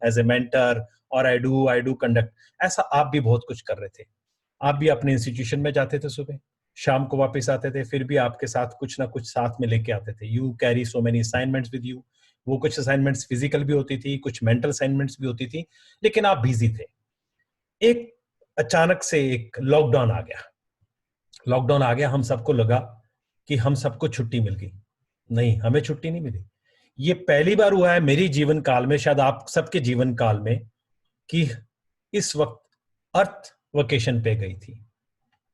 As a mentor, और I do conduct. ऐसा आप भी बहुत कुछ कर रहे थे। आप भी अपने इंस्टीट्यूशन में जाते थे, सुबह शाम को वापस आते थे, फिर भी आपके साथ कुछ ना कुछ साथ में लेके आते थे। You carry so many assignments with you. वो कुछ असाइनमेंट्स फिजिकल भी होती थी, कुछ मेंटल असाइनमेंट्स भी होती थी, लेकिन आप बिजी थे। एक अचानक से एक लॉकडाउन आ गया। लॉकडाउन आ गया, हम सबको लगा कि हम सबको छुट्टी मिल गई। नहीं, हमें छुट्टी नहीं मिली। ये पहली बार हुआ है मेरी जीवन काल में, शायद आप सबके जीवन काल में, कि इस वक्त अर्थ वेकेशन पे गई थी,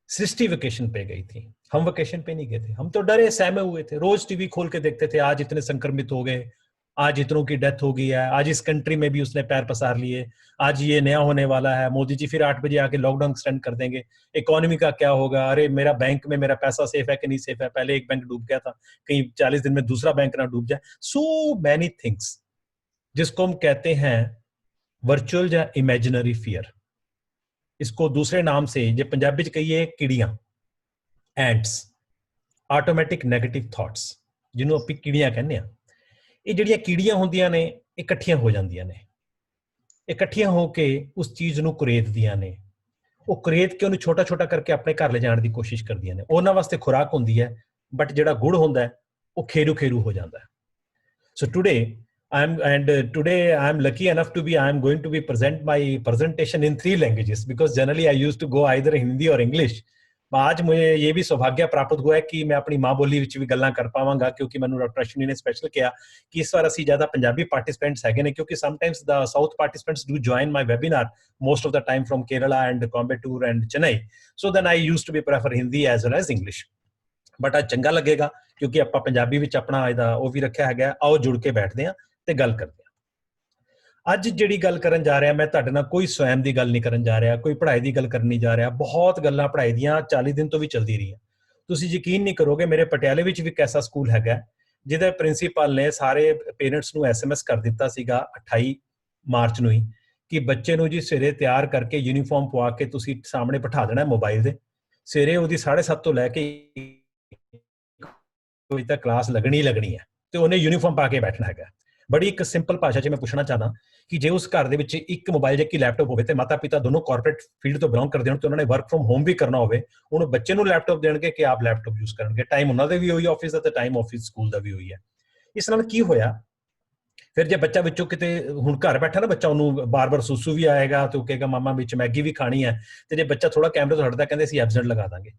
सृष्टि वेकेशन पे गई थी। हम वेकेशन पे नहीं गए थे। हम तो डरे सहमे हुए थे, रोज टीवी खोल के देखते थे, आज इतने संक्रमित हो गए, आज इतनों की डेथ हो गई है, आज इस कंट्री में भी उसने पैर पसार लिए, आज ये नया होने वाला है, मोदी जी फिर 8 बजे आके लॉकडाउन एक्सटेंड कर देंगे, इकोनॉमी का क्या होगा, अरे मेरा बैंक में मेरा पैसा सेफ है कि नहीं सेफ है, पहले एक बैंक डूब गया था, कहीं 40 दिन में दूसरा बैंक ना डूब जाए। सो मैनी थिंग्स, जिसको हम कहते हैं वर्चुअल या इमेजिनरी फियर। इसको दूसरे नाम से जो पंजाबी च कहिए किड़ियां, एंट्स, ਆਟੋਮੈਟਿਕ ਨੈਗੇਟਿਵ ਥਾਟਸ, ਜਿਹਨੂੰ ਆਪਾਂ ਕੀੜੀਆਂ ਕਹਿੰਦੇ ਆ। ਇਹ ਜਿਹੜੀਆਂ ਕੀੜੀਆਂ ਹੁੰਦੀਆਂ ਨੇ, ਇਕੱਠੀਆਂ ਹੋ ਜਾਂਦੀਆਂ ਨੇ, ਇਕੱਠੀਆਂ ਹੋ ਕੇ ਉਸ ਚੀਜ਼ ਨੂੰ ਕੁਰੇਦਦੀਆਂ ਨੇ। ਉਹ ਕੁਰੇਦ ਕੇ ਉਹਨੂੰ ਛੋਟਾ ਛੋਟਾ ਕਰਕੇ ਆਪਣੇ ਘਰ ਲਿਜਾਣ ਦੀ ਕੋਸ਼ਿਸ਼ ਕਰਦੀਆਂ ਨੇ। ਉਹਨਾਂ ਵਾਸਤੇ ਖੁਰਾਕ ਹੁੰਦੀ ਹੈ, ਬਟ ਜਿਹੜਾ ਗੁੜ ਹੁੰਦਾ ਹੈ ਉਹ ਖੇਰੂ ਖੇਰੂ ਹੋ ਜਾਂਦਾ ਹੈ। ਸੋ today I am lucky enough to be, I am going to be present my presentation in 3 languages, because generally I used to go either Hindi or English. आज मुझे ये भी सौभाग्य प्राप्त हुआ है कि मैं अपनी माँ बोली ਵਿੱਚ ਵੀ ਗੱਲਾਂ ਕਰ ਪਾਵਾਂਗਾ, क्योंकि ਮੈਨੂੰ ਡਾਕਟਰ ਅਸ਼ਵਨੀ ਨੇ ਸਪੈਸ਼ਲ ਕਿਹਾ ਕਿ ਇਸ ਵਾਰ ਅਸੀਂ ਜ਼ਿਆਦਾ ਪੰਜਾਬੀ ਪਾਰਟਿਸਿਪੈਂਟਸ ਹੈਗੇ ਨੇ, ਕਿਉਂਕਿ sometimes the south participants do join my webinar most of the time from Kerala and Coimbatore and Chennai, so then I used to be prefer Hindi as well as English, but ਅੱਜ ਚੰਗਾ ਲੱਗੇਗਾ ਕਿਉਂਕਿ ਆਪਾਂ ਪੰਜਾਬੀ ਵਿੱਚ ਆਪਣਾ ਇਹਦਾ ਉਹ ਵੀ ਰੱਖਿਆ ਹੈਗਾ। ਆਓ ਜੁੜ ਕੇ ਬੈਠਦੇ ਹਾਂ ਤੇ ਗੱਲ ਕਰਦੇ ਹਾਂ। ਅੱਜ ਜਿਹੜੀ ਗੱਲ ਕਰਨ ਜਾ ਰਿਹਾ, ਮੈਂ ਤੁਹਾਡੇ ਨਾਲ ਕੋਈ ਸਵੈਮ ਦੀ ਗੱਲ ਨਹੀਂ ਕਰਨ ਜਾ ਰਿਹਾ, ਕੋਈ ਪੜ੍ਹਾਈ ਦੀ ਗੱਲ ਕਰਨ ਨਹੀਂ ਜਾ ਰਿਹਾ। ਬਹੁਤ ਗੱਲਾਂ ਪੜ੍ਹਾਈ ਦੀਆਂ 40 ਦਿਨ ਤੋਂ ਵੀ ਚੱਲਦੀ ਰਹੀਆਂ। ਤੁਸੀਂ ਯਕੀਨ ਨਹੀਂ ਕਰੋਗੇ, ਮੇਰੇ ਪਟਿਆਲੇ ਵਿੱਚ ਵੀ ਇੱਕ ਐਸਾ ਸਕੂਲ ਹੈਗਾ ਜਿਹਦੇ ਪ੍ਰਿੰਸੀਪਲ ਨੇ ਸਾਰੇ ਪੇਰੈਂਟਸ ਨੂੰ SMS ਕਰ ਦਿੱਤਾ ਸੀਗਾ 28 ਮਾਰਚ ਨੂੰ ਹੀ, ਕਿ ਬੱਚੇ ਨੂੰ ਜੀ ਸਵੇਰੇ ਤਿਆਰ ਕਰਕੇ ਯੂਨੀਫਾਰਮ ਪਵਾ ਕੇ ਤੁਸੀਂ ਸਾਹਮਣੇ ਬਿਠਾ ਦੇਣਾ ਮੋਬਾਈਲ ਦੇ। ਸਵੇਰੇ ਉਹਦੀ 7:30 ਤੋਂ ਲੈ ਕੇ ਵਜੇ ਤੱਕ ਕਲਾਸ ਲੱਗਣੀ ਹੈ ਤੇ ਉਹਨੇ ਯੂਨੀਫਾਰਮ ਪਾ ਕੇ ਬੈਠਣਾ ਹੈਗਾ। ਬੜੀ ਇੱਕ ਸਿੰਪਲ ਭਾਸ਼ਾ 'ਚ ਮੈਂ ਪੁੱਛਣਾ ਚਾਹਦਾ ਕਿ ਜੇ ਉਸ ਘਰ ਦੇ ਵਿੱਚ ਇੱਕ ਮੋਬਾਈਲ ਜਾਂ ਇੱਕ ਲੈਪਟਾਪ ਹੋਵੇ ਤੇ ਮਾਤਾ ਪਿਤਾ ਦੋਨੋਂ ਕਾਰਪੋਰੇਟ ਫੀਲਡ ਤੋਂ ਬਿਲੋਂਗ ਕਰਦੇ ਹੋਣ ਤੇ ਉਹਨਾਂ ਨੇ ਵਰਕ ਫਰੋਮ ਹੋਮ ਵੀ ਕਰਨਾ ਹੋਵੇ, ਉਹਨੂੰ ਬੱਚੇ ਨੂੰ ਲੈਪਟਾਪ ਦੇਣਗੇ ਕਿ ਆਪ ਲੈਪਟਾਪ ਯੂਜ਼ ਕਰਨਗੇ। ਟਾਈਮ ਉਹਨਾਂ ਦੇ ਵੀ ਹੋਈ ਆਫਿਸ ਦਾ ਤੇ ਟਾਈਮ ਆਫਿਸ ਸਕੂਲ ਦਾ ਵੀ ਹੋਈ ਹੈ। ਇਸ ਨਾਲ ਕੀ ਹੋਇਆ, ਫਿਰ ਜੇ ਬੱਚਾ ਵਿੱਚੋਂ ਕਿਤੇ ਹੁਣ ਘਰ ਬੈਠਾ ਨਾ ਬੱਚਾ, ਉਹਨੂੰ ਬਾਰ-ਬਾਰ ਸੂਸੂ ਵੀ ਆਏਗਾ ਤੇ ਉਹ ਕਹੇਗਾ ਮਾਮਾ ਵਿੱਚ ਮੈਗੀ ਵੀ ਖਾਣੀ ਹੈ, ਤੇ ਜੇ ਬੱਚਾ ਥੋੜਾ ਕੈਮਰੇ ਤੋਂ ਹਟਦਾ ਕਹਿੰਦੇ ਅਸੀਂ ਐਬਸੈਂਟ ਲਗਾ ਦਾਂਗੇ।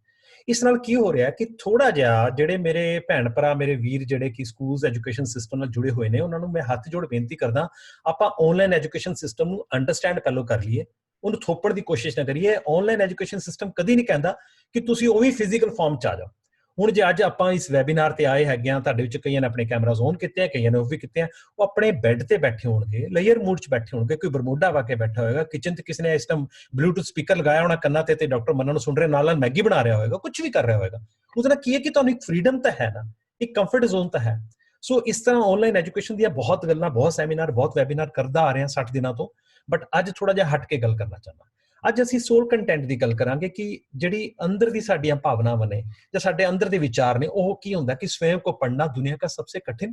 ਇਸ ਨਾਲ ਕੀ ਹੋ ਰਿਹਾ ਕਿ ਥੋੜਾ ਜਿਹਾ ਜਿਹੜੇ ਮੇਰੇ ਭੈਣ ਭਰਾ, ਮੇਰੇ ਵੀਰ ਜਿਹੜੇ ਕਿ ਸਕੂਲਸ ਐਜੂਕੇਸ਼ਨ ਸਿਸਟਮ ਨਾਲ ਜੁੜੇ ਹੋਏ ਨੇ, ਉਹਨਾਂ ਨੂੰ ਮੈਂ ਹੱਥ ਜੋੜ ਬੇਨਤੀ ਕਰਦਾ, ਆਪਾਂ ਆਨਲਾਈਨ ਐਜੂਕੇਸ਼ਨ ਸਿਸਟਮ ਨੂੰ ਅੰਡਰਸਟੈਂਡ ਪਹਿਲਾਂ ਕਰ ਲਈਏ, ਉਹਨੂੰ ਥੋਪਣ ਦੀ ਕੋਸ਼ਿਸ਼ ਨਾ ਕਰੀਏ। ਆਨਲਾਈਨ ਐਜੂਕੇਸ਼ਨ ਸਿਸਟਮ ਕਦੀ ਨਹੀਂ ਕਹਿੰਦਾ ਕਿ ਤੁਸੀਂ ਉਹ ਵੀ ਫਿਜ਼ੀਕਲ ਫਾਰਮ 'ਚ ਆ ਜਾਓ। ਹੁਣ ਜੇ ਅੱਜ ਆਪਾਂ ਇਸ ਵੈਬੀਨਾਰ ਤੇ ਆਏ ਹੈਗੇ ਆ, ਤੁਹਾਡੇ ਵਿੱਚ ਕਈਆਂ ਨੇ ਆਪਣੇ ਕੈਮਰਾਜ਼ ਔਨ ਕੀਤੇ ਆ, ਕਈਆਂ ਨੇ ਆਫ ਵੀ ਕੀਤੇ ਆ, ਉਹ ਆਪਣੇ ਬੈੱਡ ਤੇ ਬੈਠੇ ਹੋਣਗੇ, ਲੇਅਰ ਮੂਡ 'ਚ ਬੈਠੇ ਹੋਣਗੇ, ਕੋਈ ਬਰਮੂਡਾ ਵਾ ਕੇ ਬੈਠਾ ਹੋਏਗਾ, ਕਿਚਨ 'ਚ ਕਿਸੇ ਨੇ ਇਸ ਟਾਈਮ ਬਲੂਟੂਥ ਸਪੀਕਰ ਲਗਾਇਆ ਹੋਣਾ ਕੰਨਾਂ ਤੇ ਡਾਕਟਰ ਮੰਨਾ ਨੂੰ ਸੁਣ ਰਹੇ, ਨਾਲ ਮੈਗੀ ਬਣਾ ਰਿਹਾ ਹੋਏਗਾ, ਕੁਝ ਵੀ ਕਰ ਰਿਹਾ ਹੋਏਗਾ। ਉਹਦੇ ਨਾਲ ਕੀ ਹੈ ਕਿ ਤੁਹਾਨੂੰ ਇੱਕ ਫਰੀडम ਤਾਂ ਹੈ ਨਾ, ਇੱਕ ਕੰਫਰਟ ਜ਼ੋਨ ਤਾਂ ਹੈ। ਸੋ ਇਸ ਤਰ੍ਹਾਂ ਆਨਲਾਈਨ ਐਜੂਕੇਸ਼ਨ ਦੀਆਂ ਬਹੁਤ ਗੱਲਾਂ, ਬਹੁਤ ਸੈਮੀਨਾਰ, ਬਹੁਤ ਵੈਬੀਨਾਰ ਕਰਦਾ ਆ ਰਿਹਾ 60 ਦਿਨਾਂ ਤੋਂ, ਬਟ ਅੱਜ ਥੋੜਾ ਜਿਹਾ ਹਟ ਕੇ ਗੱਲ ਕਰਨਾ ਚਾਹੁੰਦਾ। ਅੱਜ ਅਸੀਂ ਸੋਲ ਕੰਟੈਂਟ ਦੀ ਗੱਲ ਕਰਾਂਗੇ ਕਿ ਜਿਹੜੀ ਅੰਦਰ ਦੀ ਸਾਡੀਆਂ ਭਾਵਨਾਵਾਂ ਨੇ ਜਾਂ ਸਾਡੇ ਅੰਦਰ ਦੇ ਵਿਚਾਰ ਨੇ, ਉਹ ਕੀ ਹੁੰਦਾ ਕਿ स्वयं को पढ़ना दुनिया का सबसे कठिन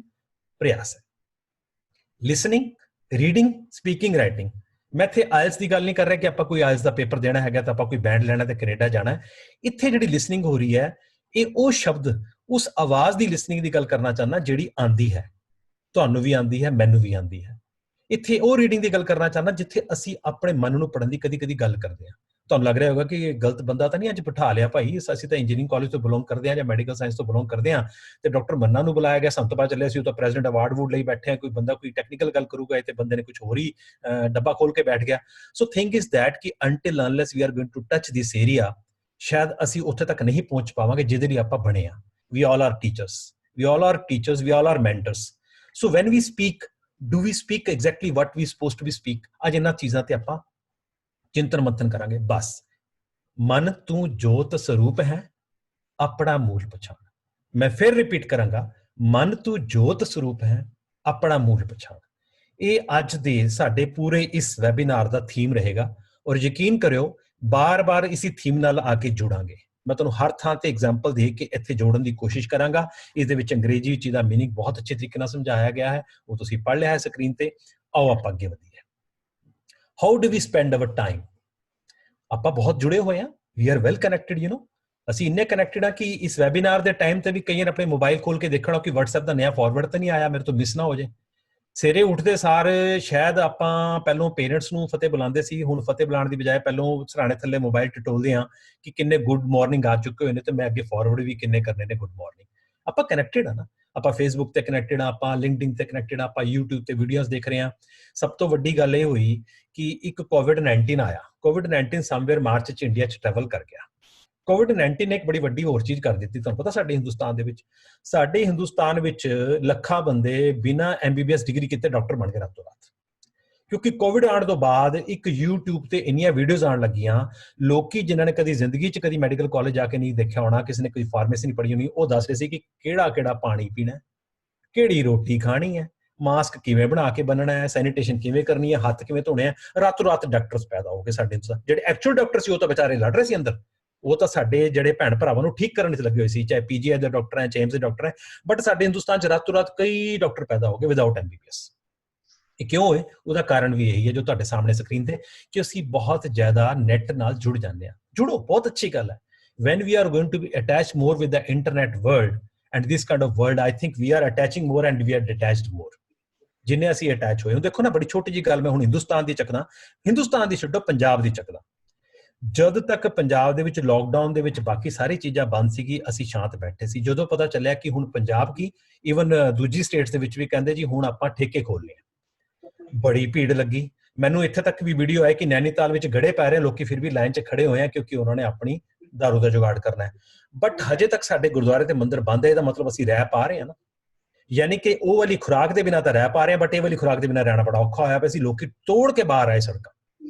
प्रयास है। Listening, reading, speaking, writing. मैं इत्थे आयल्स ਦੀ ਗੱਲ ਨਹੀਂ ਕਰ ਰਿਹਾ ਕਿ ਆਪਾਂ ਕੋਈ ਆਇਲਸ ਦਾ ਪੇਪਰ ਦੇਣਾ ਹੈਗਾ ਤਾਂ ਆਪਾਂ ਕੋਈ ਬੈਂਡ ਲੈਣਾ ਤੇ ਕੈਨੇਡਾ ਜਾਣਾ ਹੈ। ਇੱਥੇ ਜਿਹੜੀ ਲਿਸਨਿੰਗ ਹੋ ਰਹੀ ਹੈ, ਇਹ ਉਹ ਸ਼ਬਦ, ਉਸ ਆਵਾਜ਼ ਦੀ ਲਿਸਨਿੰਗ ਦੀ ਗੱਲ ਕਰਨਾ ਚਾਹੁੰਦਾ ਜਿਹੜੀ ਆਂਦੀ ਹੈ, ਤੁਹਾਨੂੰ ਵੀ ਆਂਦੀ ਹੈ, ਮੈਨੂੰ ਵੀ ਆਂਦੀ ਹੈ। ਇੱਥੇ ਉਹ ਰੀਡਿੰਗ ਦੀ ਗੱਲ ਕਰਨਾ ਚਾਹੁੰਦਾ ਜਿੱਥੇ ਅਸੀਂ ਆਪਣੇ ਮਨ ਨੂੰ ਪੜ੍ਹਨ ਦੀ ਕਦੀ ਕਦੀ ਗੱਲ ਕਰਦੇ ਹਾਂ। ਤੁਹਾਨੂੰ ਲੱਗ ਰਿਹਾ ਹੋਗਾ ਕਿ ਇਹ ਗਲਤ ਬੰਦਾ ਤਾਂ ਨਹੀਂ ਅੱਜ ਬਿਠਾ ਲਿਆ ਭਾਈ, ਅਸੀਂ ਤਾਂ ਇੰਜੀਨੀਅਰਿੰਗ ਕਾਲਜ ਤੋਂ ਬਿਲੋਂਗ ਕਰਦੇ ਹਾਂ ਜਾਂ ਮੈਡੀਕਲ ਸਾਇੰਸ ਤੋਂ ਬਿਲੋਂਗ ਕਰਦੇ ਹਾਂ ਤੇ ਡਾਕਟਰ ਮੰਨਾ ਨੂੰ ਬੁਲਾਇਆ ਗਿਆ, ਸਾਨੂੰ ਤਾਂ ਪਤਾ ਚੱਲਿਆ ਸੀ ਉਹ ਤਾਂ ਪ੍ਰੈਜ਼ੀਡੈਂਟ ਅਵਾਰਡ ਵੂਡ ਲਈ ਬੈਠੇ ਆ, ਕੋਈ ਬੰਦਾ ਕੋਈ ਟੈਕਨੀਕਲ ਗੱਲ ਕਰੂਗਾ ਤੇ ਬੰਦੇ ਨੇ ਕੁਝ ਹੋਰ ਹੀ ਡੱਬਾ ਖੋਲ ਕੇ ਬੈਠ ਗਿਆ। ਸੋ ਥਿੰਕ ਇਜ਼ ਦੈਟ ਕਿ until unless we are going to touch this area, ਸ਼ਾਇਦ ਅਸੀਂ ਉੱਥੇ ਤੱਕ ਨਹੀਂ ਪਹੁੰਚ ਪਾਵਾਂਗੇ ਜਿਹਦੇ ਲਈ ਆਪਾਂ ਬਣੇ ਆ। We all are teachers, we all are mentors. So when we speak, do we speak exactly what we supposed to be speak? ਅੱਜ ਇਹਨਾਂ ਚੀਜ਼ਾਂ ਤੇ ਆਪਾਂ ਚਿੰਤਨ ਮੰਥਨ ਕਰਾਂਗੇ। ਬਸ ਮਨ ਤੂੰ ਜੋਤ ਸਰੂਪ ਹੈ, ਆਪਣਾ ਮੂਲ ਪਛਾਣ। ਮੈਂ ਫਿਰ ਰਿਪੀਟ ਕਰਾਂਗਾ, ਮਨ ਤੂੰ ਜੋਤ ਸਰੂਪ ਹੈ, ਆਪਣਾ ਮੂਲ ਪਛਾਣ। ਇਹ ਅੱਜ ਦੇ ਸਾਡੇ ਪੂਰੇ ਇਸ ਵੈਬੀਨਾਰ ਦਾ ਥੀਮ ਰਹੇਗਾ ਔਰ ਯਕੀਨ ਕਰਿਓ ਬਾਰ-ਬਾਰ ਇਸੇ ਥੀਮ ਨਾਲ ਆ ਕੇ ਜੁੜਾਂਗੇ। ਮੈਂ ਤੁਹਾਨੂੰ ਹਰ ਥਾਂ ਤੇ ਐਗਜ਼ਾਮਪਲ ਦੇ ਕੇ ਇੱਥੇ ਜੋੜਨ ਦੀ ਕੋਸ਼ਿਸ਼ ਕਰਾਂਗਾ। ਇਸ ਦੇ ਵਿੱਚ ਅੰਗਰੇਜ਼ੀ ਵਿੱਚ ਇਹਦਾ ਮੀਨਿੰਗ ਬਹੁਤ ਅੱਛੇ ਤਰੀਕੇ ਨਾਲ ਸਮਝਾਇਆ ਗਿਆ ਹੈ, ਉਹ ਤੁਸੀਂ ਪੜ੍ਹ ਲਿਆ ਹੈ ਸਕਰੀਨ ਤੇ। ਆਓ ਆਪਾਂ ਅੱਗੇ ਵਧੀਏ। How do we spend our time? ਆਪਾਂ ਬਹੁਤ ਜੁੜੇ ਹੋਏ ਆ, ਵੀ ਆਰ ਵੈਲ ਕਨੈਕਟਡ, ਅਸੀਂ ਇੰਨੇ ਕਨੈਕਟਡ ਆ ਕਿ ਇਸ ਵੈਬਿਨਾਰ ਦੇ ਟਾਈਮ ਤੇ ਵੀ ਕਈ ਵਾਰ ਆਪਣੇ ਮੋਬਾਈਲ ਖੋਲ ਕੇ ਦੇਖਣਾ ਕਿ WhatsApp ਦਾ ਨਵਾਂ ਫਾਰਵਰਡ ਤਾਂ ਨਹੀਂ ਆਇਆ, ਮੇਰੇ ਤੋਂ ਮਿਸ ਨਾ ਹੋ ਜੇ। ਸਵੇਰੇ ਉੱਠਦੇ ਸਾਰ ਸ਼ਾਇਦ ਆਪਾਂ ਪਹਿਲੋਂ ਪੇਰੈਂਟਸ ਨੂੰ ਫਤਿਹ ਬੁਲਾਉਂਦੇ ਸੀ, ਹੁਣ ਫਤਿਹ ਬੁਲਾਉਣ ਦੀ ਬਜਾਏ ਪਹਿਲੋਂ ਸਰਾਣੇ ਥੱਲੇ ਮੋਬਾਈਲ ਟਟੋਲਦੇ ਆ ਕਿ ਕਿੰਨੇ ਗੁੱਡ ਮਾਰਨਿੰਗ ਆ ਚੁੱਕੇ ਹੋਏ ਨੇ ਤੇ ਮੈਂ ਅੱਗੇ ਫਾਰਵਰਡ ਵੀ ਕਿੰਨੇ ਕਰਨੇ ਨੇ ਗੁੱਡ ਮਾਰਨਿੰਗ। ਆਪਾਂ ਕਨੈਕਟਡ ਆ ਨਾ, ਆਪਾਂ ਫੇਸਬੁੱਕ ਤੇ ਕਨੈਕਟਡ ਆ, ਆਪਾਂ ਲਿੰਕਡਇਨ ਤੇ ਕਨੈਕਟਡ ਆ, ਆਪਾਂ YouTube ਤੇ ਵੀਡੀਓਜ਼ ਦੇਖ ਰਹੇ ਆ। ਸਭ ਤੋਂ ਵੱਡੀ ਗੱਲ ਇਹ ਹੋਈ ਕਿ ਇੱਕ COVID-19 ਆਇਆ। COVID-19 ਸਮਵੇਅਰ ਮਾਰਚ ਚ ਇੰਡੀਆ ਚ ਟਰੈਵਲ ਕਰ ਗਿਆ। COVID-19 ਨੇ ਇੱਕ ਬੜੀ ਵੱਡੀ ਹੋਰ ਚੀਜ਼ ਕਰ ਦਿੱਤੀ, ਤੁਹਾਨੂੰ ਪਤਾ ਸਾਡੇ ਹਿੰਦੁਸਤਾਨ ਵਿੱਚ ਲੱਖਾਂ ਬੰਦੇ ਬਿਨਾਂ MBBS ਡਿਗਰੀ ਕੀਤੇ ਡਾਕਟਰ ਬਣ ਗਏ ਰਾਤੋਂ ਰਾਤ, ਕਿਉਂਕਿ ਕੋਵਿਡ ਆਉਣ ਤੋਂ ਬਾਅਦ ਇੱਕ YouTube ਤੇ ਇੰਨੀਆਂ ਵੀਡੀਓਜ਼ ਆਉਣ ਲੱਗੀਆਂ। ਲੋਕੀ ਜਿਨ੍ਹਾਂ ਨੇ ਕਦੀ ਜ਼ਿੰਦਗੀ 'ਚ ਕਦੀ ਮੈਡੀਕਲ ਕਾਲਜ ਜਾ ਕੇ ਨਹੀਂ ਦੇਖਿਆ ਹੋਣਾ, ਕਿਸੇ ਨੇ ਕੋਈ ਫਾਰਮੇਸੀ ਨਹੀਂ ਪੜ੍ਹੀ ਹੋਣੀ, ਉਹ ਦੱਸ ਰਹੇ ਸੀ ਕਿ ਕਿਹੜਾ ਪਾਣੀ ਪੀਣਾ, ਕਿਹੜੀ ਰੋਟੀ ਖਾਣੀ ਹੈ, ਮਾਸਕ ਕਿਵੇਂ ਬਣਾ ਕੇ ਬੰਨਣਾ ਹੈ, ਸੈਨੀਟੇਸ਼ਨ ਕਿਵੇਂ ਕਰਨੀ ਹੈ, ਹੱਥ ਕਿਵੇਂ ਧੋਣੇ ਆ। ਰਾਤੋਂ ਰਾਤ ਡਾਕਟਰਸ ਪੈਦਾ ਹੋ ਗਏ ਸਾਡੇ। ਜਿਹੜੇ ਐਕਚੁਅਲ ਡਾਕਟਰ ਸੀ ਉਹ ਤਾਂ ਵਿਚਾਰੇ ਲੜ ਰਹੇ ਸੀ ਅੰਦਰ, ਉਹ ਤਾਂ ਸਾਡੇ ਜਿਹੜੇ ਭੈਣ ਭਰਾਵਾਂ ਨੂੰ ਠੀਕ ਕਰਨ 'ਚ ਲੱਗੇ ਹੋਏ ਸੀ, ਚਾਹੇ PGI ਦੇ ਡਾਕਟਰ ਹੈ, ਚਾਹੇ AIIMS ਦੇ ਡਾਕਟਰ ਹੈ। ਬਟ ਸਾਡੇ ਹਿੰਦੁਸਤਾਨ 'ਚ ਰਾਤੋਂ ਰਾਤ ਕਈ ਡਾਕਟਰ ਪੈਦਾ ਹੋ ਗਏ ਵਿਦਆਊਟ MBBS। ਇਹ ਕਿਉਂ ਹੈ? ਉਹਦਾ ਕਾਰਨ ਵੀ ਇਹੀ ਹੈ ਜੋ ਤੁਹਾਡੇ ਸਾਹਮਣੇ ਸਕਰੀਨ ਤੇ, ਕਿ ਅਸੀਂ ਬਹੁਤ ਜ਼ਿਆਦਾ ਨੈਟ ਨਾਲ ਜੁੜ ਜਾਂਦੇ ਹਾਂ। ਜੁੜੋ, ਬਹੁਤ ਅੱਛੀ ਗੱਲ ਹੈ। when we are going to be attached more with the internet world and this kind of world, I think we are attaching more and we are detached more। ਜਿੰਨੇ ਅਸੀਂ ਅਟੈਚ ਹੋਏ ਹੋ, ਦੇਖੋ ਨਾ, ਬੜੀ ਛੋਟੀ ਜਿਹੀ ਗੱਲ ਮੈਂ ਹੁਣ ਹਿੰਦੁਸਤਾਨ ਦੀ ਚੱਕਦਾ, ਹਿੰਦੁਸਤਾਨ ਦੀ ਛੱਡੋ, ਪੰਜਾਬ ਦੀ ਚੱਕਦਾ। ਜਦ ਤੱਕ ਪੰਜਾਬ ਦੇ ਵਿੱਚ ਲੋਕਡਾਊਨ ਦੇ ਵਿੱਚ ਬਾਕੀ ਸਾਰੀ ਚੀਜ਼ਾਂ ਬੰਦ ਸੀਗੀ, ਅਸੀਂ ਸ਼ਾਂਤ ਬੈਠੇ ਸੀ। ਜਦੋਂ ਪਤਾ ਚੱਲਿਆ ਕਿ ਹੁਣ ਪੰਜਾਬ ਕੀ ਈਵਨ ਦੂਜੀ ਸਟੇਟਸ ਦੇ ਵਿੱਚ ਵੀ ਕਹਿੰਦੇ ਜੀ ਹੁਣ ਆਪਾਂ ਠੇਕੇ ਖੋਲ੍ਹਣੇ ਆ, ਬੜੀ ਭੀੜ ਲੱਗੀ। ਮੈਨੂੰ ਇੱਥੇ ਤੱਕ ਵੀ ਵੀਡੀਓ ਹੈ ਕਿ ਨੈਨੀਤਾਲ ਵਿੱਚ ਗੜੇ ਪੈ ਰਹੇ ਲੋਕੀ, ਫਿਰ ਵੀ ਲਾਈਨ 'ਚ ਖੜੇ ਹੋਏ ਆ ਕਿਉਂਕਿ ਉਹਨਾਂ ਨੇ ਆਪਣੀ ਦਾਰੂ ਦਾ ਜੁਗਾੜ ਕਰਨਾ ਹੈ। ਬਟ ਹਜੇ ਤੱਕ ਸਾਡੇ ਗੁਰਦੁਆਰੇ ਤੇ ਮੰਦਿਰ ਬੰਦ ਹੈ, ਇਹਦਾ ਮਤਲਬ ਅਸੀਂ ਰਹਿ ਪਾ ਰਹੇ ਹਾਂ ਨਾ। ਯਾਨੀ ਕਿ ਉਹ ਵਾਲੀ ਖੁਰਾਕ ਦੇ ਬਿਨਾਂ ਤਾਂ ਰਹਿ ਪਾ ਰਹੇ ਹਾਂ, ਬਟ ਇਹ ਵਾਲੀ ਖੁਰਾਕ ਦੇ ਬਿਨਾਂ ਰਹਿਣਾ ਬੜਾ ਔਖਾ ਹੋਇਆ ਪਿਆ ਸੀ। ਲੋਕੀ ਤੋੜ ਕੇ ਬਾਹਰ ਆਏ, ਸੜਕਾਂ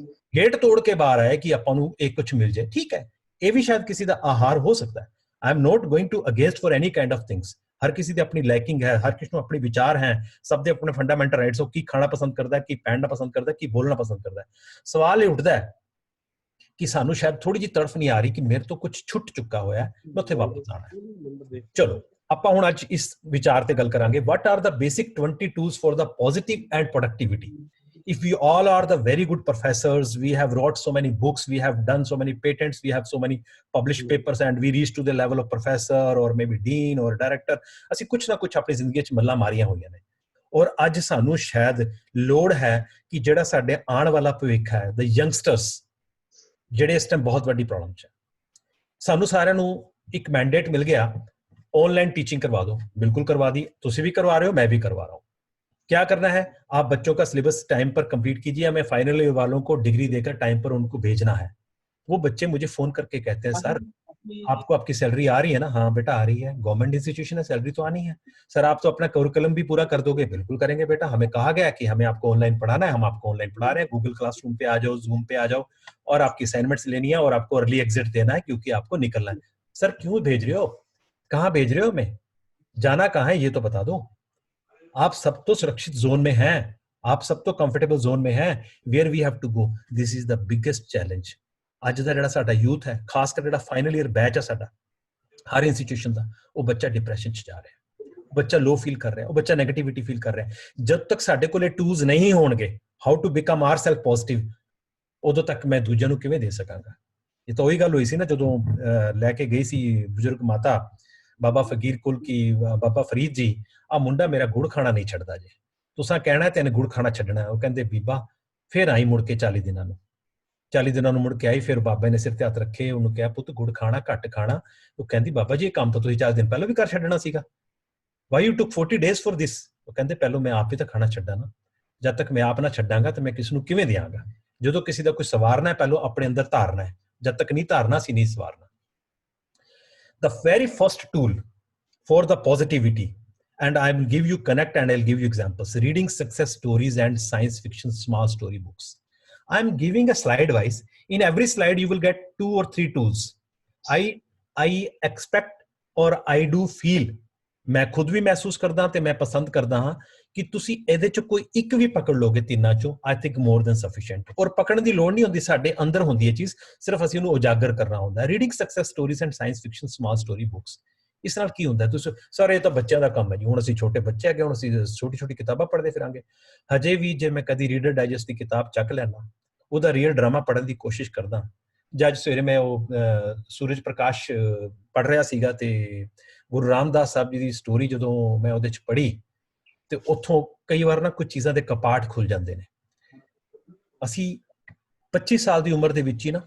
ਗੇਟ ਤੋੜ ਕੇ ਬਾਹਰ ਆਏ ਕਿ ਆਪਾਂ ਨੂੰ ਇਹ ਕੁਝ ਮਿਲ ਜਾਏ। ਠੀਕ ਹੈ, ਇਹ ਵੀ ਸ਼ਾਇਦ ਕਿਸੇ ਦਾ ਆਹਾਰ ਹੋ ਸਕਦਾ ਹੈ। I am not going to against for any kind of things. ਹਰ ਕਿਸੇ ਦੀ ਆਪਣੀ ਲਾਈਕਿੰਗ ਹੈ, ਹਰ ਕਿਸੇ ਨੂੰ ਆਪਣੇ ਵਿਚਾਰ ਹੈ, ਸਭ ਦੇ ਆਪਣੇ ਫੰਡਾਮੈਂਟਲ ਰਾਈਟਸ। ਉਹ ਕੀ ਖਾਣਾ ਪਸੰਦ ਕਰਦਾ ਹੈ, ਕੀ ਪਹਿਨਣਾ ਪਸੰਦ ਕਰਦਾ ਹੈ, ਕੀ ਬੋਲਣਾ ਪਸੰਦ ਕਰਦਾ ਹੈ। ਸਵਾਲ ਇਹ ਉੱਠਦਾ ਹੈ ਕਿ ਸਾਨੂੰ ਸ਼ਾਇਦ ਥੋੜੀ ਜਿਹੀ ਤੜਫ ਨਹੀਂ ਆ ਰਹੀ ਕਿ ਮੇਰੇ ਤੋਂ ਕੁਝ ਛੁੱਟ ਚੁੱਕਾ ਹੋਇਆ, ਮੈਂ ਉੱਥੇ ਵਾਪਸ ਆਣਾ ਹੈ। ਚਲੋ ਆਪਾਂ ਹੁਣ ਅੱਜ ਇਸ ਵਿਚਾਰ ਤੇ ਗੱਲ ਕਰਾਂਗੇ, what are the basic 20 tools for the positive and productivity। if we all are the very good professors, we have wrote so many books, we have done so many patents, we have so many published papers and we reach to the level of professor or maybe dean or director, ਅਸੀਂ ਕੁਝ ਨਾ ਕੁਝ ਆਪਣੀ ਜ਼ਿੰਦਗੀ 'ਚ ਮੱਲਾਂ ਮਾਰੀਆਂ ਹੋਈਆਂ ਨੇ। ਔਰ ਅੱਜ ਸਾਨੂੰ ਸ਼ਾਇਦ ਲੋੜ ਹੈ ਕਿ ਜਿਹੜਾ ਸਾਡੇ ਆਉਣ ਵਾਲਾ ਭਵਿੱਖ ਹੈ, the youngsters ਜਿਹੜੇ ਇਸ ਟਾਈਮ ਬਹੁਤ ਵੱਡੀ ਪ੍ਰੋਬਲਮ 'ਚ ਹੈ, ਸਾਨੂੰ ਸਾਰਿਆਂ ਨੂੰ ਇੱਕ ਮੈਂਡੇਟ ਮਿਲ ਗਿਆ, ऑनलाइन टीचिंग करवा दो। बिल्कुल करवा दी, तुसी भी करवा रहे हो, मैं भी करवा रहा हूँ। क्या करना है, आप बच्चों का सिलेबस टाइम पर कंप्लीट कीजिए, हमें फाइनल ईयर वालों को डिग्री देकर टाइम पर उनको भेजना है। वो बच्चे मुझे फोन करके कहते हैं, सर आपको आपकी सैलरी आ रही है ना? हाँ बेटा आ रही है, गवर्नमेंट इंस्टीट्यूशन है, सैलरी तो आनी है। सर आप तो अपना करिकुलम भी पूरा कर दोगे? बिल्कुल करेंगे बेटा, हमें कहा गया कि हमें आपको ऑनलाइन पढ़ाना है, हम आपको ऑनलाइन पढ़ा रहे हैं। गूगल क्लासरूम पे आ जाओ, जूम पे आ जाओ और आपकी असाइनमेंट्स लेनी है और आपको अर्ली एग्जिट देना है क्योंकि आपको निकलना है। सर क्यों भेज रहे हो, कहाँ भेज रहे हो, हमें जाना कहाँ है ये तो बता दो। आप सब तो सुरक्षित जोन में हैं, आप सब तो कंफर्टेबल जोन में हैं। Where we have to go, this is the biggest challenge. ਅੱਜ ਦਾ ਜਿਹੜਾ ਸਾਡਾ ਯੂਥ ਹੈ, ਖਾਸ ਕਰ ਜਿਹੜਾ ਫਾਈਨਲ ਈਅਰ ਬੈਚ ਹੈ ਸਾਡਾ ਹਰ ਇੰਸਟੀਟਿਊਸ਼ਨ ਦਾ, ਉਹ ਬੱਚਾ ਡਿਪਰੈਸ਼ਨ 'ਚ ਜਾ ਰਿਹਾ, ਬੱਚਾ ਲੋ ਫੀਲ ਕਰ ਰਿਹਾ, ਉਹ ਬੱਚਾ ਨੈਗੇਟਿਵਿਟੀ ਫੀਲ ਕਰ ਰਿਹਾ। ਜਦ ਤੱਕ ਸਾਡੇ ਕੋਲ ਇਹ ਟੂਲਸ ਨਹੀਂ ਹੋਣਗੇ how to become our self positive, ਉਦੋਂ ਤੱਕ ਮੈਂ ਦੂਜਿਆਂ ਨੂੰ ਕਿਵੇਂ ਦੇ ਸਕਾਂਗਾ। ਇਹ ਤਾਂ ਉਹੀ ਗੱਲ ਹੋਈ ਸੀ ਨਾ ਜਦੋਂ ਲੈ ਕੇ ਗਈ ਸੀ ਬਜ਼ੁਰਗ ਮਾਤਾ ਬਾਬਾ ਫਕੀਰ ਕੁਲ ਕੀ ਬਾਬਾ ਫਰੀਦ ਜੀ, ਆ ਮੁੰਡਾ ਮੇਰਾ ਗੁੜ ਖਾਣਾ ਨਹੀਂ ਛੱਡਦਾ ਜੇ, ਤੁਸਾਂ ਕਹਿਣਾ ਤੈਨੂੰ ਗੁੜ ਖਾਣਾ ਛੱਡਣਾ। ਉਹ ਕਹਿੰਦੇ ਬੀਬਾ ਫਿਰ ਆਈ ਮੁੜ ਕੇ 40 ਦਿਨਾਂ ਨੂੰ। 40 ਦਿਨਾਂ ਨੂੰ ਮੁੜ ਕੇ ਆਈ, ਫਿਰ ਬਾਬਾ ਨੇ ਸਿਰ ਤੇ ਹੱਥ ਰੱਖੇ, ਉਹਨੂੰ ਕਿਹਾ ਪੁੱਤ ਗੁੜ ਖਾਣਾ ਘੱਟ ਖਾਣਾ। ਉਹ ਕਹਿੰਦੀ ਬਾਬਾ ਜੀ ਇਹ ਕੰਮ ਤਾਂ ਤੁਸੀਂ 4 ਦਿਨ ਪਹਿਲਾਂ ਵੀ ਕਰ ਛੱਡਣਾ ਸੀਗਾ, why you took 40 days for this. ਉਹ ਕਹਿੰਦੇ ਪਹਿਲਾਂ ਮੈਂ ਆਪ ਹੀ ਤਾਂ ਖਾਣਾ ਛੱਡਾਂ ਨਾ, ਜਦ ਤੱਕ ਮੈਂ ਆਪ ਨਾ ਛੱਡਾਂਗਾ ਤਾਂ ਮੈਂ ਕਿਸ ਨੂੰ ਕਿਵੇਂ ਦਿਆਂਗਾ। ਜਦੋਂ ਕਿਸੇ ਦਾ ਕੁਝ ਸਵਾਰਨਾ ਹੈ ਪਹਿਲਾਂ ਆਪਣੇ ਅੰਦਰ ਧਾਰਨਾ ਹੈ, ਜਦ ਤੱਕ ਨਹੀਂ ਧਾਰਨਾ ਸੀ ਨਹੀਂ ਸਵਾਰਨਾ। The very first tool for the positivity, and I will give you connect and I'll give you examples, reading success stories and science fiction small story books. I'm giving a slide wise. In every slide you will get 2 or 3 tools. I expect or I do feel, मैं खुद भी महसूस करदा ते मैं पसंद करदा हां कि तुसी ਇਹਦੇ ਚ ਕੋਈ ਇੱਕ ਵੀ ਪਕੜ ਲੋਗੇ ਤਿੰਨਾਂ ਚੋਂ, I think more than sufficient। ਔਰ ਪਕੜਨ ਦੀ ਲੋੜ ਨਹੀਂ ਹੁੰਦੀ, ਸਾਡੇ ਅੰਦਰ ਹੁੰਦੀ ਹੈ ਚੀਜ਼, ਸਿਰਫ ਅਸੀਂ ਉਹਨੂੰ ਉਜਾਗਰ ਕਰਨਾ ਹੁੰਦਾ ਹੈ। Reading success stories and science fiction small story books, ਇਸ ਨਾਲ ਕੀ ਹੁੰਦਾ, ਤੁਸੀਂ ਸਰ ਇਹ ਤਾਂ ਬੱਚਿਆਂ ਦਾ ਕੰਮ ਹੈ ਜੀ, ਹੁਣ ਅਸੀਂ ਛੋਟੇ ਬੱਚੇ ਹੈਗੇ, ਹੁਣ ਅਸੀਂ ਛੋਟੀ ਛੋਟੀ ਕਿਤਾਬਾਂ ਪੜ੍ਹਦੇ ਫਿਰਾਂਗੇ। ਹਜੇ ਵੀ ਜੇ ਮੈਂ ਕਦੀ ਰੀਡਰ ਡਾਈਜੈਸਟ ਦੀ ਕਿਤਾਬ ਚੱਕ ਲੈਣਾ, ਉਹਦਾ ਰੀਅਲ ਡਰਾਮਾ ਪੜ੍ਹਨ ਦੀ ਕੋਸ਼ਿਸ਼ ਕਰਦਾ। ਜਾਂ ਅੱਜ ਸਵੇਰੇ ਮੈਂ ਉਹ ਸੂਰਜ ਪ੍ਰਕਾਸ਼ ਪੜ੍ਹ ਰਿਹਾ ਸੀਗਾ ਤੇ ਗੁਰੂ ਰਾਮਦਾਸ ਸਾਹਿਬ ਜੀ ਦੀ ਸਟੋਰੀ ਜਦੋਂ ਮੈਂ ਉਹਦੇ 'ਚ ਪੜ੍ਹੀ ਤੇ ਉੱਥੋਂ ਕਈ ਵਾਰ ਨਾ ਕੁਝ ਚੀਜ਼ਾਂ ਦੇ ਕਪਾਟ ਖੁੱਲ ਜਾਂਦੇ ਨੇ। ਅਸੀਂ 25 ਸਾਲ ਦੀ ਉਮਰ ਦੇ ਵਿੱਚ ਹੀ ਨਾ,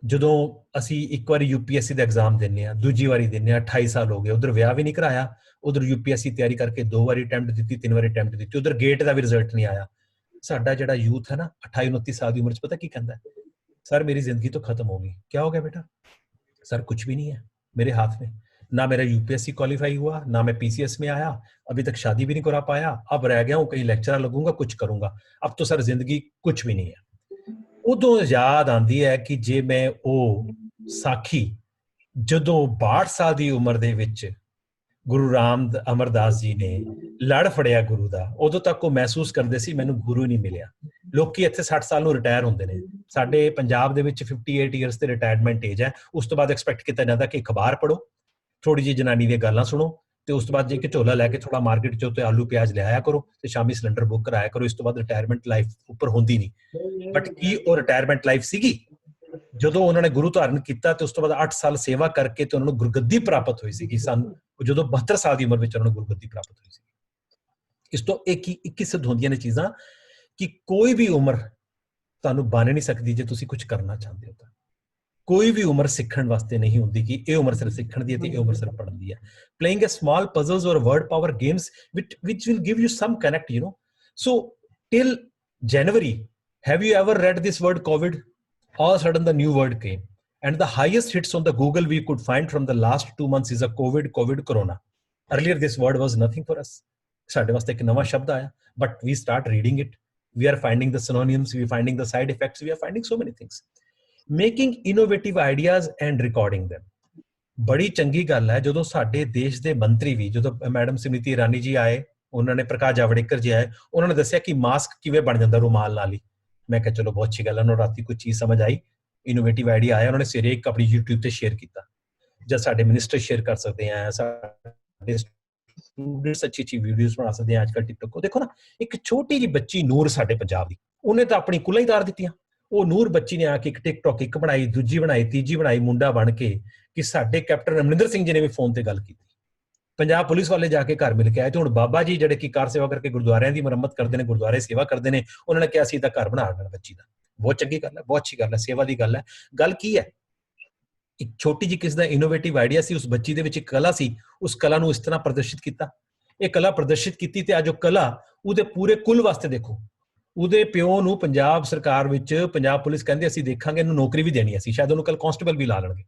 ਜਦੋਂ ਅਸੀਂ ਇੱਕ ਵਾਰੀ UPSC ਦਾ ਐਗਜ਼ਾਮ ਦਿੰਦੇ ਹਾਂ, ਦੂਜੀ ਵਾਰੀ ਦਿੰਦੇ ਹਾਂ, 28 ਸਾਲ ਹੋ ਗਏ, ਉਧਰ ਵਿਆਹ ਵੀ ਨਹੀਂ ਕਰਾਇਆ, ਉਧਰ UPSC ਤਿਆਰੀ ਕਰਕੇ 2 ਵਾਰੀ ਅਟੈਂਪਟ ਦਿੱਤੀ, 3 ਵਾਰੀ ਅਟੈਂਪਟ ਦਿੱਤੀ, ਉਧਰ ਗੇਟ ਦਾ ਵੀ ਰਿਜ਼ਲਟ ਨਹੀਂ ਆਇਆ। ਸਾਡਾ ਜਿਹੜਾ ਯੂਥ ਹੈ ਨਾ 28-29 ਸਾਲ ਦੀ ਉਮਰ 'ਚ ਪਤਾ ਕੀ ਕਹਿੰਦਾ, सर मेरी जिंदगी तो खत्म होगी। क्या हो गया बेटा? सर कुछ भी नहीं है मेरे हाथ में, ना मेरा UPSC क्वालिफाई हुआ, ना मैं PCS में आया, अभी तक शादी भी नहीं करा पाया, अब रह गया हूँ कहीं लेक्चरर लगूंगा, कुछ करूंगा, अब तो सर जिंदगी कुछ भी नहीं है। उदों याद आती है कि जे मैं वो साखी जदों 62 साल की उम्र दे विच गुरु राम अमरदास जी ने लड़ फड़िया गुरु ਦਾ, ਉਦੋਂ ਤੱਕ ਉਹ ਮਹਿਸੂਸ ਕਰਦੇ ਸੀ ਮੈਨੂੰ ਗੁਰੂ ਨਹੀਂ ਮਿਲਿਆ। ਲੋਕੀ ਇੱਥੇ 60 ਸਾਲ ਨੂੰ ਰਿਟਾਇਰ ਹੁੰਦੇ ਨੇ, ਸਾਡੇ ਪੰਜਾਬ ਦੇ ਵਿੱਚ 58 ਇਅਰਸ ਤੇ ਰਿਟਾਇਰਮੈਂਟ ਏਜ ਹੈ। ਉਸ ਤੋਂ ਬਾਅਦ ਐਕਸਪੈਕਟ ਕੀਤਾ ਜਾਂਦਾ ਕਿ ਅਖਬਾਰ ਪੜ੍ਹੋ, ਥੋੜੀ ਜਿਹੀ ਜਨਾਨੀ ਦੀਆਂ ਗੱਲਾਂ ਸੁਣੋ ਤੇ ਉਸ ਤੋਂ ਬਾਅਦ ਜੇ ਕਿ ਝੋਲਾ ਲੈ ਕੇ ਥੋੜਾ ਮਾਰਕੀਟ ਚੋਂ ਤੇ ਆਲੂ ਪਿਆਜ਼ ਲਿਆਇਆ ਕਰੋ ਤੇ ਸ਼ਾਮੀ ਸਿਲੰਡਰ ਬੁੱਕ ਕਰਾਇਆ ਕਰੋ। ਇਸ ਤੋਂ ਬਾਅਦ ਰਿਟਾਇਰਮੈਂਟ ਲਾਈਫ ਉੱਪਰ ਹੁੰਦੀ ਨਹੀਂ। ਬਟ ਕੀ ਉਹ ਰਿਟਾਇਰਮੈਂਟ ਲਾਈਫ ਸੀਗੀ? ਜਦੋਂ ਉਹਨਾਂ ਨੇ ਗੁਰੂ ਧਾਰਨ ਕੀਤਾ ਤੇ ਉਸ ਤੋਂ ਬਾਅਦ 8 ਸਾਲ ਸੇਵਾ ਕਰਕੇ ਤੇ ਉਹਨਾਂ ਨੂੰ ਗੁਰਗੱਦੀ ਪ੍ਰਾਪਤ ਹੋਈ ਸੀਗੀ। ਸਾਨੂੰ ਜਦੋਂ 72 ਸਾਲ ਦੀ ਉਮਰ ਵਿੱਚ ਉਹਨਾਂ ਨੂੰ ਗੁਰਗੱਦੀ ਪ੍ਰਾਪਤ ਹੋਈ ਸੀ। ਇਸ ਤੋਂ ਇੱਕ ਸਿੱਧ ਹੁੰਦੀਆਂ ਨੇ ਚੀਜ਼ਾਂ ਕਿ ਕੋਈ ਵੀ ਉਮਰ ਤੁਹਾਨੂੰ ਬੰਨ ਨਹੀਂ ਸਕਦੀ ਜੇ ਤੁਸੀਂ ਕੁਝ ਕਰਨਾ ਚਾਹੁੰਦੇ ਹੋ ਤਾਂ। ਕੋਈ ਵੀ ਉਮਰ ਸਿੱਖਣ ਵਾਸਤੇ ਨਹੀਂ ਹੁੰਦੀ ਕਿ ਇਹ ਉਮਰ ਸਿਰਫ ਸਿੱਖਣ ਦੀ ਹੈ ਤੇ ਇਹ ਉਮਰ ਸਿਰਫ ਪੜ੍ਹਨ ਦੀ ਹੈ। Playing a small puzzles or word power games which will give you some connect, you know. So till January, have you ever read this word COVID? All of a sudden the new word came. And the highest hits on the Google we could find from the last 2 months is a COVID, Corona. Earlier this word was nothing for us. ਸਾਡੇ ਵਾਸਤੇ ਇੱਕ ਨਵਾਂ ਸ਼ਬਦ ਆਇਆ, but we start reading it. We are finding the synonyms, we are finding the side effects, we are finding so many things. Making innovative ideas and recording them. ਬੜੀ ਚੰਗੀ ਗੱਲ ਹੈ ਜਦੋਂ ਸਾਡੇ ਦੇਸ਼ ਦੇ ਮੰਤਰੀ ਵੀ, ਜਦੋਂ ਮੈਡਮ ਸਮ੍ਰਿਤੀ ਇਰਾਨੀ ਜੀ ਆਏ, ਉਹਨਾਂ ਨੇ ਪ੍ਰਕਾਸ਼ ਜਾਵੜੇਕਰ ਜੀ ਆਏ, ਉਹਨਾਂ ਨੇ ਦੱਸਿਆ ਕਿ ਮਾਸਕ ਕਿਵੇਂ ਬਣ ਜਾਂਦਾ ਰੁਮਾਲ ਨਾਲ ਹੀ। ਮੈਂ ਕਿਹਾ ਚਲੋ ਬਹੁਤ ਅੱਛੀ ਗੱਲ ਹੈ, ਉਹਨਾਂ ਨੂੰ ਰਾਤੀ ਕੋਈ ਚੀਜ਼ ਸਮਝ ਆਈ, ਇਨੋਵੇਟਿਵ ਆਈਡੀਆ ਆਇਆ, ਉਹਨਾਂ ਨੇ ਸਵੇਰੇ ਇੱਕ ਆਪਣੀ YouTube ਤੇ ਸ਼ੇਅਰ ਕੀਤਾ। ਜਦ ਸਾਡੇ ਮਿਨਿਸਟਰ ਸ਼ੇਅਰ ਕਰ ਸਕਦੇ ਆ, ਸਾਡੇ ਸਟੂਡੈਂਟਸ ਅੱਛੀ ਵੀਡੀਓਜ਼ ਬਣਾ ਸਕਦੇ ਆ ਅੱਜ ਕੱਲ੍ਹ ਟਿਕਟੋਕ ਕੋ। ਦੇਖੋ ਨਾ, ਇੱਕ ਛੋਟੀ ਜਿਹੀ ਬੱਚੀ ਨੂਰ ਸਾਡੇ ਪੰਜਾਬ ਦੀ, ਉਹਨੇ ਤਾਂ ਆਪਣੀ ਕੁੱਲਾਂ ਹੀ ਤਾਰ ਦਿੱਤੀਆਂ। ਉਹ ਨੂਰ ਬੱਚੀ ਨੇ ਆ ਕੇ ਇੱਕ ਟਿਕਟੋਕ ਇੱਕ ਬਣਾਈ, ਦੂਜੀ ਬਣਾਈ, ਤੀਜੀ ਬਣਾਈ, ਮੁੰਡਾ ਬਣ ਕੇ ਕਿ ਸਾਡੇ ਕੈਪਟਨ ਅਮਰਿੰਦਰ ਸਿੰਘ ਜੀ ਨੇ ਵੀ ਫੋਨ ਤੇ ਗੱਲ ਕੀਤੀ। ਪੰਜਾਬ ਪੁਲਿਸ ਵਾਲੇ ਜਾ ਕੇ ਘਰ ਮਿਲ ਕੇ ਆਏ ਤੇ ਹੁਣ ਬਾਬਾ ਜੀ ਜਿਹੜੇ ਕਿ ਕਾਰ ਸੇਵਾ ਕਰਕੇ ਗੁਰਦੁਆਰਿਆਂ ਦੀ ਮੁਰੰਮਤ ਕਰਦੇ ਨੇ, ਗੁਰਦੁਆਰੇ ਸੇਵਾ ਕਰਦੇ ਨੇ, ਉਹਨਾਂ ਨੇ ਕਿਹਾ ਅਸੀਂ ਤਾਂ ਘਰ ਬਣਾ ਦੇਣਾ ਬੱਚੀ ਦਾ। ਬਹੁਤ ਚੰਗੀ ਗੱਲ ਹੈ, ਬਹੁਤ ਅੱਛੀ ਗੱਲ ਹੈ, ਸੇਵਾ ਦੀ ਗੱਲ ਹੈ। ਗੱਲ ਕੀ ਹੈ, ਇੱਕ ਛੋਟੀ ਜਿਹੀ ਕਿਸ ਦਾ ਇਨੋਵੇਟਿਵ ਆਈਡੀਆ ਸੀ, ਉਸ ਬੱਚੀ ਦੇ ਵਿੱਚ ਇੱਕ ਕਲਾ ਸੀ, ਉਸ ਕਲਾ ਨੂੰ ਇਸ ਤਰ੍ਹਾਂ ਪ੍ਰਦਰਸ਼ਿਤ ਕੀਤਾ। ਇਹ ਕਲਾ ਪ੍ਰਦਰਸ਼ਿਤ ਕੀਤੀ ਤੇ ਅੱਜ ਉਹ ਕਲਾ ਉਹਦੇ ਪੂਰੇ ਕੁੱਲ ਵਾਸਤੇ ਦੇਖੋ, ਉਹਦੇ ਪਿਓ ਨੂੰ ਪੰਜਾਬ ਸਰਕਾਰ ਵਿੱਚ ਪੰਜਾਬ ਪੁਲਿਸ ਕਹਿੰਦੇ ਅਸੀਂ ਦੇਖਾਂਗੇ, ਇਹਨੂੰ ਨੌਕਰੀ ਵੀ ਦੇਣੀ, ਅਸੀਂ ਸ਼ਾਇਦ ਉਹਨੂੰ ਕੱਲ ਕਾਂਸਟੇਬਲ ਵੀ ਲਾ ਲੈਣਗੇ।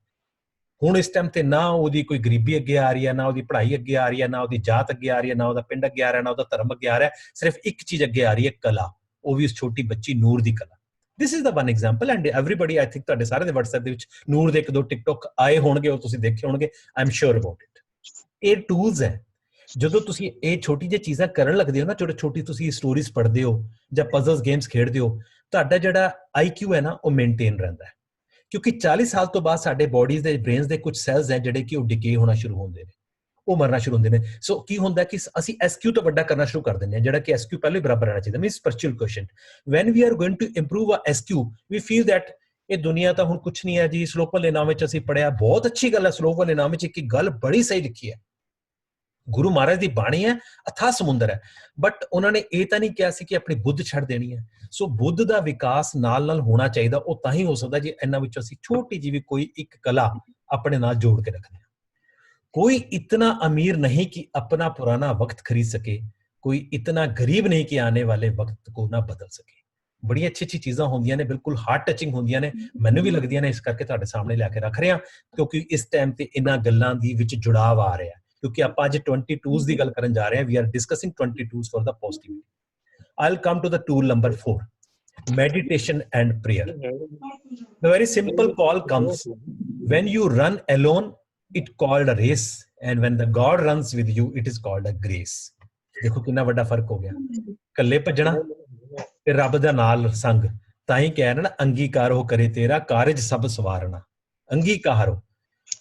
ਹੁਣ ਇਸ ਟਾਈਮ ਤੇ ਨਾ ਉਹਦੀ ਕੋਈ ਗਰੀਬੀ ਅੱਗੇ ਆ ਰਹੀ ਹੈ, ਨਾ ਉਹਦੀ ਪੜ੍ਹਾਈ ਅੱਗੇ ਆ ਰਹੀ ਹੈ, ਨਾ ਉਹਦੀ ਜਾਤ ਅੱਗੇ ਆ ਰਹੀ ਹੈ, ਨਾ ਉਹਦਾ ਪਿੰਡ ਅੱਗੇ ਆ ਰਿਹਾ, ਨਾ ਉਹਦਾ ਧਰਮ ਅੱਗੇ ਆ ਰਿਹਾ। ਸਿਰਫ ਇੱਕ ਚੀਜ਼ ਅੱਗੇ ਆ ਰਹੀ ਹੈ, ਕਲਾ, ਉਹ ਵੀ ਉਸ ਛੋਟੀ ਬੱਚੀ ਨੂਰ ਦੀ ਕਲਾ। This is the one example and everybody, I think ਤੁਹਾਡੇ ਸਾਰੇ ਦੇ WhatsApp ਦੇ ਵਿੱਚ ਨੂਰ ਦੇ ਇੱਕ ਦੋ ਟਿਕਟੋਕ ਆਏ ਹੋਣਗੇ, ਉਹ ਤੁਸੀਂ ਦੇਖੇ ਹੋਣਗੇ, I am sure about it. ਇਹ ਟੂਲਸ ਹੈ। ਜਦੋਂ ਤੁਸੀਂ ਇਹ ਛੋਟੀ ਜਿਹੀ ਚੀਜ਼ਾਂ ਕਰਨ ਲੱਗਦੇ ਹੋ ਨਾ, ਛੋਟੀ ਤੁਸੀਂ ਸਟੋਰੀਜ਼ ਪੜ੍ਹਦੇ ਹੋ ਜਾਂ ਪਜ਼ਲਸ ਗੇਮਸ ਖੇਡਦੇ ਹੋ, ਤੁਹਾਡਾ ਜਿਹੜਾ IQ ਹੈ ਨਾ ਉਹ ਮੇਨਟੇਨ ਰਹਿੰਦਾ ਹੈ। ਕਿਉਂਕਿ 40 ਸਾਲ ਤੋਂ ਬਾਅਦ ਸਾਡੇ ਬੋਡੀਜ਼ ਦੇ ਬ੍ਰੇਨਸ ਦੇ ਕੁਝ ਸੈਲਸ ਹੈ ਜਿਹੜੇ ਕਿ ਉਹ ਡਿਕੇ ਹੋਣਾ ਸ਼ੁਰੂ ਹੁੰਦੇ ਨੇ, ਉਹ ਮਰਨਾ ਸ਼ੁਰੂ ਹੁੰਦੇ ਨੇ। ਸੋ ਕੀ ਹੁੰਦਾ ਕਿ ਅਸੀਂ SQ ਤੋਂ ਵੱਡਾ ਕਰਨਾ ਸ਼ੁਰੂ ਕਰ ਦਿੰਦੇ ਹਾਂ, ਜਿਹੜਾ ਕਿ SQ ਪਹਿਲੇ ਬਰਾਬਰ ਰਹਿਣਾ ਚਾਹੀਦਾ। Means spiritual question, when we are going to improve our SQ, we feel that ਇਹ ਦੁਨੀਆ ਤਾਂ ਹੁਣ ਕੁਛ ਨਹੀਂ ਹੈ ਜੀ। ਸਲੋਕ ਵਾਲੇ ਨਾਮ ਵਿੱਚ ਅਸੀਂ ਪੜ੍ਹਿਆ, ਬਹੁਤ ਅੱਛੀ ਗੱਲ ਹੈ। ਸਲੋਕ ਵਾਲੇ ਨਾਮ ਵਿੱਚ ਇੱਕ ਗੱਲ ਬੜੀ ਸਹੀ ਲਿਖੀ ਹੈ, ਗੁਰੂ ਮਹਾਰਾਜ ਦੀ ਬਾਣੀ ਹੈ, ਅਥਾਹ ਸਮੁੰਦਰ ਹੈ, ਬਟ ਉਹਨਾਂ ਨੇ ਇਹ ਤਾਂ ਨਹੀਂ ਕਿਹਾ ਸੀ ਕਿ ਆਪਣੀ ਬੁੱਧ ਛੱਡ ਦੇਣੀ ਹੈ। ਸੋ ਬੁੱਧ ਦਾ ਵਿਕਾਸ ਨਾਲ ਨਾਲ ਹੋਣਾ ਚਾਹੀਦਾ। ਉਹ ਤਾਂ ਹੀ ਹੋ ਸਕਦਾ ਜੇ ਇਹਨਾਂ ਵਿੱਚੋਂ ਅਸੀਂ ਛੋਟੀ ਜਿਹੀ ਵੀ ਕੋਈ ਇੱਕ ਕਲਾ ਆਪਣੇ ਨਾਲ ਜੋੜ ਕੇ ਰੱਖਦੇ ਹਾਂ। कोई इतना अमीर नहीं कि अपना पुराना वक्त खरीद सके, कोई इतना गरीब नहीं कि आने वाले वक्त को ना बदल सके। बड़ी अच्छी अच्छी चीज़ां होंदियां ने, बिल्कुल हार्ट टचिंग होंदियां ने, मैनू भी लगदियां ने, इस करके तुहाडे सामने लैके रख रहे हैं क्योंकि इस टाइम ते इन्हां गल्लां दी विच जुड़ाव आ रहा है। क्योंकि आपां अज 22 दी गल करन जा रहे हैं, we are discussing 22 for the positivity. I will come to the tool number 4, meditation and prayer. The very simple call comes when you run alone, it called a race, and when the God runs with you, it is called a grace. देखो कितना बड़ा फर्क हो गया। कल्ले भजना ते रब दा नाल संग, ताई कह रहा ना अंगीकार हो करे तेरा कारज सब सवारना। अंगीकार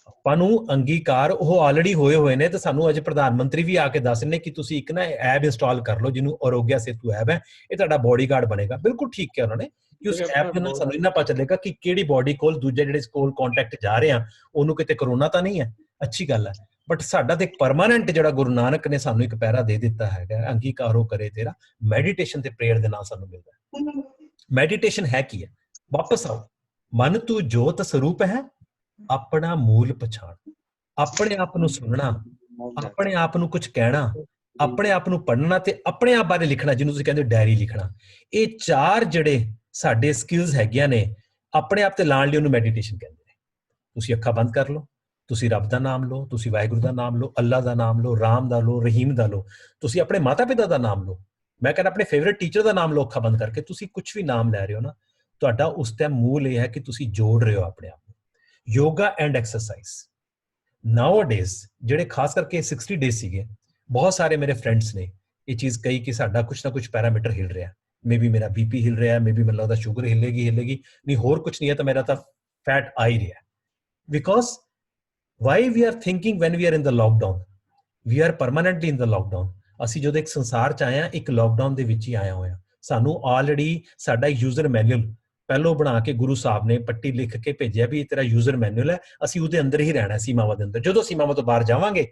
ਆਪਾਂ ਨੂੰ ਅੰਗੀਕਾਰ ਉਹ ਆਲਰੇਡੀ ਹੋਏ ਨੇ। ਤੇ ਸਾਨੂੰ ਅੱਜ ਪ੍ਰਧਾਨ ਮੰਤਰੀ ਵੀ ਆ ਕੇ ਦੱਸ ਰਹੇ ਨੇ ਕਿ ਤੁਸੀਂ ਇੱਕ ਨਾ ਐਪ ਇੰਸਟਾਲ ਕਰ ਲਓ ਜਿਹਨੂੰ ਆਰੋਗਿਆ ਸੇਤੂ ਐਪ ਹੈ, ਇਹ ਤੁਹਾਡਾ ਬੋਡੀਗਾਰਡ ਬਣੇਗਾ। ਬਿਲਕੁਲ ਠੀਕ ਹੈ ਉਹਨਾਂ ਨੇ, ਕਿ ਉਸ ਐਪ ਦੇ ਨਾਲ ਸਾਨੂੰ ਇੰਨਾ ਪਤਾ ਚੱਲੇਗਾ ਕਿ ਕਿਹੜੀ ਬਾਡੀ ਕੋਲ ਦੂਜੇ ਜਿਹੜੇ ਕੋਲ ਕੰਟੈਕਟ ਜਾ ਰਹੇ ਆ ਉਹਨੂੰ ਕਿਤੇ ਕਰੋਨਾ ਤਾਂ ਨਹੀਂ ਹੈ, ਅੱਛੀ ਗੱਲ ਹੈ। ਬਟ ਸਾਡਾ ਤੇ ਪਰਮਾਨੈਂਟ ਜਿਹੜਾ ਗੁਰੂ ਨਾਨਕ ਨੇ ਸਾਨੂੰ ਇੱਕ ਪੈਰਾ ਦੇ ਦਿੱਤਾ ਹੈਗਾ, ਅੰਗੀਕਾਰੋ ਕਰੇ ਤੇਰਾ, ਮੈਡੀਟੇਸ਼ਨ ਤੇ ਪ੍ਰੇਅਰ ਦੇ ਨਾਲ ਸਾਨੂੰ ਮਿਲਦਾ ਹੈ। ਮੈਡੀਟੇਸ਼ਨ ਹੈ ਕੀ ਹੈ? ਵਾਪਸ ਆਓ, ਮਨ ਤੂੰ ਜੋਤ ਸਰੂਪ ਹੈ, ਆਪਣਾ ਮੂਲ ਪਛਾਣ, ਆਪਣੇ ਆਪ ਨੂੰ ਸੁਣਨਾ, ਆਪਣੇ ਆਪ ਨੂੰ ਕੁਝ ਕਹਿਣਾ, ਆਪਣੇ ਆਪ ਨੂੰ ਪੜ੍ਹਨਾ ਤੇ ਆਪਣੇ ਆਪ ਬਾਰੇ ਲਿਖਣਾ, ਜਿਹਨੂੰ ਤੁਸੀਂ ਕਹਿੰਦੇ ਡਾਇਰੀ ਲਿਖਣਾ। ਇਹ ਚਾਰ ਜਿਹੜੇ ਸਾਡੇ ਸਕਿੱਲਸ ਹੈਗੀਆਂ ਨੇ ਆਪਣੇ ਆਪ ਤੇ ਲਾਣ ਲਈ, ਉਹਨੂੰ ਮੈਡੀਟੇਸ਼ਨ ਕਹਿੰਦੇ ਨੇ। ਤੁਸੀਂ ਅੱਖਾਂ ਬੰਦ ਕਰ ਲਓ, ਤੁਸੀਂ ਰੱਬ ਦਾ ਨਾਮ ਲਓ, ਤੁਸੀਂ ਵਾਹਿਗੁਰੂ ਦਾ ਨਾਮ ਲਓ, ਅੱਲਾ ਦਾ ਨਾਮ ਲਓ, ਰਾਮ ਦਾ ਲਓ, ਰਹੀਮ ਦਾ ਲਓ, ਤੁਸੀਂ ਆਪਣੇ ਮਾਤਾ ਪਿਤਾ ਦਾ ਨਾਮ ਲਓ, ਮੈਂ ਕਹਿੰਦਾ ਆਪਣੇ ਫੇਵਰਿਟ ਟੀਚਰ ਦਾ ਨਾਮ ਲਓ, ਅੱਖਾਂ ਬੰਦ ਕਰਕੇ। ਤੁਸੀਂ ਕੁਝ ਵੀ ਨਾਮ ਲੈ ਰਹੇ ਹੋ ਨਾ, ਤੁਹਾਡਾ ਉਸ ਟਾਈਮ ਮੂਲ ਇਹ ਹੈ ਕਿ ਤੁਸੀਂ ਜੋੜ ਰਹੇ ਹੋ ਆਪਣੇ ਆਪ ਨੂੰ। ਯੋਗਾ ਐਂਡ ਐਕਸਰਸਾਈਜ਼ ਨਾਊਅਡੇਜ਼, ਜਿਹੜੇ ਖਾਸ ਕਰਕੇ 60 ਡੇਜ਼ ਸੀਗੇ, ਬਹੁਤ ਸਾਰੇ ਮੇਰੇ ਫਰੈਂਡਸ ਨੇ ਇਹ ਚੀਜ਼ ਕਹੀ ਕਿ ਸਾਡਾ ਕੁਝ ਨਾ ਕੁਝ ਪੈਰਾਮੀਟਰ ਹਿਲ ਰਿਹਾ, ਮੇਬੀ ਮੇਰਾ ਬੀਪੀ ਹਿਲ ਰਿਹਾ, ਮੇਬੀ ਮੈਨੂੰ ਲੱਗਦਾ ਸ਼ੂਗਰ ਹਿੱਲੇਗੀ, ਨਹੀਂ ਹੋਰ ਕੁਝ ਨਹੀਂ ਹੈ ਤਾਂ ਮੇਰਾ ਤਾਂ ਫੈਟ ਆ ਹੀ ਰਿਹਾ। Because why we are thinking when we are in the lockdown, we are permanently in the lockdown. ਅਸੀਂ ਜਦੋਂ ਇੱਕ ਸੰਸਾਰ 'ਚ ਆਏ ਹਾਂ, ਇੱਕ ਲੋਕਡਾਊਨ ਦੇ ਵਿੱਚ ਹੀ ਆਇਆ ਹੋਇਆ। ਸਾਨੂੰ ਆਲਰੇਡੀ ਸਾਡਾ ਯੂਜ਼ਰ ਮੈਨੂਅਲ ਪਹਿਲੋਂ ਬਣਾ ਕੇ ਗੁਰੂ ਸਾਹਿਬ ਨੇ ਪੱਟੀ ਲਿਖ ਕੇ ਭੇਜਿਆ ਵੀ ਇਹ ਤੇਰਾ ਯੂਜ਼ਰ ਮੈਨੂਅਲ ਹੈ, ਅਸੀਂ ਉਹਦੇ ਅੰਦਰ ਹੀ ਰਹਿਣਾ, ਸੀਮਾਵਾਂ ਦੇ ਅੰਦਰ। ਜਦੋਂ ਸੀਮਾਵਾਂ ਤੋਂ ਬਾਹਰ ਜਾਵਾਂਗੇ,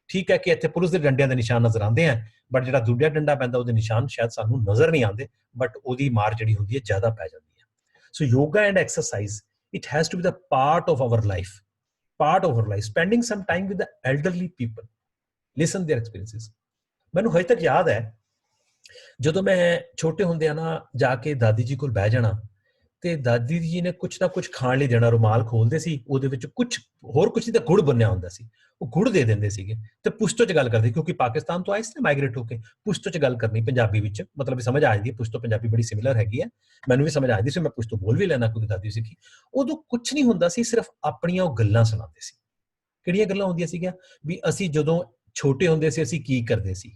ਠੀਕ ਹੈ ਕਿ ਇੱਥੇ ਪੁਲਿਸ ਦੇ ਡੰਡਿਆਂ ਦੇ ਨਿਸ਼ਾਨ ਨਜ਼ਰ ਆਉਂਦੇ ਆ, ਬਟ ਜਿਹੜਾ ਦੂਜਾ ਡੰਡਾ ਪੈਂਦਾ ਉਹਦੇ ਨਿਸ਼ਾਨ ਸ਼ਾਇਦ ਸਾਨੂੰ ਨਜ਼ਰ ਨਹੀਂ ਆਉਂਦੇ, ਬਟ ਉਹਦੀ ਮਾਰ ਜਿਹੜੀ ਹੁੰਦੀ ਹੈ ਜ਼ਿਆਦਾ ਪੈ ਜਾਂਦੀ ਹੈ। So yoga and exercise, it has to be the part of our life, part of our life, spending some time with the elderly people, listen their experiences। ਮੈਨੂੰ ਹਜੇ ਤੱਕ ਯਾਦ ਹੈ ਜਦੋਂ ਮੈਂ ਛੋਟੇ ਹੁੰਦਿਆਂ ਨਾ ਜਾ ਕੇ ਦਾਦੀ ਜੀ ਕੋਲ ਬਹਿ ਜਾਣਾ, ਤੇ ਦਾਦੀ ਜੀ ਨੇ ਕੁਝ ਨਾ ਕੁਝ ਖਾਣ ਲਈ ਦੇਣਾ, ਰੁਮਾਲ ਖੋਲਦੇ ਸੀ, ਉਹਦੇ ਵਿੱਚ ਕੁਝ ਹੋਰ ਕੁਝ ਨਹੀਂ ਤਾਂ ਗੁੜ ਬੰਨਿਆ ਹੁੰਦਾ ਸੀ, ਉਹ ਗੁੜ ਦੇ ਦਿੰਦੇ ਸੀਗੇ ਤੇ ਪੁਸ਼ਤੋ 'ਚ ਗੱਲ ਕਰਦੇ, ਕਿਉਂਕਿ ਪਾਕਿਸਤਾਨ ਤੋਂ ਆਏ ਸੀ ਮਾਈਗ੍ਰੇਟ ਹੋ ਕੇ, ਪੁਸ਼ਤੋ 'ਚ ਗੱਲ ਕਰਨੀ ਪੰਜਾਬੀ ਵਿੱਚ, ਮਤਲਬ ਸਮਝ ਆ ਜਾਂਦੀ ਹੈ, ਪੁਸ਼ਤੋ ਪੰਜਾਬੀ ਬੜੀ ਸਿਮਿਲਰ ਹੈਗੀ ਹੈ, ਮੈਨੂੰ ਵੀ ਸਮਝ ਆ ਜਾਂਦੀ ਸੀ, ਮੈਂ ਪੁਸ਼ਤੋ ਬੋਲ ਵੀ ਲੈਣਾ ਕਿਉਂਕਿ ਦਾਦੀ ਸਿੱਖੀ। ਉਦੋਂ ਕੁਝ ਨਹੀਂ ਹੁੰਦਾ ਸੀ, ਸਿਰਫ ਆਪਣੀਆਂ ਉਹ ਗੱਲਾਂ ਸੁਣਾਉਂਦੇ ਸੀ। ਕਿਹੜੀਆਂ ਗੱਲਾਂ ਹੁੰਦੀਆਂ ਸੀਗੀਆਂ? ਵੀ ਅਸੀਂ ਜਦੋਂ ਛੋਟੇ ਹੁੰਦੇ ਸੀ ਅਸੀਂ ਕੀ ਕਰਦੇ ਸੀ,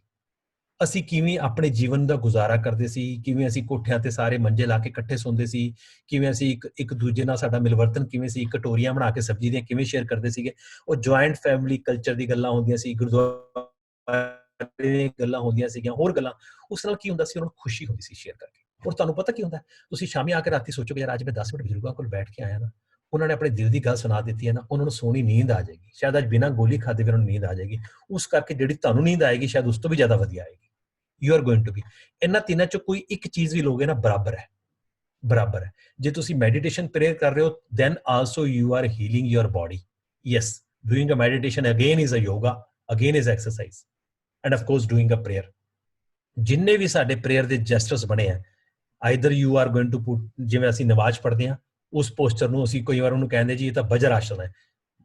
ਅਸੀਂ ਕਿਵੇਂ ਆਪਣੇ ਜੀਵਨ ਦਾ ਗੁਜ਼ਾਰਾ ਕਰਦੇ ਸੀ, ਕਿਵੇਂ ਅਸੀਂ ਕੋਠਿਆਂ ਤੇ ਸਾਰੇ ਮੰਜੇ ਲਾ ਕੇ ਇਕੱਠੇ ਸੌਂਦੇ ਸੀ, ਕਿਵੇਂ ਅਸੀਂ ਇੱਕ ਦੂਜੇ ਨਾਲ ਸਾਡਾ ਮਿਲਵਰਤਨ ਕਿਵੇਂ ਸੀ, ਕਟੋਰੀਆਂ ਬਣਾ ਕੇ ਸਬਜ਼ੀ ਦੀਆਂ ਕਿਵੇਂ ਸ਼ੇਅਰ ਕਰਦੇ ਸੀਗੇ। ਉਹ ਜੁਆਇੰਟ ਫੈਮਿਲੀ ਕਲਚਰ ਦੀ ਗੱਲਾਂ ਹੁੰਦੀਆਂ ਸੀ, ਗੁਰਦੁਆਰੇ ਗੱਲਾਂ ਹੁੰਦੀਆਂ ਸੀਗੀਆਂ, ਹੋਰ ਗੱਲਾਂ। ਉਸ ਨਾਲ ਕੀ ਹੁੰਦਾ ਸੀ, ਉਹਨਾਂ ਨੂੰ ਖੁਸ਼ੀ ਹੁੰਦੀ ਸੀ ਸ਼ੇਅਰ ਕਰਕੇ। ਔਰ ਤੁਹਾਨੂੰ ਪਤਾ ਕੀ ਹੁੰਦਾ, ਤੁਸੀਂ ਸ਼ਾਮੀ ਆ ਕੇ ਰਾਤੀ ਸੋਚੋਗੇ ਯਾਰ ਅੱਜ ਮੈਂ 10 ਮਿੰਟ ਬਜ਼ੁਰਗਾਂ ਕੋਲ ਬੈਠ ਕੇ ਆਇਆ ਨਾ, ਉਹਨਾਂ ਨੇ ਆਪਣੇ ਦਿਲ ਦੀ ਗੱਲ ਸੁਣਾ ਦਿੱਤੀ ਹੈ ਨਾ, ਉਹਨਾਂ ਨੂੰ ਸੋਹਣੀ ਨੀਂਦ ਆ ਜਾਏਗੀ, ਸ਼ਾਇਦ ਅੱਜ ਬਿਨਾਂ ਗੋਲੀ ਖਾਦੇ ਵੀ ਉਹਨਾਂ ਨੂੰ ਨੀਂਦ ਆ ਜਾਏਗੀ। ਉਸ ਕਰਕੇ ਜਿਹੜੀ ਤੁਹਾਨੂੰ ਨੀਂਦ ਆਏਗੀ ਸ਼ਾਇਦ ਉਸ ਤੋਂ ਵੀ ਜ਼ਿਆਦਾ ਵਧੀਆ ਆਏਗੀ। You are going to be, ਇਹਨਾਂ ਤਿੰਨਾਂ ਚੋਂ ਕੋਈ ਇੱਕ ਚੀਜ਼ ਵੀ ਲੋਗੇ ਨਾ, ਬਰਾਬਰ ਹੈ, ਬਰਾਬਰ ਹੈ। ਜੇ ਤੁਸੀਂ ਮੈਡੀਟੇਸ਼ਨ ਪ੍ਰੇਅਰ ਕਰ ਰਹੇ ਹੋ, then also you are healing your body. Yes, doing a meditation again is a yoga, again is exercise, and of course doing a prayer। ਜਿੰਨੇ ਵੀ ਸਾਡੇ ਪ੍ਰੇਅਰ ਦੇ ਜੈਸਟਰਸ ਬਣੇ ਆ, either you are going to put, ਜਿਵੇਂ ਅਸੀਂ ਨਮਾਜ਼ ਪੜ੍ਹਦੇ ਹਾਂ ਉਸ ਪੋਸਚਰ ਨੂੰ ਅਸੀਂ ਕਈ ਵਾਰ ਉਹਨੂੰ ਕਹਿੰਦੇ ਜੀ ਇਹ ਤਾਂ ਬਜਰ ਆਸਣ ਹੈ,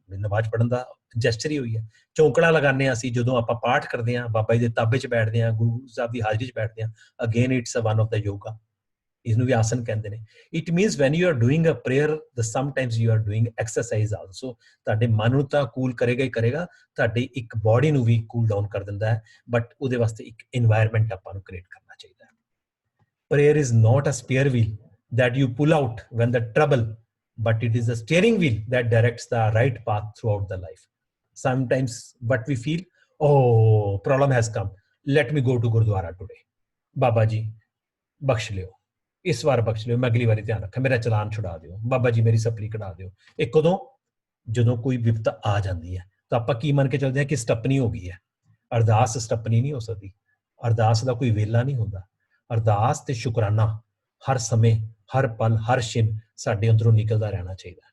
ਨਮਾਜ਼ ਪੜ੍ਹਨ ਦਾ ਜੈਸਚਰ ਹੀ ਹੋਈ ਹੈ। ਚੌਂਕੜਾ ਲਗਾਉਂਦੇ ਹਾਂ ਅਸੀਂ ਜਦੋਂ ਆਪਾਂ ਪਾਠ ਕਰਦੇ ਹਾਂ, ਬਾਬਾ ਜੀ ਦੇ ਤਾਬੇ 'ਚ ਬੈਠਦੇ ਹਾਂ, ਗੁਰੂ ਸਾਹਿਬ ਦੀ ਹਾਜ਼ਰੀ 'ਚ ਬੈਠਦੇ ਹਾਂ, again it's one of the yoga, ਇਸਨੂੰ ਵੀ ਆਸਨ ਕਹਿੰਦੇ ਨੇ। It means when you are doing a prayer, sometimes you are doing exercise also. ਤੁਹਾਡੇ ਮਨ ਨੂੰ ਤਾਂ ਕੂਲ ਕਰੇਗਾ ਹੀ ਕਰੇਗਾ, ਤੁਹਾਡੀ ਇੱਕ ਬਾਡੀ ਨੂੰ ਵੀ ਕੂਲ ਡਾਊਨ ਕਰ ਦਿੰਦਾ ਹੈ, ਬਟ ਉਹਦੇ ਵਾਸਤੇ ਇੱਕ ਇਨਵਾਇਰਮੈਂਟ ਆਪਾਂ ਨੂੰ ਕ੍ਰੀਏਟ ਕਰਨਾ ਚਾਹੀਦਾ ਹੈ। Prayer is not a spare wheel that you pull out when the trouble, but it is a steering wheel that directs the right path throughout the life। Sometimes what we feel, oh problem has come, let me go to Gurdwara today, बाबा जी बख्श लियो, इस बार बख्श लियो, मैं अगली बारी ध्यान रखा, मेरा चलान छुड़ा दियो, बाबा जी मेरी सपली कढ़ा दियो। ਇਹ ਕਦੋਂ? ਜਦੋਂ ਕੋਈ ਵਿਪਤਾ ਆ ਜਾਂਦੀ ਹੈ ਤਾਂ ਆਪਾਂ ਕੀ ਮੰਨ ਕੇ ਚੱਲਦੇ ਹਾਂ ਕਿ ਸਟੱਪਨੀ ਹੋ ਗਈ ਹੈ। ਅਰਦਾਸ ਸਟੱਪਨੀ ਨਹੀਂ ਹੋ ਸਕਦੀ, ਅਰਦਾਸ ਦਾ ਕੋਈ ਵੇਲਾ ਨਹੀਂ ਹੁੰਦਾ। ਅਰਦਾਸ ਤੇ ਸ਼ੁਕਰਾਨਾ ਹਰ ਸਮੇਂ, ਹਰ ਪਲ, ਹਰ ਛਿਨ ਸਾਡੇ ਅੰਦਰੋਂ ਨਿਕਲਦਾ ਰਹਿਣਾ ਚਾਹੀਦਾ।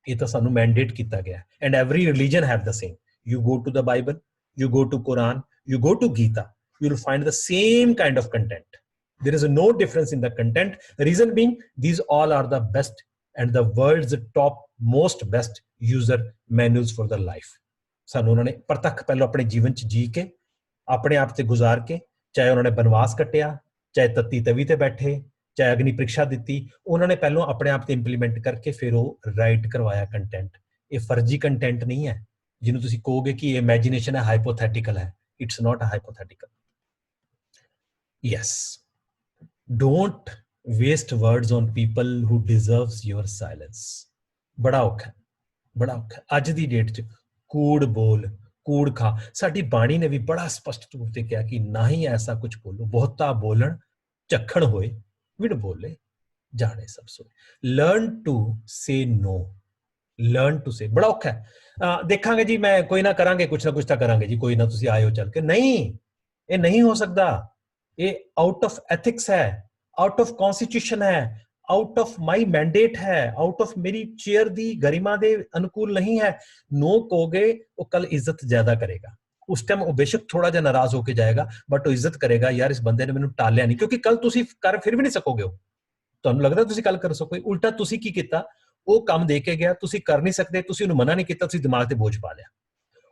ਇਹ ਤਾਂ ਸਾਨੂੰ ਮੈਂਡੇਟ ਕੀਤਾ ਗਿਆ। And every religion have the same. You go to the Bible, you go to Quran, you go to Gita, you will find the same kind of content. There is no difference in the content. Reason being, these all are the best and the world's top most best user manuals for the life। ਸਾਨੂੰ ਉਹਨਾਂ ਨੇ ਪ੍ਰਤੱਖ ਪਹਿਲਾਂ ਆਪਣੇ ਜੀਵਨ 'ਚ ਜੀ ਕੇ, ਆਪਣੇ ਆਪ ਤੇ ਗੁਜ਼ਾਰ ਕੇ, ਚਾਹੇ ਉਹਨਾਂ ਨੇ ਬਨਵਾਸ ਕੱਟਿਆ, ਚਾਹੇ ਤੱਤੀ ਤਵੀ ਤੇ ਬੈਠੇ, ਚਾਹੇ ਅਗਨੀ ਪ੍ਰੀਖਿਆ ਦਿੱਤੀ, ਉਹਨਾਂ ਨੇ ਪਹਿਲਾਂ ਆਪਣੇ ਆਪ ਤੇ ਇੰਪਲੀਮੈਂਟ ਕਰਕੇ ਫਿਰ ਉਹ ਰਾਈਟ ਕਰਵਾਇਆ ਕੰਟੈਂਟ। ਇਹ ਫਰਜ਼ੀ ਕੰਟੈਂਟ ਨਹੀਂ ਹੈ ਜਿਹਨੂੰ ਤੁਸੀਂ ਕਹੋਗੇ ਕਿ ਇਮੈਜਿਨੇਸ਼ਨ ਹੈ, ਹਾਈਪੋਥੈਟਿਕਲ ਹੈ। It's not a hypothetical. Yes, don't waste words on people who deserves your silence. ਬੜਾ ਔਖਾ, ਬੜਾ ਔਖਾ ਅੱਜ ਦੀ ਡੇਟ 'ਚ। ਕੂੜ ਬੋਲ, ਕੂੜ ਖਾ। ਸਾਡੀ ਬਾਣੀ ਨੇ ਵੀ ਬੜਾ ਸਪਸ਼ਟ ਤੌਰ ਤੇ ਕਿਹਾ ਕਿ ਨਾ ਹੀ ਐਸਾ ਕੁਝ ਬੋਲੋ, ਬਹੁਤਾ ਬੋਲਣ ਝੱਖੜ ਹੋਏ ਵਿਣ ਬੋਲੇ। ਜਾਣੇ ਸਭ ਸੋਏ। Learn to say no, learn to say, ਬੜਾ ਔਖਾ ਹੈ। ਦੇਖਾਂਗੇ ਜੀ, ਮੈਂ ਕੋਈ ਨਾ ਕਰਾਂਗੇ, ਕੁਛ ਨਾ ਕੁਛ ਤਾਂ ਕਰਾਂਗੇ ਜੀ, ਕੋਈ ਨਾ ਤੁਸੀਂ ਆਇਓ ਚੱਲ ਕੇ, ਨਹੀਂ, ਇਹ ਨਹੀਂ ਹੋ ਸਕਦਾ। ਇਹ ਆਊਟ ਆਫ ਐਥਿਕਸ ਹੈ, ਆਊਟ ਆਫ ਕੌਨਸਟੀਟਿਊਸ਼ਨ ਹੈ, ਆਊਟ ਆਫ ਮਾਈ ਮੈਂਡੇਟ ਹੈ, ਆਊਟ ਆਫ ਮੇਰੀ ਚੇਅਰ ਦੀ ਗਰਿਮਾ ਦੇ ਅਨੁਕੂਲ ਨਹੀਂ ਹੈ। ਨੋ ਕਹੋਗੇ, ਉਹ ਕੱਲ ਇੱਜ਼ਤ ਜ਼ਿਆਦਾ ਕਰੇਗਾ। ਉਸ ਟਾਈਮ ਉਹ ਬੇਸ਼ੱਕ ਥੋੜਾ ਜਿਹਾ ਨਾਰਾਜ਼ ਹੋ ਕੇ ਜਾਏਗਾ, ਬਟ ਉਹ ਇੱਜ਼ਤ ਕਰੇਗਾ, ਯਾਰ ਇਸ ਬੰਦੇ ਨੇ ਮੈਨੂੰ ਟਾਲਿਆ ਨਹੀਂ, ਕਿਉਂਕਿ ਕੱਲ ਤੁਸੀਂ ਕਰ ਫਿਰ ਵੀ ਨਹੀਂ ਸਕੋਗੇ। ਉਹ ਤੁਹਾਨੂੰ ਲੱਗਦਾ ਤੁਸੀਂ ਕੱਲ ਕਰ ਸਕੋਗੇ, ਉਲਟਾ ਤੁਸੀਂ ਕੀ ਕੀਤਾ, ਉਹ ਕੰਮ ਦੇ ਕੇ ਗਿਆ, ਤੁਸੀਂ ਕਰ ਨਹੀਂ ਸਕਦੇ, ਤੁਸੀਂ ਉਹਨੂੰ ਮਨਾ ਨਹੀਂ ਕੀਤਾ, ਤੁਸੀਂ ਦਿਮਾਗ ਤੇ ਬੋਝ ਪਾ ਲਿਆ।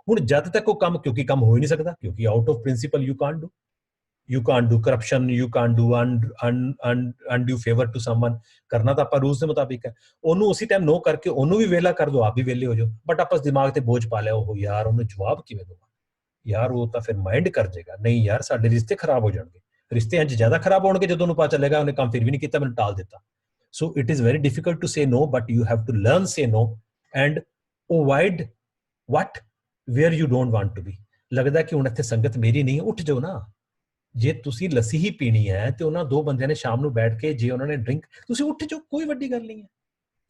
ਹੁਣ ਜਦ ਤੱਕ ਉਹ ਕੰਮ, ਕਿਉਂਕਿ ਕੰਮ ਹੋ ਹੀ ਨਹੀਂ ਸਕਦਾ, ਕਿਉਂਕਿ out of principle you can't do corruption, you can't do undue favour to someone. ਕਰਨਾ ਤਾਂ ਆਪਾਂ ਰੂਲਸ ਦੇ ਮੁਤਾਬਿਕ ਹੈ। ਉਹਨੂੰ ਉਸੇ ਟਾਈਮ ਨੋ ਕਰਕੇ ਉਹਨੂੰ ਵੀ ਵਿਹਲਾ ਕਰ ਦੋ, ਆਪ ਵੀ ਵਿਹਲੇ ਹੋ ਜਾਓ, ਬਟ ਆਪਾਂ ਦਿਮਾਗ ਤੇ ਬੋਝ ਪਾ ਲਿਆ, ਉਹ ਯਾਰ ਉਹਨੂੰ ਜਵਾਬ ਕਿਵੇਂ ਦਊਗਾ, ਯਾਰ ਉਹ ਤਾਂ ਫਿਰ ਮਾਈਂਡ ਕਰ ਜਾਏਗਾ, ਨਹੀਂ ਯਾਰ ਸਾਡੇ ਰਿਸ਼ਤੇ ਖਰਾਬ ਹੋ ਜਾਣਗੇ। ਰਿਸ਼ਤੇ ਇੰਜ ਜ਼ਿਆਦਾ ਖਰਾਬ ਹੋਣਗੇ ਜਦੋਂ ਉਹਨੂੰ ਪਤਾ ਚੱਲੇਗਾ ਉਹਨੇ ਕੰਮ ਫਿਰ ਵੀ ਨਹੀਂ ਕੀਤਾ, ਮੈਨੂੰ ਟਾਲ ਦਿੱਤਾ। So it is very difficult to say no, but you have to learn say no and avoid what where you don't want to be. ਲੱਗਦਾ ਕਿ ਹੁਣ ਇੱਥੇ ਸੰਗਤ ਮੇਰੀ ਨਹੀਂ, ਉੱਠ ਜਾਓ ਨਾ। ਜੇ ਤੁਸੀਂ ਲੱਸੀ ਹੀ ਪੀਣੀ ਹੈ ਤੇ ਉਹਨਾਂ ਦੋ ਬੰਦਿਆਂ ਨੇ ਸ਼ਾਮ ਨੂੰ ਬੈਠ ਕੇ ਜੇ ਉਹਨਾਂ ਨੇ ਡਰਿੰਕ, ਤੁਸੀਂ ਉੱਠ ਜਾਓ, ਕੋਈ ਵੱਡੀ ਗੱਲ ਨਹੀਂ ਹੈ,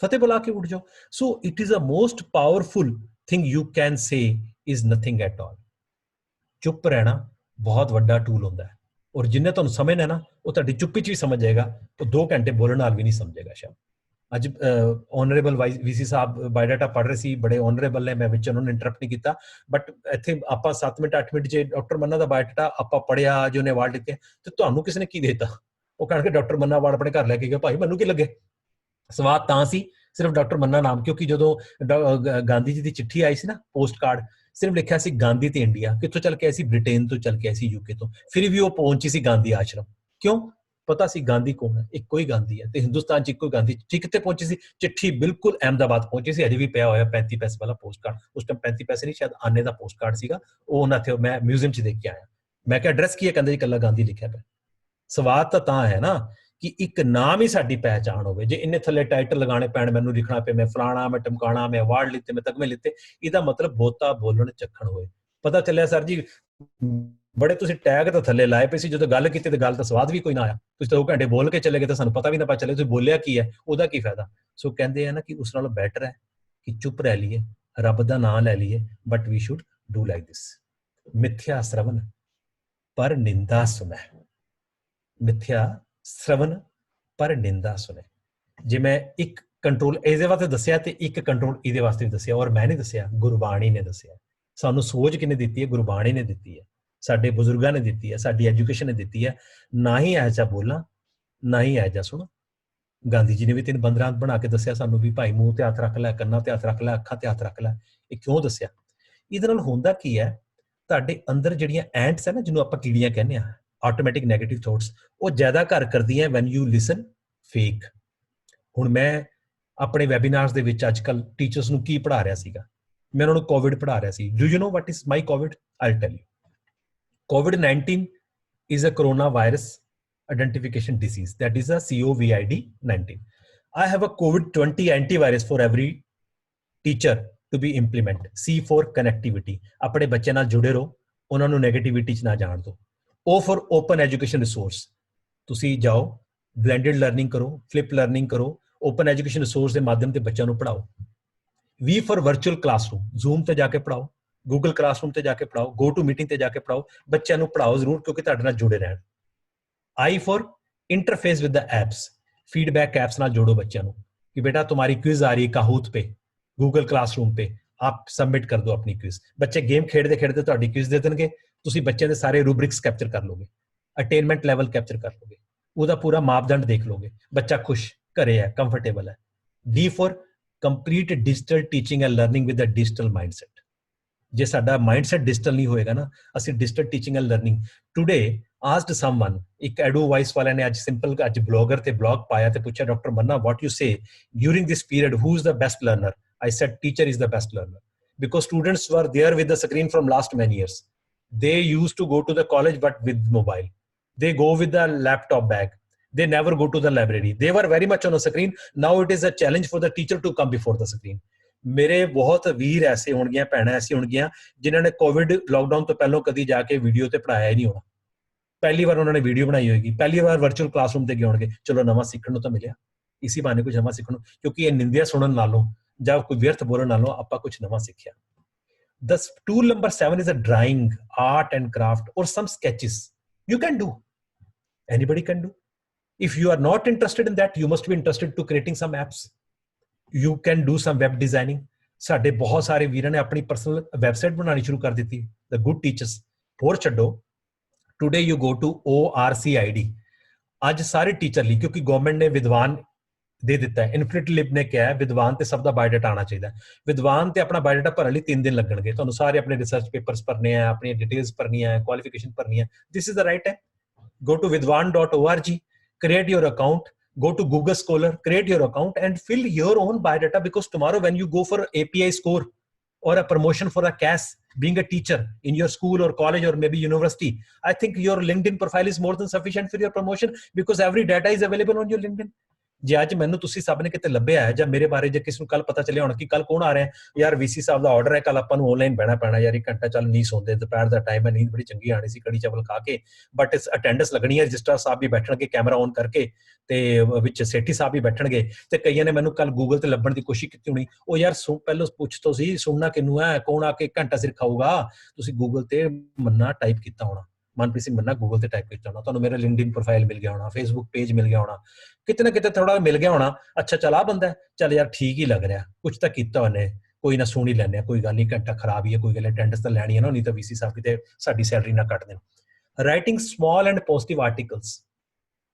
ਫਤਿਹ ਬੁਲਾ ਕੇ ਉੱਠ ਜਾਓ। So it is a most powerful thing you can say is nothing at all. ਚੁੱਪ ਰਹਿਣਾ ਬਹੁਤ ਵੱਡਾ ਟੂਲ ਹੁੰਦਾ ਹੈ, ਔਰ ਜਿੰਨੇ ਤੁਹਾਨੂੰ ਸਮਝਣਾ ਨਾ, ਉਹ ਤੁਹਾਡੀ ਚੁੱਪੀ 'ਚ ਵੀ ਸਮਝ ਜਾਏਗਾ, ਉਹ 2 ਘੰਟੇ ਬੋਲਣ ਨਾਲ ਵੀ ਨਹੀਂ ਸਮਝੇਗਾ। ਸ਼ਾਇਦ ਅੱਜ ਓਨਰੇਬਲ ਵੀਸੀ ਸਾਹਿਬ ਬਾਇਓਡਾਟਾ ਪੜ੍ਹ ਰਹੇ ਸੀ, ਬੜੇ ਓਨਰੇਬਲ ਨੇ, ਮੈਂ ਵਿੱਚ ਉਹਨਾਂ ਨੂੰ ਇੰਟਰਪਟ ਨਹੀਂ ਕੀਤਾ, ਬਟ ਇੱਥੇ ਆਪਾਂ 7 ਮਿੰਟ 8 ਮਿੰਟ 'ਚ ਡਾਕਟਰ ਮੰਨਾ ਦਾ ਬਾਇਓਡਾਟਾ ਆਪਾਂ ਪੜ੍ਹਿਆ, ਜੋ ਉਹਨੇ ਅਵਾਰਡ ਦਿੱਤੇ, ਤੇ ਤੁਹਾਨੂੰ ਕਿਸੇ ਨੇ ਕੀ ਦੇਤਾ? ਉਹ ਕਹਿਣਗੇ ਡਾਕਟਰ ਮੰਨਾ ਅਵਾਰਡ ਆਪਣੇ ਘਰ ਲੈ ਕੇ ਗਿਆ, ਭਾਈ ਮੈਨੂੰ ਕੀ ਲੱਗੇ। ਸਵਾਦ ਤਾਂ ਸੀ ਸਿਰਫ ਡਾਕਟਰ ਮੰਨਾ ਨਾਮ, ਕਿਉਂਕਿ ਜਦੋਂ ਗਾਂਧੀ ਜੀ ਦੀ ਚਿੱਠੀ ਆਈ ਸੀ ਨਾ, ਪੋਸਟ ਕਾਰਡ, ਸਿਰਫ ਲਿਖਿਆ ਸੀ ਗਾਂਧੀ ਤੇ ਇੰਡੀਆ। ਕਿੱਥੋਂ ਚੱਲ ਕੇ ਆਈ ਸੀ? ਬ੍ਰਿਟੇਨ ਤੋਂ ਚੱਲ ਕੇ ਆਈ ਸੀ, ਯੂਕੇ ਤੋਂ। ਫਿਰ ਵੀ ਉਹ ਪਹੁੰਚੀ ਸੀ ਗਾਂਧੀ ਆਸ਼ਰਮ। ਕਿਉਂ? ਪਤਾ ਸੀ ਗਾਂਧੀ ਕੌਣ ਹੈ, ਇੱਕੋ ਹੀ ਗਾਂਧੀ ਹੈ, ਤੇ ਹਿੰਦੁਸਤਾਨ 'ਚ ਇੱਕੋ ਹੀ ਗਾਂਧੀ। ਕਿੱਥੇ ਪਹੁੰਚੀ ਸੀ? ਚਿੱਠੀ ਬਿਲਕੁਲ ਅਹਿਮਦਾਬਾਦ ਪਹੁੰਚੀ ਸੀ, ਅਜੇ ਵੀ ਪਿਆ ਹੋਇਆ 35 ਪੈਸੇ ਵਾਲਾ ਪੋਸਟ ਕਾਰਡ। ਉਸ ਟਾਈਮ 35 ਪੈਸੇ ਨਹੀਂ, ਸ਼ਾਇਦ ਆਨੇ ਦਾ ਪੋਸਟ ਕਾਰਡ ਸੀਗਾ ਉਹ। ਉਹਨਾਂ ਤੇ ਮੈਂ ਮਿਊਜ਼ੀਅਮ 'ਚ ਦੇਖ ਕੇ ਆਇਆ। ਮੈਂ ਕਿਹਾ ਐਡਰੈਸ ਕੀ ਹੈ? ਕਹਿੰਦੇ ਜੀ ਇਕੱਲਾ ਗਾਂਧੀ ਲਿਖਿਆ ਪਿਆ। ਸਵਾਦ ਤਾਂ ਹੈ ਨਾ ਕਿ ਇੱਕ ਨਾਮ ਹੀ ਸਾਡੀ ਪਹਿਚਾਣ ਹੋਵੇ। ਜੇ ਇੰਨੇ ਥੱਲੇ ਟਾਈਟਲ ਲਗਾਣੇ ਪੈਣ, ਮੈਨੂੰ ਲਿਖਣਾ ਪਏ ਮੈਂ ਫਲਾਣਾ, ਮੈਂ ਟਮਕਾਣਾ, ਮੈਂ ਅਵਾਰਡ ਲਿੱਤੇ, ਮੈਂ ਤਗਮੇ ਲਿੱਤੇ, ਇਹਦਾ ਮਤਲਬ ਬਹੁਤਾ ਬੋਲਣ ਚੱਖਣ ਹੋਏ। ਪਤਾ ਚੱਲਿਆ ਸਰ ਜੀ ਬੜੇ ਤੁਸੀਂ ਟੈਗ ਤਾਂ ਥੱਲੇ ਲਾਏ ਪਏ ਸੀ, ਜਦੋਂ ਗੱਲ ਕੀਤੀ ਤੇ ਗੱਲ ਤਾਂ ਸਵਾਦ ਵੀ ਕੋਈ ਨਾ ਆਇਆ। ਤੁਸੀਂ 2 ਘੰਟੇ ਬੋਲ ਕੇ ਚਲੇ ਗਏ ਤਾਂ ਸਾਨੂੰ ਪਤਾ ਵੀ ਨਾ ਪਤਾ ਚੱਲੇ ਤੁਸੀਂ ਬੋਲਿਆ ਕੀ ਹੈ, ਉਹਦਾ ਕੀ ਫਾਇਦਾ। ਸੋ ਕਹਿੰਦੇ ਆ ਨਾ ਕਿ ਉਸ ਨਾਲੋਂ ਬੈਟਰ ਹੈ ਕਿ ਚੁੱਪ ਰਹਿ ਲਈਏ, ਰੱਬ ਦਾ ਨਾਮ ਲੈ ਲਈਏ, but we should do like this. ਮਿਥਿਆ ਸ਼ਰਵਨ ਪਰ ਨਿੰਦਾ ਸੁਣੈ, ਮਿਥਿਆ ਸ਼ਰਵਨ ਪਰ ਨਿੰਦਾ ਸੁਣੇ। ਜੇ ਮੈਂ ਇੱਕ ਕੰਟਰੋਲ ਇਹਦੇ ਵਾਸਤੇ ਦੱਸਿਆ ਤੇ ਇੱਕ ਕੰਟਰੋਲ ਇਹਦੇ ਵਾਸਤੇ ਵੀ ਦੱਸਿਆ, ਔਰ ਮੈਂ ਨਹੀਂ ਦੱਸਿਆ, ਗੁਰਬਾਣੀ ਨੇ ਦੱਸਿਆ। ਸਾਨੂੰ ਸੋਚ ਕਿਹਨੇ ਦਿੱਤੀ ਹੈ? ਗੁਰਬਾਣੀ ਨੇ ਦਿੱਤੀ ਹੈ, ਸਾਡੇ ਬਜ਼ੁਰਗਾਂ ਨੇ ਦਿੱਤੀ ਹੈ, ਸਾਡੀ ਐਜੂਕੇਸ਼ਨ ਨੇ ਦਿੱਤੀ ਹੈ। ਨਾ ਹੀ ਇਹੋ ਜਿਹਾ ਬੋਲਾਂ, ਨਾ ਹੀ ਇਹੋ ਜਿਹਾ ਸੁਣੋ। ਗਾਂਧੀ ਜੀ ਨੇ ਵੀ 3 ਬੰਦਰਾਂ ਬਣਾ ਕੇ ਦੱਸਿਆ ਸਾਨੂੰ ਵੀ ਭਾਈ ਮੂੰਹ ਤੇ ਹੱਥ ਰੱਖ ਲੈ, ਕੰਨਾਂ ਤੇ ਹੱਥ ਰੱਖ ਲੈ, ਅੱਖਾਂ ਤੇ ਹੱਥ ਰੱਖ ਲੈ। ਇਹ ਕਿਉਂ ਦੱਸਿਆ? ਇਹਦੇ ਨਾਲ ਹੁੰਦਾ ਕੀ ਹੈ, ਤੁਹਾਡੇ ਅੰਦਰ ਜਿਹੜੀਆਂ ਐਂਟਸ ਹੈ ਨਾ, ਜਿਹਨੂੰ ਆਪਾਂ ਕੀੜੀਆਂ ਕਹਿੰਦੇ ਆ, ਆਟੋਮੈਟਿਕ ਨੈਗੇਟਿਵ ਥਾਟਸ, ਉਹ ਜ਼ਿਆਦਾ ਘਰ ਕਰਦੀਆਂ ਵੈਨ ਯੂ ਲਿਸਨ ਫੇਕ। ਹੁਣ ਮੈਂ ਆਪਣੇ ਵੈਬੀਨਾਰਸ ਦੇ ਵਿੱਚ ਅੱਜ ਕੱਲ ਟੀਚਰਸ ਨੂੰ ਕੀ ਪੜ੍ਹਾ ਰਿਹਾ ਸੀਗਾ? ਮੈਂ ਉਹਨਾਂ ਨੂੰ ਕੋਵਿਡ ਪੜ੍ਹਾ ਰਿਹਾ ਸੀ। Do you know what is my COVID? I'll tell you. COVID-19 is a coronavirus identification disease, that is a COVID-19. I have a COVID-20 antivirus for every teacher to be implemented. C for connectivity, ਆਪਣੇ ਬੱਚਿਆਂ ਨਾਲ ਜੁੜੇ ਰਹੋ, ਉਹਨਾਂ ਨੂੰ negativity 'ਚ ਨਾ ਜਾਣ ਦਿਓ। O for open education resource, ਤੁਸੀਂ ਜਾਓ ਬਲੈਂਡਡ ਲਰਨਿੰਗ ਕਰੋ, ਫਲਿਪ ਲਰਨਿੰਗ ਕਰੋ, ਓਪਨ ਐਜੂਕੇਸ਼ਨ ਰਿਸੋਰਸ ਦੇ ਮਾਧਿਅਮ ਤੇ ਬੱਚਿਆਂ ਨੂੰ ਪੜ੍ਹਾਓ। V for virtual classroom, zoom ਤੇ ਜਾ ਕੇ ਪੜ੍ਹਾਓ, ਗੂਗਲ ਕਲਾਸਰੂਮ ਤੇ ਜਾ ਕੇ ਪੜ੍ਹਾਓ, ਗੋ ਟੂ ਮੀਟਿੰਗ ਤੇ ਜਾ ਕੇ ਪੜ੍ਹਾਓ, ਬੱਚਿਆਂ ਨੂੰ ਪੜ੍ਹਾਓ ਜ਼ਰੂਰ, ਕਿਉਂਕਿ ਤੁਹਾਡੇ ਨਾਲ ਜੁੜੇ ਰਹਿਣ। I for interface with the apps, feedback apps ਨਾਲ जोड़ो बच्चों ਨੂੰ कि बेटा तुम्हारी क्विज आ रही है काहूत पे, गूगल क्लासरूम पे, आप सबमिट कर दो अपनी क्विज। बच्चे गेम खेडते खेडते ਤੁਹਾਡੀ क्विज ਦੇ ਦੇਣਗੇ, ਤੁਸੀਂ ਬੱਚਿਆਂ ਦੇ ਸਾਰੇ ਰੂਬਰਿਕਸ ਕੈਪਚਰ ਕਰ ਲੋਗੇ, ਅਟੇਨਮੈਂਟ ਲੈਵਲ ਕੈਪਚਰ ਕਰ ਲੋਗੇ, ਉਹਦਾ ਪੂਰਾ ਮਾਪਦੰਡ ਦੇਖ ਲੋਗੇ, ਬੱਚਾ ਖੁਸ਼, ਘਰੇ ਹੈ, ਕੰਫਰਟੇਬਲ ਹੈ। D for complete digital teaching and learning with a digital mindset। ਜੇ ਸਾਡਾ ਮਾਈਂਡਸੈਟ ਡਿਜੀਟਲ ਨਹੀਂ ਹੋਏਗਾ ਨਾ, ਅਸੀਂ digital teaching and learning. Today asked someone, ਇੱਕ ਐਡੂ ਵਾਈਸ ਵਾਲਿਆਂ ਨੇ ਅੱਜ ਸਿੰਪਲ ਅੱਜ ਬਲੌਗਰ ਤੇ ਬਲੌਗ ਪਾਇਆ ਤੇ ਪੁੱਛਿਆ, doctor Manna what you say during this period, who is the best learner? I said teacher is the best learner, because students were there with the screen from last many years. They used to go to the college but with mobile, they go with the laptop bag, they never go to the library, they were very much on a screen. Now it is a challenge for the teacher to come before the screen। ਮੇਰੇ ਬਹੁਤ ਵੀਰ ਐਸੇ ਹੋਣਗੀਆਂ, ਭੈਣਾਂ ਐਸੀ ਹੋਣਗੀਆਂ ਜਿਨ੍ਹਾਂ ਨੇ Covid lockdown ਤੋਂ ਪਹਿਲਾਂ ਕਦੀ ਜਾ ਕੇ ਵੀਡੀਓ ਤੇ ਪੜ੍ਹਾਇਆ ਹੀ ਨਹੀਂ ਹੋਣਾ। ਪਹਿਲੀ ਵਾਰ ਉਹਨਾਂ ਨੇ ਵੀਡੀਓ ਬਣਾਈ ਹੋਏਗੀ, ਪਹਿਲੀ ਵਾਰ ਵਰਚੁਅਲ ਕਲਾਸਰੂਮ ਤੇ ਗਏ ਹੋਣਗੇ, ਚਲੋ ਨਵਾਂ ਸਿੱਖਣ ਨੂੰ ਤਾਂ ਮਿਲਿਆ। ਇਸੀ ਬਹਾਨੇ ਕੁਝ ਨਵਾਂ ਸਿੱਖਣ ਨੂੰ, ਕਿਉਂਕਿ ਇਹ ਨਿੰਦਿਆ ਸੁਣਨ ਨਾਲੋਂ ਜਾਂ ਕੋਈ ਵਿਅਰਥ ਬੋਲਣ ਨਾਲੋਂ ਆਪਾਂ ਕੁਝ ਨਵਾਂ ਸਿੱਖਿਆ। The tool number 7 is a drawing, art and craft, or some sketches. You can do. Anybody can do. If you are not interested in that, you must be interested to creating some apps. You can do some web designing. ਸਾਡੇ ਬਹੁਤ ਸਾਰੇ ਵੀਰਾਂ ਨੇ ਆਪਣੀ personal website ਬਣਾਉਣੀ ਸ਼ੁਰੂ ਕਰ ਦਿੱਤੀ। The good teachers. ਹੋਰ ਛੱਡੋ, today you go to ORCID. ਅੱਜ ਸਾਰੇ ਟੀਚਰ ਲਈ, ਕਿਉਂਕਿ ਗਵਰਨਮੈਂਟ ਨੇ ਵਿਦਵਾਨ ਦੇ ਦਿੱਤਾ ਹੈ, ਇਨਫਿਨਿਟੀ ਲਿਬ ਨੇ ਕਿਹਾ ਵਿਦਵਾਨ ਤੇ ਸਭ ਦਾ ਬਾਇਓਡਾਟਾ ਆਉਣਾ ਚਾਹੀਦਾ। ਵਿਦਵਾਨ ਤੇ ਆਪਣਾ ਬਾਇਓਡਾਟਾ ਭਰਨ ਲਈ 3 ਦਿਨ ਲੱਗਣਗੇ। ਤੁਹਾਨੂੰ ਸਾਰੇ ਆਪਣੇ ਰਿਸਰਚ ਪੇਪਰਸ ਭਰਨੇ ਆ, ਆਪਣੀਆਂ ਡਿਟੇਲਸ ਭਰਨੀਆਂ ਹੈ, ਕੁਆਲੀਫਿਕੇਸ਼ਨ ਭਰਨੀ ਹੈ। ਦਿਸ is the right time. Go to vidwan.org, create your account, go to Google Scholar, create your account and fill your own biodata, because tomorrow when you go for API score or a promotion for a CAS, being a teacher in your school or college or maybe university, I think your LinkedIn profile is more than sufficient for your promotion, because every data is available on your LinkedIn. ਜੇ ਅੱਜ ਮੈਨੂੰ ਤੁਸੀਂ ਸਭ ਨੇ ਕਿਤੇ ਲੱਭਿਆ ਹੈ, ਜਾਂ ਮੇਰੇ ਬਾਰੇ ਜੇ ਕਿਸੇ ਨੂੰ ਕੱਲ ਪਤਾ ਚੱਲਿਆ ਹੋਣਾ ਕਿ ਕੱਲ ਕੌਣ ਆ ਰਿਹਾ, ਯਾਰ ਵੀਸੀ ਸਾਹਿਬ ਦਾ ਆਰਡਰ ਹੈ, ਕੱਲ ਆਪਾਂ ਨੂੰ ਆਨਲਾਈਨ ਬਹਿਣਾ ਪੈਣਾ, ਯਾਰ 1 ਘੰਟਾ ਚੱਲ ਨਹੀਂ ਸੌਂਦੇ, ਦੁਪਹਿਰ ਦਾ ਟਾਈਮ ਹੈ, ਨੀਂਦ ਬੜੀ ਚੰਗੀ ਆਣੀ ਸੀ ਕੜੀ ਚਾਵਲ ਖਾ ਕੇ, ਬਟ ਇਸ ਅਟੈਂਡੈਂਸ ਲੱਗਣੀ ਹੈ, register Sahib we ਬੈਠਣਗੇ camera on ਕਰਕੇ, ਤੇ ਵਿੱਚ ਸੇਠੀ ਸਾਹਿਬ ਵੀ ਬੈਠਣਗੇ, ਤੇ ਕਈਆਂ ਨੇ ਮੈਨੂੰ ਕੱਲ ਗੂਗਲ ਤੇ ਲੱਭਣ ਦੀ ਕੋਸ਼ਿਸ਼ ਕੀਤੀ ਹੋਣੀ, ਉਹ ਯਾਰ ਪਹਿਲਾਂ ਪੁੱਛ ਤੋਂ ਸੀ ਸੁਣਨਾ ਕਿਹਨੂੰ ਹੈ, ਕੌਣ ਆ ਕੇ ਘੰਟਾ ਸਿਰ ਖਾਊਗਾ, ਤੁਸੀਂ ਗੂਗਲ ਤੇ ਮੰਨਾ ਟਾਈਪ ਕੀਤਾ ਹੋਣਾ, ਮਨਪ੍ਰੀਤ ਸਿੰਘ ਮੰਨਾ ਗੂਗਲ ਤੇ ਟਾਈਪ ਕੀਤਾ ਹੋਣਾ, ਤੁਹਾਨੂੰ ਮੇਰਾ ਲਿੰਕਡਇਨ ਪ੍ਰੋਫਾਈਲ ਮਿਲ ਗਿਆ ਹੋਣਾ, ਫੇਸਬੁੱਕ ਪੇਜ ਮਿਲ ਗਿਆ ਹੋਣਾ, ਕਿਤੇ ਨਾ ਕਿਤੇ ਥੋੜਾ ਮਿਲ ਗਿਆ ਹੋਣਾ। ਅੱਛਾ ਚੱਲ ਆ ਬੰਦਾ, ਚੱਲ ਯਾਰ ਠੀਕ ਹੀ ਲੱਗ ਰਿਹਾ, ਕੁਝ ਤਾਂ ਕੀਤਾ ਉਹਨੇ, ਕੋਈ ਨਾ ਸੁਣ ਹੀ ਲੈਂਦੇ ਆ, ਕੋਈ ਗੱਲ ਨਹੀਂ, ਘੰਟਾ ਖਰਾਬ ਹੀ ਹੈ, ਕੋਈ ਗੱਲ ਅਟੈਂਡੈਂਸ ਤਾਂ ਲੈਣੀ ਹੈ ਨਾ, ਨਹੀਂ ਤਾਂ ਵੀਸੀ ਸਾਹਿਬ ਕਿਤੇ ਸਾਡੀ ਸੈਲਰੀ ਨਾ ਕੱਟ ਦੇਣ। Writing small and positive articles.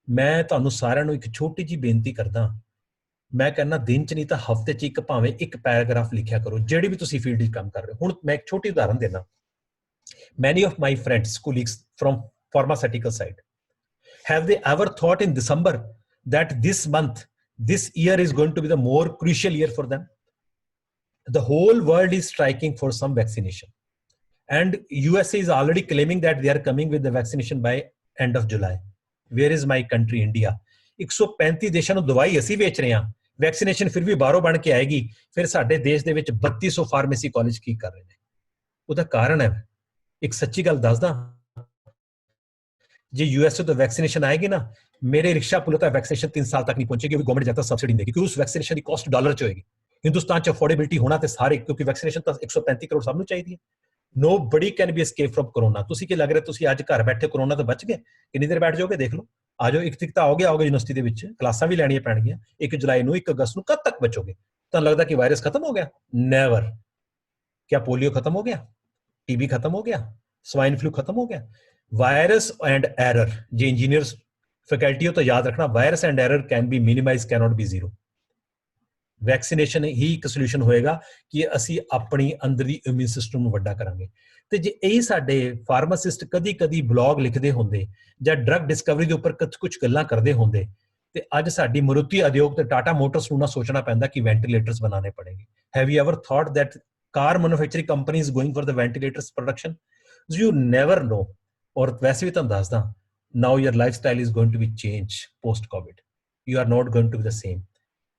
ਮੈਂ ਤੁਹਾਨੂੰ ਸਾਰਿਆਂ ਨੂੰ ਇੱਕ ਛੋਟੀ ਜਿਹੀ ਬੇਨਤੀ ਕਰਦਾ, ਮੈਂ ਕਹਿੰਦਾ ਦਿਨ 'ਚ ਨਹੀਂ ਤਾਂ ਹਫ਼ਤੇ 'ਚ ਭਾਵੇਂ ਇੱਕ ਪੈਰਾਗ੍ਰਾਫ ਲਿਖਿਆ ਕਰੋ, ਜਿਹੜੀ ਵੀ ਤੁਸੀਂ ਫੀਲਡ 'ਚ ਕੰਮ ਕਰ ਰਹੇ ਹੋ। ਹੁਣ ਮੈਂ ਇੱਕ ਛੋਟੀ ਉਦਾਹਰਨ ਦੇਣਾ। Many of my friends, colleagues from pharmaceutical side, have they ever thought in December that this month, this year is going to be the more crucial year for them? The whole world is striking for some vaccination, and USA is already claiming that they are coming with the vaccination by end of July. Where is my country, India? 135 ਦੇਸ਼ਾਂ ਨੂੰ ਦਵਾਈ ਅਸੀਂ ਵੇਚ ਰਹੇ ਹਾਂ, vaccination ਫਿਰ ਵੀ ਬਾਹਰੋਂ ਬਣ ਕੇ ਆਏਗੀ। ਫਿਰ ਸਾਡੇ ਦੇਸ਼ ਦੇ ਵਿੱਚ 3200 ਫਾਰਮੇਸੀ ਕਾਲਜ ਕੀ ਕਰ ਰਹੇ ਨੇ? ਉਹਦਾ ਕਾਰਨ ਹੈ, ਇੱਕ ਸੱਚੀ ਗੱਲ ਦੱਸਦਾ, ਜੇ ਯੂਐਸਏ ਤੋਂ ਵੈਕਸੀਨੇਸ਼ਨ ਆਏਗੀ ਨਾ, ਮੇਰੇ ਰਿਕਸ਼ਾ ਪੁੱਲ ਤੱਕ ਵੈਕਸੀਨੇਸ਼ਨ 3 ਸਾਲ ਤੱਕ ਨਹੀਂ ਪਹੁੰਚੇਗੀ, ਕਿਉਂਕਿ ਗਵਰਨਮੈਂਟ ਜ਼ਿਆਦਾ ਸਬਸਿਡੀ ਦੇਗੀ, ਕਿਉਂਕਿ ਉਸ ਵੈਕਸੀਨੇਸ਼ਨ ਦੀ ਕਾਸਟ ਡਾਲਰ 'ਚ ਹੋਏਗੀ। ਹਿੰਦੁਸਤਾਨ 'ਚ ਅਫੋਰਡੇਬਿਲਿਟੀ ਹੋਣਾ ਤੇ ਸਾਰੇ, ਕਿਉਂਕਿ ਵੈਕਸੀਨੇਸ਼ਨ ਤਾਂ 135 ਕਰੋੜ ਸਭ ਨੂੰ ਚਾਹੀਦੀ ਹੈ। Nobody can be escape from corona। ਤੁਸੀਂ ਕੀ ਲੱਗ ਰਿਹਾ ਤੁਸੀਂ ਅੱਜ ਘਰ ਬੈਠੇ ਕਰੋਨਾ ਤੋਂ ਬਚ ਗਏ? ਕਿੰਨੀ ਦੇਰ ਬੈਠ ਜਾਓਗੇ? ਦੇਖ ਲਓ, ਆ ਜਾਓ, 1 ਤਰੀਕ ਤਾਂ ਆਓਗੇ ਯੂਨੀਵਰਸਿਟੀ ਦੇ ਵਿੱਚ, ਕਲਾਸਾਂ ਵੀ ਲੈਣੀਆਂ ਪੈਣਗੀਆਂ 1 ਜੁਲਾਈ ਨੂੰ, 1 ਅਗਸਤ ਨੂੰ। ਕਦ ਤੱਕ ਬਚੋਗੇ? ਤੁਹਾਨੂੰ ਲੱਗਦਾ ਕਿ ਵਾਇਰਸ ਖਤਮ ਹੋ ਗਿਆ? ਨੈਵਰ। क्या पोलियो खत्म हो गया? टीबी खत्म हो गया? स्वाइन फ्लू खत्म हो गया? वायरस एंड एरर, जो इंजीनियर्स फैकल्टी हो तो याद रखना, virus and error can be minimise, cannot be zero. Vaccination ही एक सोल्यूशन होएगा कि ਅਸੀਂ ਆਪਣੀ ਅੰਦਰ ਦੀ ਇਮਿਊਨ ਸਿਸਟਮ ਨੂੰ ਵੱਡਾ ਕਰਾਂਗੇ। ਤੇ ਜੇ ਇਹ ਸਾਡੇ ਫਾਰਮਾਸਿਸਟ ਕਦੀ ਕਦੀ ਬਲੌਗ ਲਿਖਦੇ ਹੁੰਦੇ ਜਾਂ ਡਰਗ ਡਿਸਕਵਰੀ ਦੇ ਉੱਪਰ ਕੁਝ ਗੱਲਾਂ ਕਰਦੇ ਹੁੰਦੇ, ਤੇ ਅੱਜ ਸਾਡੀ ਮਰੂਤੀ ਉਦਯੋਗ ਤੇ ਟਾਟਾ ਮੋਟਰਸ ਨੂੰ ਨਾ ਸੋਚਣਾ ਪੈਂਦਾ ਕਿ ਵੈਂਟੀਲੇਟਰਸ ਬਣਾਉਣੇ ਪੜेंगे। Have you ever thought that car manufacturing company is going for the ventilators production? You never know. और वैसे भी तुम दसदा, now your lifestyle is going to be change post COVID. You are not going to be the same.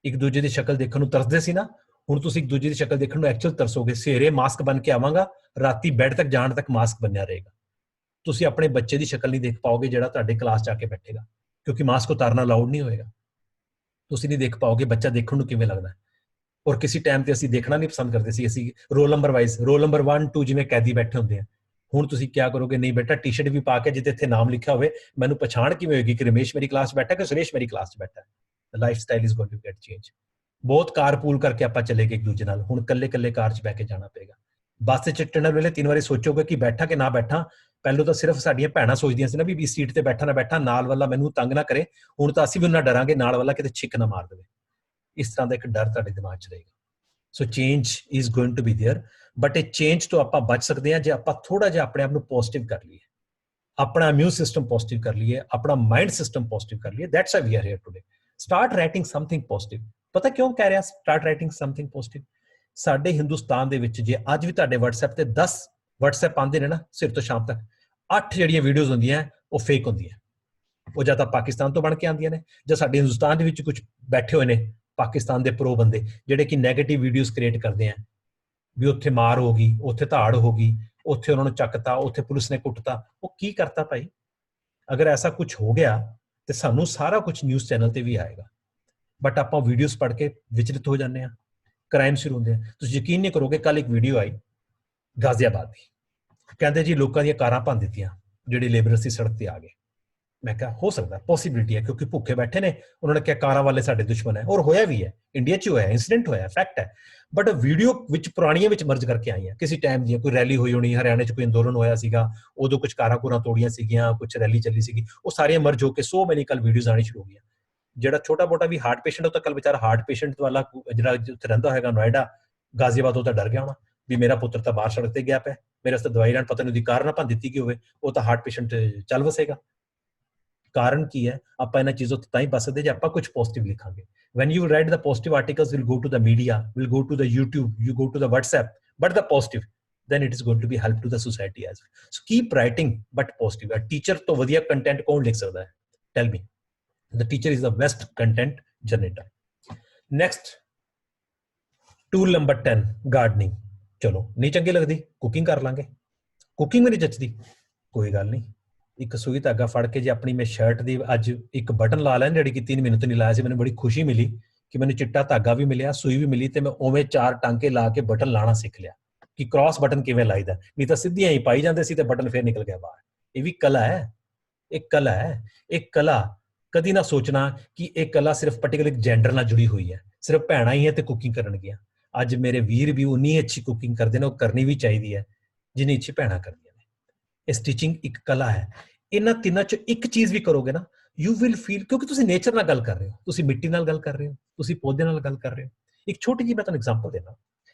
ਇੱਕ ਦੂਜੇ ਦੀ ਸ਼ਕਲ ਦੇਖਣ ਨੂੰ ਤਰਸਦੇ ਸੀ ਨਾ, ਹੁਣ ਤੁਸੀਂ ਇੱਕ ਦੂਜੇ ਦੀ ਸ਼ਕਲ ਦੇਖਣ ਨੂੰ ਐਕਚੁਅਲ ਤਰਸੋਗੇ। ਸਵੇਰੇ ਮਾਸਕ ਬਣ ਕੇ ਆਵਾਂਗਾ, ਰਾਤੀ ਬੈੱਡ ਤੱਕ ਜਾਣ ਤੱਕ ਮਾਸਕ ਬਣਿਆ ਰਹੇਗਾ। ਤੁਸੀਂ ਆਪਣੇ ਬੱਚੇ ਦੀ ਸ਼ਕਲ ਨਹੀਂ ਦੇਖ ਪਾਓਗੇ ਜਿਹੜਾ ਤੁਹਾਡੇ ਕਲਾਸ 'ਚ ਆ ਕੇ ਬੈਠੇਗਾ, ਕਿਉਂਕਿ ਮਾਸਕ ਉਤਾਰਨਾ ਅਲਾਉਡ ਨਹੀਂ ਹੋਏਗਾ। ਤੁਸੀਂ ਨਹੀਂ ਦੇਖ ਪਾਓਗੇ ਬੱਚਾ ਦੇਖਣ ਨੂੰ ਕਿਵੇਂ ਲੱਗਦਾ। ਔਰ ਕਿਸੇ ਟਾਈਮ ਤੇ ਅਸੀਂ ਦੇਖਣਾ ਨਹੀਂ ਪਸੰਦ ਕਰਦੇ ਸੀ, ਅਸੀਂ roll number wise, roll number 1 2 ਜਿਵੇਂ ਕੈਦੀ ਬੈਠੇ ਹੁੰਦੇ ਆ। ਹੁਣ ਤੁਸੀਂ ਕੀ ਕਰੋਗੇ? ਨਹੀਂ ਬੇਟਾ, ਟੀ-ਸ਼ਰਟ ਵੀ ਪਾ ਕੇ ਜਿੱਥੇ ਇੱਥੇ ਨਾਮ ਲਿਖਿਆ ਹੋਵੇ, ਮੈਨੂੰ ਪਛਾਣ ਕਿਵੇਂ ਹੋਏਗੀ ਕਿ ਰਮੇਸ਼ ਮੇਰੀ ਕਲਾਸ 'ਚ ਬੈਠਾ ਕਿ ਸੁਰੇਸ਼ ਮੇਰੀ ਕਲਾਸ 'ਚ ਬੈਠਾ। Life style is going to get change. ਬਹੁਤ ਕਾਰਪੂਲ ਕਰਕੇ ਆਪਾਂ ਚਲੇ ਗਏ ਇੱਕ ਦੂਜੇ ਨਾਲ, ਹੁਣ ਕੱਲੇ ਕਾਰ 'ਚ ਬਹਿ ਕੇ ਜਾਣਾ ਪਏਗਾ। ਬੱਸ 'ਚ ਚੜ੍ਹਨ ਵੇਲੇ 3 ਵਾਰੀ ਸੋਚੋਗੇ ਕਿ ਬੈਠਾ ਕਿ ਨਾ ਬੈਠਾ। ਪਹਿਲਾਂ ਤਾਂ ਸਿਰਫ ਸਾਡੀਆਂ ਭੈਣਾਂ ਸੋਚਦੀਆਂ ਸੀ ਨਾ ਵੀ ਸੀਟ ਤੇ ਬੈਠਾ ਨਾ ਬੈਠਾ, ਨਾਲ ਵਾਲਾ ਮੈਨੂੰ ਤੰਗ ਨਾ ਕਰੇ। ਹੁਣ ਤਾਂ ਅਸੀਂ ਵੀ ਉਹਨਾਂ ਡਰਾਂਗੇ ਨਾਲ ਵਾਲਾ ਕਿਤੇ ਛਿੱਕ ਨਾ ਮਾਰ ਦੇਵੇ। ਇਸ ਤਰ੍ਹਾਂ ਦਾ ਇੱਕ ਡਰ ਤੁਹਾਡੇ ਦਿਮਾਗ 'ਚ ਰਹੇਗਾ। So change is going to be there, but ਇਹ ਚੇਂਜ ਤੋਂ ਆਪਾਂ ਬਚ ਸਕਦੇ ਹਾਂ ਜੇ ਆਪਾਂ ਥੋੜਾ ਜਿਹਾ ਆਪਣੇ ਆਪ ਨੂੰ ਪੋਜ਼ਿਟਿਵ ਕਰ ਲਈਏ, ਆਪਣਾ ਇਮਿਊਨ ਸਿਸਟਮ ਪੋਜ਼ਿਟਿਵ ਕਰ ਲਈਏ, ਆਪਣਾ ਮਾਈਂਡ ਸਿਸਟਮ ਪੋਜ਼ਿਟਿਵ ਕਰ ਲਈਏ। That's why we are here today. Start writing something positive. ਪਤਾ ਕਿਉਂ ਕਹਿ ਰਿਹਾ ਸਟਾਰਟ ਰਾਈਟਿੰਗ ਸਮਥਿੰਗ ਪੋਜ਼ਿਟਿਵ? ਸਾਡੇ ਹਿੰਦੁਸਤਾਨ ਦੇ ਵਿੱਚ ਜੇ ਅੱਜ ਵੀ ਤੁਹਾਡੇ WhatsApp ਤੇ 10 WhatsApp ਆਉਂਦੇ ਨੇ ਨਾ ਸਵੇਰ ਤੋਂ ਸ਼ਾਮ ਤੱਕ, 8 ਜਿਹੜੀਆਂ ਵੀਡੀਓਜ਼ ਹੁੰਦੀਆਂ ਉਹ ਫੇਕ ਹੁੰਦੀਆਂ। ਉਹ ਜਾਂ ਤਾਂ ਪਾਕਿਸਤਾਨ ਤੋਂ ਬਣ ਕੇ ਆਉਂਦੀਆਂ ਨੇ, ਜਾਂ ਸਾਡੇ ਹਿੰਦੁਸਤਾਨ ਦੇ ਵਿੱਚ ਕੁਝ ਬੈਠੇ ਹੋਏ ਨੇ ਪਾਕਿਸਤਾਨ ਦੇ ਪ੍ਰੋ ਬੰਦੇ ਜਿਹੜੇ ਕਿ ਨੈਗੇਟਿਵ ਵੀਡੀਓਜ਼ ਕ੍ਰੀਏਟ ਕਰਦੇ ਆ ਵੀ ਉੱਥੇ ਮਾਰ ਹੋ ਗਈ, ਉੱਥੇ ਧਾੜ ਹੋ ਗਈ, ਉੱਥੇ ਉਹਨਾਂ ਨੂੰ ਚੱਕਤਾ, ਉੱਥੇ ਪੁਲਿਸ ਨੇ ਕੁੱਟਤਾ। ਉਹ ਕੀ ਕਰਤਾ ਭਾਈ? ਅਗਰ ਐਸਾ ਕੁਝ ਹੋ ਗਿਆ ਤੇ ਸਾਨੂੰ ਸਾਰਾ ਕੁਝ ਨਿਊਜ਼ ਚੈਨਲ ਤੇ ਵੀ ਆਏਗਾ। ਬਟ ਆਪਾਂ ਵੀਡੀਓਜ਼ ਪੜ੍ਹ ਕੇ ਵਿਚਲਿਤ ਹੋ ਜਾਂਦੇ ਹਾਂ, ਕ੍ਰਾਈਮ ਸ਼ੁਰੂ ਹੁੰਦੇ ਆ। ਤੁਸੀਂ ਯਕੀਨ ਨਹੀਂ ਕਰੋਗੇ, ਕੱਲ ਇੱਕ ਵੀਡੀਓ ਆਈ ਗਾਜ਼ੀਆਬਾਦ ਦੀ, ਕਹਿੰਦੇ ਜੀ ਲੋਕਾਂ ਦੀਆਂ ਕਾਰਾਂ ਭੰਨ ਦਿੱਤੀਆਂ ਜਿਹੜੇ ਲੇਬਰਰ ਸੀ, ਸੜਕ ਤੇ ਆ ਗਏ। ਮੈਂ ਕਿਹਾ ਹੋ ਸਕਦਾ, ਪੋਸੀਬਿਲਿਟੀ ਹੈ, ਕਿਉਂਕਿ ਭੁੱਖੇ ਬੈਠੇ ਨੇ, ਉਹਨਾਂ ਨੇ ਕਿਹਾ ਕਾਰਾਂ ਵਾਲੇ ਸਾਡੇ ਦੁਸ਼ਮਣ ਹੈ, ਔਰ ਹੋਇਆ ਵੀ ਹੈ, ਇੰਡੀਆ 'ਚ ਹੋਇਆ, ਇੰਸੀਡੈਂਟ ਹੋਇਆ, ਫੈਕਟ ਹੈ। ਬਟ ਵੀਡੀਓ ਵਿੱਚ ਪੁਰਾਣੀਆਂ ਵਿੱਚ ਮਰਜ ਕਰਕੇ ਆਈਆਂ, ਕਿਸੇ ਟਾਈਮ ਦੀਆਂ, ਕੋਈ ਰੈਲੀ ਹੋਈ ਹੋਣੀ, ਹਰਿਆਣੇ 'ਚ ਕੋਈ ਅੰਦੋਲਨ ਹੋਇਆ ਸੀਗਾ, ਉਦੋਂ ਕੁਝ ਕਾਰਾਂ ਕੂਰਾਂ ਤੋੜੀਆਂ ਸੀਗੀਆਂ, ਕੁਝ ਰੈਲੀ ਚੱਲੀ ਸੀਗੀ, ਉਹ ਸਾਰੀਆਂ ਮਰਜ ਹੋ ਕੇ ਸੋ ਮੈਨੀ ਕੱਲ ਵੀਡੀਓਜ਼ ਆਣੀ ਸ਼ੁਰੂ ਹੋ ਗਈਆਂ। ਜਿਹੜਾ ਛੋਟਾ ਮੋਟਾ ਵੀ ਹਾਰਟ ਪੇਸ਼ੈਂਟ, ਉਹ ਤਾਂ ਕੱਲ ਵਿਚਾਰਾ ਹਾਰਟ ਪੇਸ਼ੈਂਟ ਵਾਲਾ ਜਿਹੜਾ ਉੱਥੇ ਰਹਿੰਦਾ ਹੋਏਗਾ ਨੋਇਡਾ, ਗਾਜ਼ੀਆਬਾਦ, ਉਹ ਤਾਂ ਡਰ ਗਿਆ ਹੋਣਾ ਵੀ ਮੇਰਾ ਪੁੱਤਰ ਤਾਂ ਬਾਹਰ ਸੜਕ ਤੇ ਗਿਆ ਪਿਆ, ਮੇਰੇ ਵਾਸਤੇ ਦਵਾਈ ਲੈਣ, ਪਤਾ ਨਹੀਂ ਉਹਦੀ ਕਾਰ ਨਾ ਭੰਨ ਦਿੱਤੀ ਕਿ ਹੋਵੇ, ਉਹ ਤਾਂ ਹਾਰਟ ਪੇਸ਼ੈਂਟ ਚੱਲ ਵਸੇਗਾ। ਕਾਰਨ ਕੀ ਹੈ? ਆਪਾਂ ਇਹਨਾਂ ਚੀਜ਼ਾਂ ਤੋਂ ਤਾਂ ਹੀ ਬਚ ਸਕਦੇ ਜੇ ਆਪਾਂ ਕੁਝ ਪੋਜ਼ਿਟਿਵ ਲਿਖਾਂਗੇ। when you write the positive articles, will go to the media, will go to the YouTube, you go to the WhatsApp, but the positive, then it is going to be help to the society as well. So keep writing but positive. A teacher ਤੋਂ ਵਧੀਆ content ਕੌਣ ਲਿਖ ਸਕਦਾ ਹੈ? Tell me. The teacher is the best content generator. Next, tool number 10, gardening. ਚਲੋ ਨਹੀਂ ਚੰਗੀ ਲੱਗਦੀ, ਕੁਕਿੰਗ ਕਰ ਲਾਂਗੇ। ਕੁਕਿੰਗ ਵੀ ਨਹੀਂ ਜੱਚਦੀ, ਕੋਈ ਗੱਲ ਨਹੀਂ, ਇੱਕ ਸੂਈ ਧਾਗਾ ਫੜ ਕੇ ਜੇ ਆਪਣੀ ਮੈਂ ਸ਼ਰਟ ਦੀ ਅੱਜ ਇੱਕ ਬਟਨ ਲਾ ਲੈਣ, ਜਿਹੜੀ ਕਿ 3 ਮਿੰਟ ਨਹੀਂ ਲਾਇਆ ਸੀ, ਮੈਨੂੰ ਬੜੀ ਖੁਸ਼ੀ ਮਿਲੀ ਕਿ ਮੈਨੂੰ ਚਿੱਟਾ ਧਾਗਾ ਵੀ ਮਿਲਿਆ, ਸੂਈ ਵੀ ਮਿਲੀ, ਤੇ ਮੈਂ ਉਵੇਂ 4 ਟਾਂਕੇ ਲਾ ਕੇ ਬਟਨ ਲਾਣਾ ਸਿੱਖ ਲਿਆ ਕਿ ਕ੍ਰਾਸ ਬਟਨ ਕਿਵੇਂ ਲਾਈਦਾ, ਨਹੀਂ ਤਾਂ ਸਿੱਧੀਆਂ ਹੀ ਪਾਈ ਜਾਂਦੇ ਸੀ ਤੇ ਬਟਨ ਫੇਰ ਨਿਕਲ ਗਿਆ ਬਾਹਰ। ਇਹ ਵੀ ਕਲਾ ਹੈ, ਇੱਕ ਕਲਾ ਹੈ। ਇੱਕ ਕਲਾ ਕਦੀ ਨਾ ਸੋਚਣਾ ਕਿ ਇਹ ਕਲਾ ਸਿਰਫ ਪਾਰਟਿਕੂਲਰ ਜੈਂਡਰ ਨਾਲ ਜੁੜੀ ਹੋਈ ਹੈ, ਸਿਰਫ ਭੈਣਾਂ ਹੀ ਹੈ ਤੇ ਕੁਕਿੰਗ ਕਰਨਗੀਆਂ। ਅੱਜ ਮੇਰੇ ਵੀਰ ਵੀ ਉਨੀ ਅੱਛੀ ਕੁਕਿੰਗ ਕਰਦੇ ਨੇ, ਉਹ ਕਰਨੀ ਵੀ ਚਾਹੀਦੀ ਹੈ ਜਿੰਨੀ ਅੱਛੀ ਭੈਣਾਂ ਕਰਦੀਆਂ ਨੇ। ਇਹ ਸਟਿਚਿੰਗ ਇੱਕ ਕਲਾ ਹੈ। ਇਹਨਾਂ ਤਿੰਨਾਂ ਚ ਇੱਕ ਚੀਜ਼ ਵੀ ਕਰੋਗੇ ਨਾ, ਯੂ ਵਿਲ ਫੀਲ, ਕਿਉਂਕਿ ਤੁਸੀਂ ਨੇਚਰ ਨਾਲ ਗੱਲ ਕਰ ਰਹੇ ਹੋ, ਤੁਸੀਂ ਮਿੱਟੀ ਨਾਲ ਗੱਲ ਕਰ ਰਹੇ ਹੋ, ਤੁਸੀਂ ਪੌਦੇ ਨਾਲ ਗੱਲ ਕਰ ਰਹੇ ਹੋ। ਇੱਕ ਛੋਟੀ ਜਿਹੀ ਮੈਂ ਤੁਹਾਨੂੰ ਐਗਜ਼ਾਮਪਲ ਦੇਣਾ,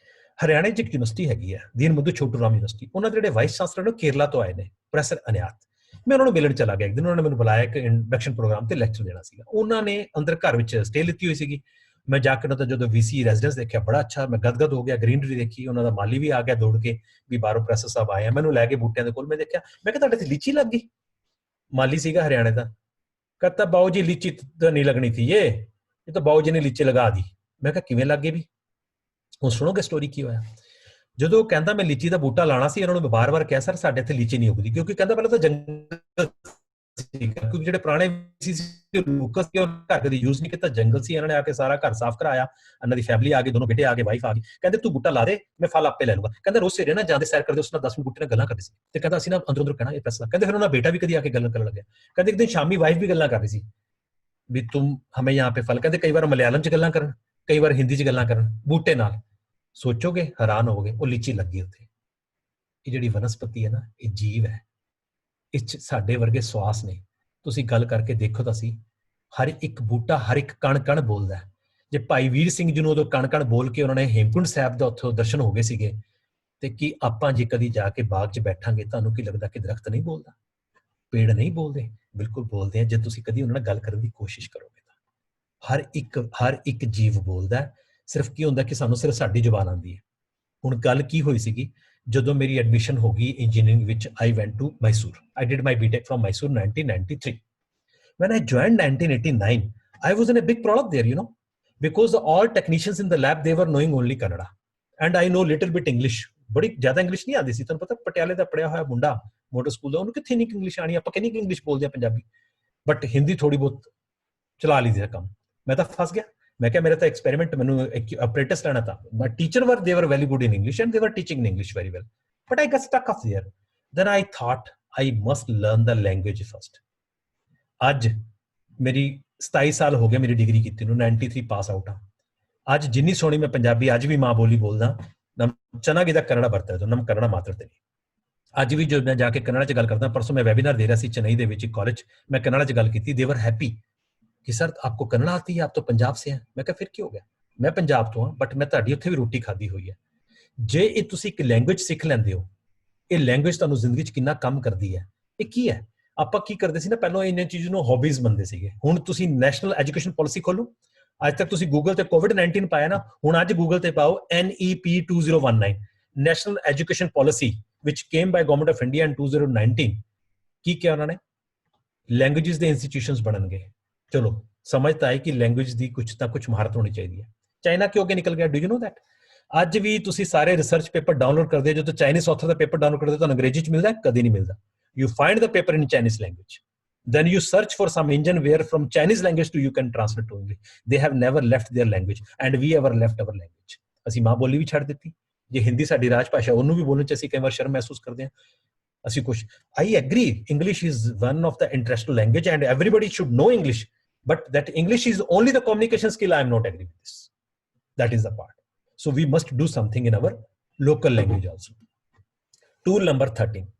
ਹਰਿਆਣੇ 'ਚ ਇੱਕ ਯੂਨੀਵਰਸਿਟੀ ਹੈਗੀ ਹੈ, ਦੀਨਬੰਧੂ ਛੋਟੂ ਰਾਮ ਯੂਨੀਵਰਸਿਟੀ, ਉਹਨਾਂ ਦੇ ਜਿਹੜੇ ਵਾਈਸ ਚਾਂਸਲਰ ਨੇ ਕੇਰਲਾ ਤੋਂ ਆਏ ਨੇ, ਪ੍ਰੋਫੈਸਰ ਅਨਿਆਤ। ਮੈਂ ਉਹਨਾਂ ਨੂੰ ਮਿਲਣ ਚਲਾ ਗਿਆ ਇੱਕ ਦਿਨ, ਉਹਨਾਂ ਨੇ ਮੈਨੂੰ ਬੁਲਾਇਆ ਇੱਕ ਇੰਡਕਸ਼ਨ ਪ੍ਰੋਗਰਾਮ ਤੇ ਲੈਕਚਰ ਦੇਣਾ ਸੀਗਾ। ਉਹਨਾਂ ਨੇ ਅੰਦਰ ਘਰ ਵਿੱਚ ਸਟੇ ਲਿੱਤੀ ਹੋਈ ਸੀਗੀ। ਮੈਂ ਜਾ ਕੇ ਉਹਨਾਂ ਦਾ ਜਦੋਂ VC ਰੈਜ਼ੀਡੈਂਸ ਦੇਖਿਆ, ਬੜਾ ਅੱਛਾ, ਮੈਂ ਗਦਗਦ ਹੋ ਗਿਆ, ਗ੍ਰੀਨਰੀ ਦੇਖੀ, ਉਹਨਾਂ ਦਾ ਮਾਲੀ ਵੀ ਆ ਗਿਆ ਦੌੜ ਕੇ ਵੀ ਬਾਹਰੋਂ ਪ੍ਰੋਫੈਸਰ ਸਾਹਿਬ ਆਏ ਆ, ਮੈਨੂੰ ਲੈ ਕੇ ਬੂਟਿਆਂ ਦੇ ਕੋਲ। ਮੈਂ ਦੇਖਿਆ, ਮੈਂ ਕਿਹਾ ਤੁਹਾਡੇ ਤੇ ਲੀਚੀ ਲੱਗ ਗਈ। ਮਾਲੀ ਸੀਗਾ ਹਰਿਆਣੇ ਦਾ, कहता बाबू जी लीची तो नहीं लगनी थी, ये तो बाबू जी ने लीची लगा दी। मैं कहा किवें लग गई भी? ਹੁਣ ਸੁਣੋਗੇ ਸਟੋਰੀ ਕੀ ਹੋਇਆ। ਜਦੋਂ ਕਹਿੰਦਾ ਮੈਂ ਲੀਚੀ ਦਾ ਬੂਟਾ ਲਾਣਾ ਸੀ, ਇਹਨਾਂ ਨੂੰ ਮੈਂ ਬਾਰ-ਬਾਰ ਕਿਹਾ ਸਰ ਸਾਡੇ ਇੱਥੇ ਲੀਚੀ ਨਹੀਂ ਉਗਦੀ, ਕਿਉਂਕਿ ਕਹਿੰਦਾ ਪਹਿਲਾਂ ਤਾਂ ਜੰਗਲ ਸੀਗਾ, ਕਿਉਂਕਿ ਜਿਹੜੇ ਪੁਰਾਣੇ ਸੀ ਲੋਕਸ ਕੇ ਘਰ ਕਦੇ ਯੂਜ਼ ਨਹੀਂ ਕੀਤਾ, ਜੰਗਲ ਸੀ। ਇਹਨਾਂ ਨੇ ਆ ਕੇ ਸਾਰਾ ਘਰ ਸਾਫ਼ ਕਰਾਇਆ, ਇਹਨਾਂ ਦੀ ਫੈਮਿਲੀ ਆ ਗਈ, ਦੋਨੋਂ ਬੇਟੇ ਆ ਗਏ, ਵਾਈਫ ਆ ਗਈ। ਕਹਿੰਦੇ ਤੂੰ ਬੂਟਾ ਲਾ ਦੇ, ਮੈਂ ਫਲ ਆਪੇ ਲੈ ਲੂੰਗਾ। ਕਹਿੰਦਾ ਰੋਜ਼ ਸਵੇਰੇ ਨਾ ਜਾਂਦੇ ਸੈਰ ਕਰਦੇ, ਉਸ ਨਾਲ 10 ਬੂਟੇ ਨਾਲ ਗੱਲਾਂ ਕਰਦੇ ਸੀ, ਤੇ ਕਹਿੰਦਾ ਅਸੀਂ ਨਾ ਅੰਦਰੋਂ ਅੰਦਰ ਕਹਿਣਾ ਇਹ ਪੈਸਾ। ਕਹਿੰਦੇ ਫਿਰ ਉਹਨਾਂ ਬੇਟਾ ਵੀ ਕਦੀ ਆ ਕੇ ਗੱਲਾਂ ਕਰਨ ਲੱਗਿਆ। ਕਹਿੰਦੇ ਇੱਕ ਦਿਨ ਸ਼ਾਮੀ ਵਾਈਫ ਵੀ ਗੱਲਾਂ ਕਰ ਰਹੀ ਸੀ ਵੀ ਤੁਮ ਹਮੇ ਯਹਾਂ पे फल, ਕਹਿੰਦੇ ਕਈ ਵਾਰ ਮਲਿਆਲਮ 'ਚ ਗੱਲਾਂ ਕਰਨ, ਕਈ ਵਾਰ ਹਿੰਦੀ 'ਚ ਗੱਲਾਂ ਕਰਨ ਬੂਟੇ ਨਾਲ। ਸੋਚੋਗੇ ਹੈਰਾਨ ਹੋਵੋਗੇ, ਉਹ ਲੀਚੀ ਲੱਗੀ ਉੱਥੇ। ਇਹ ਜਿਹੜੀ ਵਨਸਪਤੀ ਹੈ ਨਾ, ਇਹ ਜੀਵ ਹੈ, ਇਸ 'ਚ ਸਾਡੇ ਵਰਗੇ ਸਵਾਸ ਨੇ। ਤੁਸੀਂ ਗੱਲ ਕਰਕੇ ਦੇਖੋ ਤਾਂ ਸੀ, ਹਰ ਇੱਕ ਬੂਟਾ, ਹਰ ਇੱਕ ਕਣ ਕਣ ਬੋਲਦਾ ਹੈ। ਜੇ ਭਾਈ ਵੀਰ ਸਿੰਘ ਜੀ ਨੂੰ ਉਦੋਂ ਕਣ ਕਣ ਬੋਲ ਕੇ ਉਹਨਾਂ ਨੇ ਹੇਮਕੁੰਟ ਸਾਹਿਬ ਦਾ ਉੱਥੋਂ ਦਰਸ਼ਨ ਹੋ ਗਏ ਸੀਗੇ, ਤੇ ਕੀ ਆਪਾਂ ਜੇ ਕਦੀ ਜਾ ਕੇ ਬਾਗ 'ਚ ਬੈਠਾਂਗੇ, ਤੁਹਾਨੂੰ ਕੀ ਲੱਗਦਾ ਕਿ ਦਰਖਤ ਨਹੀਂ ਬੋਲਦਾ, ਪੇੜ ਨਹੀਂ ਬੋਲਦੇ? ਬਿਲਕੁਲ ਬੋਲਦੇ ਆ, ਜੇ ਤੁਸੀਂ ਕਦੀ ਉਹਨਾਂ ਨਾਲ ਗੱਲ ਕਰਨ ਦੀ ਕੋਸ਼ਿਸ਼ ਕਰੋਗੇ ਤਾਂ। ਹਰ ਇੱਕ ਜੀਵ ਬੋਲਦਾ। ਸਿਰਫ ਕੀ ਹੁੰਦਾ ਕਿ ਸਾਨੂੰ ਸਿਰਫ ਸਾਡੀ ਜ਼ੁਬਾਨ ਆਉਂਦੀ ਹੈ। ਹੁਣ ਗੱਲ ਕੀ ਹੋਈ ਸੀਗੀ, ਜਦੋਂ ਮੇਰੀ ਐਡਮਿਸ਼ਨ ਹੋ ਗਈ ਇੰਜੀਨੀਅਰਿੰਗ ਵਿੱਚ, I went to Mysore. I did my BTech from Mysore 1993. When I joined 1989, I was in a big problem there, because all technicians in the lab, they were knowing only Kannada. And I know little bit English. ਬੜੀ ਜ਼ਿਆਦਾ English ਨਹੀਂ ਆਉਂਦੀ ਸੀ। ਤੁਹਾਨੂੰ ਪਤਾ ਪਟਿਆਲੇ ਦਾ ਪੜਿਆ ਹੋਇਆ ਮੁੰਡਾ ਮੋਟਰ ਸਕੂਲ ਦਾ, ਉਹਨੂੰ ਕਿੱਥੇ ਨਹੀਂ ਇੰਗਲਿਸ਼ ਆਣੀ। ਆਪਾਂ ਕਿੰਨੀ ਇੰਗਲਿਸ਼ ਬੋਲਦੇ ਆ ਪੰਜਾਬੀ, ਬਟ ਹਿੰਦੀ ਥੋੜੀ ਬਹੁਤ ਚਲਾ ਲਈ ਦਾ ਕੰਮ। ਮੈਂ ਤਾਂ ਫਸ ਗਿਆ। ਮੈਂ ਕਿਹਾ ਮੇਰਾ ਤਾਂ ਐਕਸਪੈਰੀਮੈਂਟ, ਮੈਨੂੰ ਅਪ੍ਰੈਂਟਿਸ ਲੈਣਾ ਤਾਂ। My teacher were, they were very good in English and they were teaching in English very well. But I got stuck up there. Then I thought I must learn the language first. ਅੱਜ ਮੇਰੀ 27 ਸਾਲ ਹੋ ਗਏ ਮੇਰੀ degree ਕੀਤੀ ਨੂੰ, 93 pass out ਆ। ਅੱਜ ਜਿੰਨੀ ਸੋਹਣੀ ਮੈਂ ਪੰਜਾਬੀ ਅੱਜ ਵੀ ਮਾਂ ਬੋਲੀ ਬੋਲਦਾ, ಚೆನ್ನಾಗಿ ਦਾ ਕನ್ನಡ ಬರ್ತಾ ಇದ್ದು, ನಮ್ಮ ಕನ್ನಡ ಮಾತಾಡ್ತೀನಿ। ਅੱਜ ਵੀ ਜਦੋਂ ਮੈਂ ਜਾ ਕੇ ਕನ್ನಡ 'ਚ ਗੱਲ ਕਰਦਾ, ਪਰਸੋਂ ਮੈਂ ਵੈਬੀਨਾਰ ਦੇ ਰਿਹਾ ਸੀ ਚੇਨਈ ਦੇ ਵਿੱਚ ਇੱਕ ਕਾਲਜ, ਮੈਂ ਕನ್ನಡ 'ਚ ਗੱਲ ਕੀਤੀ। ਦੇ ਵਰ ਹੈਪੀ ਕਿ ਸਰ ਆਪਕੋ ਕನ್ನੜਾ ਆਤੀ ਹੈ, ਆਪ ਤਾਂ ਪੰਜਾਬ ਸੇ ਹੈ। ਮੈਂ ਕਿਹਾ ਫਿਰ ਕੀ ਹੋ ਗਿਆ, ਮੈਂ ਪੰਜਾਬ ਤੋਂ ਹਾਂ, ਬਟ ਮੈਂ ਤੁਹਾਡੀ ਉੱਥੇ ਵੀ ਰੋਟੀ ਖਾਧੀ ਹੋਈ ਹੈ। ਜੇ ਇਹ ਤੁਸੀਂ ਇੱਕ ਲੈਂਗੁਏਜ ਸਿੱਖ ਲੈਂਦੇ ਹੋ, ਇਹ ਲੈਂਗੁਏਜ ਤੁਹਾਨੂੰ ਜ਼ਿੰਦਗੀ 'ਚ ਕਿੰਨਾ ਕੰਮ ਕਰਦੀ ਹੈ। ਇਹ ਕੀ ਹੈ, ਆਪਾਂ ਕੀ ਕਰਦੇ ਸੀ ਨਾ, ਪਹਿਲਾਂ ਇਹਨਾਂ ਚੀਜ਼ ਨੂੰ ਹੌਬੀਜ਼ ਮੰਨਦੇ ਸੀਗੇ। ਹੁਣ ਤੁਸੀਂ ਨੈਸ਼ਨਲ ਐਜੂਕੇਸ਼ਨ ਪਾਲਿਸੀ ਖੋਲੋ, ਅੱਜ ਤੱਕ ਤੁਸੀਂ ਗੂਗਲ ਤੇ COVID-19 ਪਾਇਆ ਨਾ, ਹੁਣ ਅੱਜ ਗੂਗਲ ਤੇ ਪਾਓ NEP 2019, national education policy which came by Government of India in 2019। ਕੀ ਕਿਹਾ ਉਹਨਾਂ ਨੇ? ਲੈਂਗੁਏਜਸ ਦੇ ਇੰਸਟੀਟਿਊਸ਼ਨਸ ਬਣਨਗੇ। ਚਲੋ ਸਮਝ ਤਾਂ ਆਈ ਕਿ ਲੈਂਗੁਏਜ ਦੀ ਕੁਝ ਤਾਂ ਕੁਝ ਮਹਾਰਤ ਹੋਣੀ ਚਾਹੀਦੀ ਹੈ। ਚਾਈਨਾ ਕਿਉਂ ਅੱਗੇ ਨਿਕਲ ਗਿਆ? Do you no that? ਅੱਜ ਵੀ ਤੁਸੀਂ ਸਾਰੇ ਰਿਸਰਚ ਪੇਪਰ ਡਾਊਨਲੋਡ ਕਰਦੇ ਹੋ, ਜਦੋਂ ਚਾਈਨੀਜ਼ ਆਥਰ ਦਾ ਪੇਪਰ ਡਾਊਨਲੋਡ ਕਰਦੇ ਹੋ, ਤੁਹਾਨੂੰ ਅੰਗਰੇਜ਼ੀ 'ਚ ਮਿਲਦਾ? ਕਦੀ ਨਹੀਂ ਮਿਲਦਾ। You find the paper in Chinese language. then you search for some engine where from Chinese language to you can translate to English. They have never left their language, and we ever left our language. ਅਸੀਂ ਮਾਂ ਬੋਲੀ ਵੀ ਛੱਡ ਦਿੱਤੀ. ਜੇ ਹਿੰਦੀ ਸਾਡੀ ਰਾਜ ਭਾਸ਼ਾ, ਉਹਨੂੰ ਵੀ ਬੋਲਣ 'ਚ ਅਸੀਂ ਕਈ ਵਾਰ ਸ਼ਰਮ ਮਹਿਸੂਸ ਕਰਦੇ ਹਾਂ. ਅਸੀਂ ਕੁਛ, I agree, English is one of the international language and everybody should know English, but that English is only the communication skill. I am not agree with this. That is the part. So we must do something in our local language also. Tool number 13,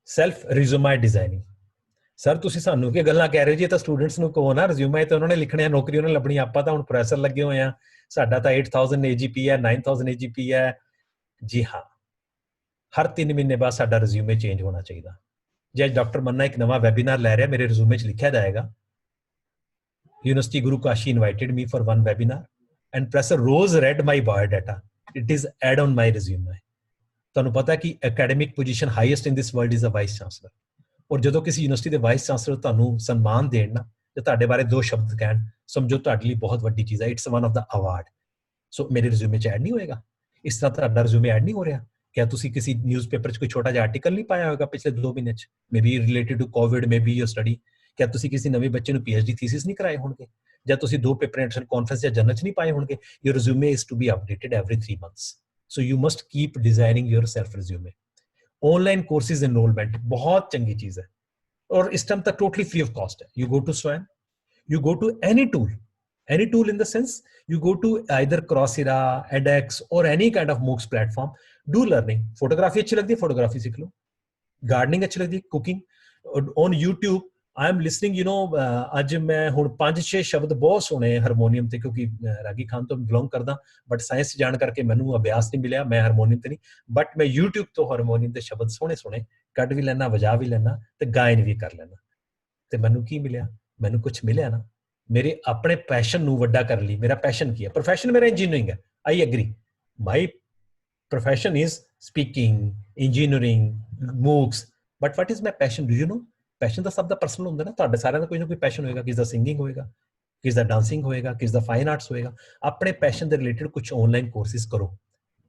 self resume designing. Sir ਤੁਸੀਂ ਸਾਨੂੰ ਕੀ ਗੱਲਾਂ ਕਹਿ ਰਹੇ ਜੀ? ਇਹ ਤਾਂ students ਨੂੰ ਕਹੋ ਨਾ, ਰਿਜ਼ਿਊਮੇ ਤਾਂ ਉਹਨਾਂ ਨੇ ਲਿਖਣੇ ਆ, ਨੌਕਰੀ ਉਹਨਾਂ ਨੇ ਲੱਭਣੀ, ਆਪਾਂ ਤਾਂ ਹੁਣ ਪ੍ਰੋਫੈਸਰ ਲੱਗੇ ਹੋਏ ਆ, ਸਾਡਾ ਤਾਂ 8000 AGP ਹੈ, 9000 AGP ਹੈ. ਜੀ ਹਾਂ, ਹਰ 3 ਮਹੀਨੇ ਬਾਅਦ ਸਾਡਾ ਰਿਜ਼ਿਊਮੇ ਚੇਂਜ ਹੋਣਾ ਚਾਹੀਦਾ. ਜੇ ਡਾਕਟਰ ਮੰਨਾ ਇੱਕ ਨਵਾਂ ਵੈਬੀਨਾਰ ਲੈ ਰਿਹਾ, ਮੇਰੇ ਰਿਜ਼ਿਊਮੇ 'ਚ ਲਿਖਿਆ ਜਾਏਗਾ, university Guru Kashi invited me for one webinar and Professor Rose read my biodata. It is add on my resume. ਤੁਹਾਨੂੰ ਪਤਾ ਕਿ academic position highest in this world is a vice chancellor. ਔਰ ਜਦੋਂ ਕਿਸੇ ਯੂਨੀਵਰਸਿਟੀ ਦੇ ਵਾਈਸ ਚਾਂਸਲਰ ਤੁਹਾਨੂੰ ਸਨਮਾਨ ਦੇਣ ਨਾ, ਤੇ ਤੁਹਾਡੇ ਬਾਰੇ 2 ਸ਼ਬਦ ਕਹਿਣ, ਸਮਝੋ ਤੁਹਾਡੇ ਲਈ ਬਹੁਤ ਵੱਡੀ ਚੀਜ਼ ਹੈ. It's one of the award. So ਮੇਰੇ ਰਿਜ਼ਿਊਮੇ 'ਚ ਐਡ ਨਹੀਂ ਹੋਏਗਾ. ਇਸ ਤਰ੍ਹਾਂ ਤੁਹਾਡਾ ਰਿਜ਼ਿਊਮੇ ਐਡ ਨਹੀਂ ਹੋ ਰਿਹਾ. ਕਿਆ ਤੁਸੀਂ ਕਿਸੇ ਨਿਊਜ਼ਪੇਪਰ 'ਚ ਕੋਈ ਛੋਟਾ ਜਿਹਾ ਆਰਟੀਕਲ ਨਹੀਂ ਪਾਇਆ ਹੋਏਗਾ ਪਿਛਲੇ 2 ਮਹੀਨੇ 'ਚ, maybe related to Covid, maybe your study? ਕਿਆ ਤੁਸੀਂ ਕਿਸੇ ਨਵੇਂ ਬੱਚੇ ਨੂੰ PhD ਥੀਸਿਸ ਨਹੀਂ ਕਰਾਏ ਹੋਣਗੇ, ਜਾਂ ਤੁਸੀਂ 2 ਪੇਪਰ ਇੰਟਰਨੈਸ਼ਨਲ ਕਾਨਫਰੰਸ ਜਾਂ ਜਰਨਲ 'ਚ ਨਹੀਂ ਪਾਏ ਹੋਣਗੇ? Your resume is to be updated every 3 months. So you must keep designing your self resume. Online courses enrolment बहुत चंगी चीज है, और इस टाइम तक टोटली फ्री ऑफ कॉस्ट है. You go to Swayam, you go to any tool in the sense you go to either Coursera, edX or any kind of MOOCs platform. Do learning. photography अच्छी लगती है, photography सीख लो. gardening अच्छी लगती है, cooking. on YouTube I am listening, you know, ਅੱਜ ਮੈਂ ਹੁਣ 5-6 ਸ਼ਬਦ ਬਹੁਤ ਸੁਣੇ ਹਾਰਮੋਨੀਅਮ ਤੇ, ਕਿਉਂਕਿ ਰਾਗੀ ਖਾਨ ਤੋਂ ਬਿਲੋਂਗ ਕਰਦਾ, ਬਟ ਸਾਇੰਸ ਜਾਣ ਕਰਕੇ ਮੈਨੂੰ ਅਭਿਆਸ ਨਹੀਂ ਮਿਲਿਆ, ਮੈਂ ਹਾਰਮੋਨੀਅਮ ਤੇ ਨਹੀਂ, ਬਟ ਮੈਂ YouTube ਤੋਂ ਹਾਰਮੋਨੀਅਮ ਦੇ ਸ਼ਬਦ ਸੋਹਣੇ ਕੱਢ ਵੀ ਲੈਣਾ, ਵਜਾ ਵੀ ਲੈਣਾ ਤੇ ਗਾਇਨ ਵੀ ਕਰ ਲੈਣਾ. ਤੇ ਮੈਨੂੰ ਕੀ ਮਿਲਿਆ? ਮੈਨੂੰ ਕੁਝ ਮਿਲਿਆ ਨਾ, ਮੇਰੇ ਆਪਣੇ ਪੈਸ਼ਨ ਨੂੰ ਵੱਡਾ ਕਰਨ ਲਈ. ਮੇਰਾ ਪੈਸ਼ਨ ਕੀ ਹੈ? ਪ੍ਰੋਫੈਸ਼ਨ ਮੇਰਾ ਇੰਜੀਨੀਅਰਿੰਗ ਹੈ, I agree. My profession is speaking, engineering, MOOCs, but what is my passion? Do you no? Passion ਤਾਂ ਸਭ ਦਾ ਪਰਸਨਲ ਹੁੰਦਾ ਨਾ. ਤੁਹਾਡੇ ਸਾਰਿਆਂ ਦਾ ਕੋਈ ਨਾ ਕੋਈ ਪੈਸ਼ਨ ਹੋਏਗਾ. ਕਿਸ ਦਾ ਸਿੰਗਿੰਗ ਹੋਏਗਾ, ਕਿਸ ਦਾ ਡਾਂਸਿੰਗ ਹੋਏਗਾ, ਕਿਸ ਦਾ ਫਾਈਨ ਆਰਟਸ ਹੋਏਗਾ. ਆਪਣੇ ਪੈਸ਼ਨ ਦੇ ਰਿਲੇਟਡ ਕੁਝ ਆਨਲਾਈਨ ਕੋਰਸਿਸ ਕਰੋ.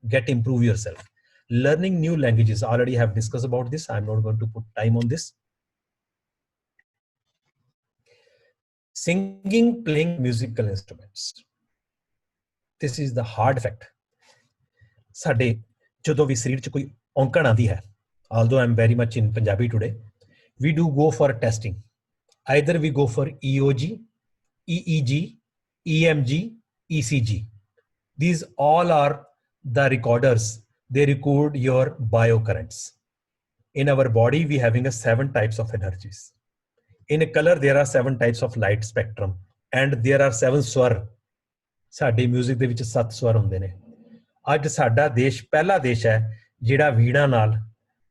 Get improve yourself. Learning new languages, already have discussed about this. I'm not going to put time on this. Singing, playing musical instruments. This is the hard fact. ਸਾਡੇ ਜਦੋਂ ਵੀ ਸਰੀਰ 'ਚ ਕੋਈ ਔਂਕੜ ਆਉਂਦੀ ਹੈ, although I'm very much in Punjabi today, we do go for testing. Either we go for EOG, EEG, EMG, ECG. These all are the recorders. They record your biocurrents. In our body, we having 7 types of energies. In a color, there are 7 types of light spectrum, and there are 7 swar. ਸਾਡੇ music ਦੇ ਵਿੱਚ 7 ਸਵਰ ਹੁੰਦੇ ਨੇ. ਅੱਜ ਸਾਡਾ ਦੇਸ਼ ਪਹਿਲਾ ਦੇਸ਼ ਹੈ ਜਿਹੜਾ ਵੀਣਾ ਨਾਲ,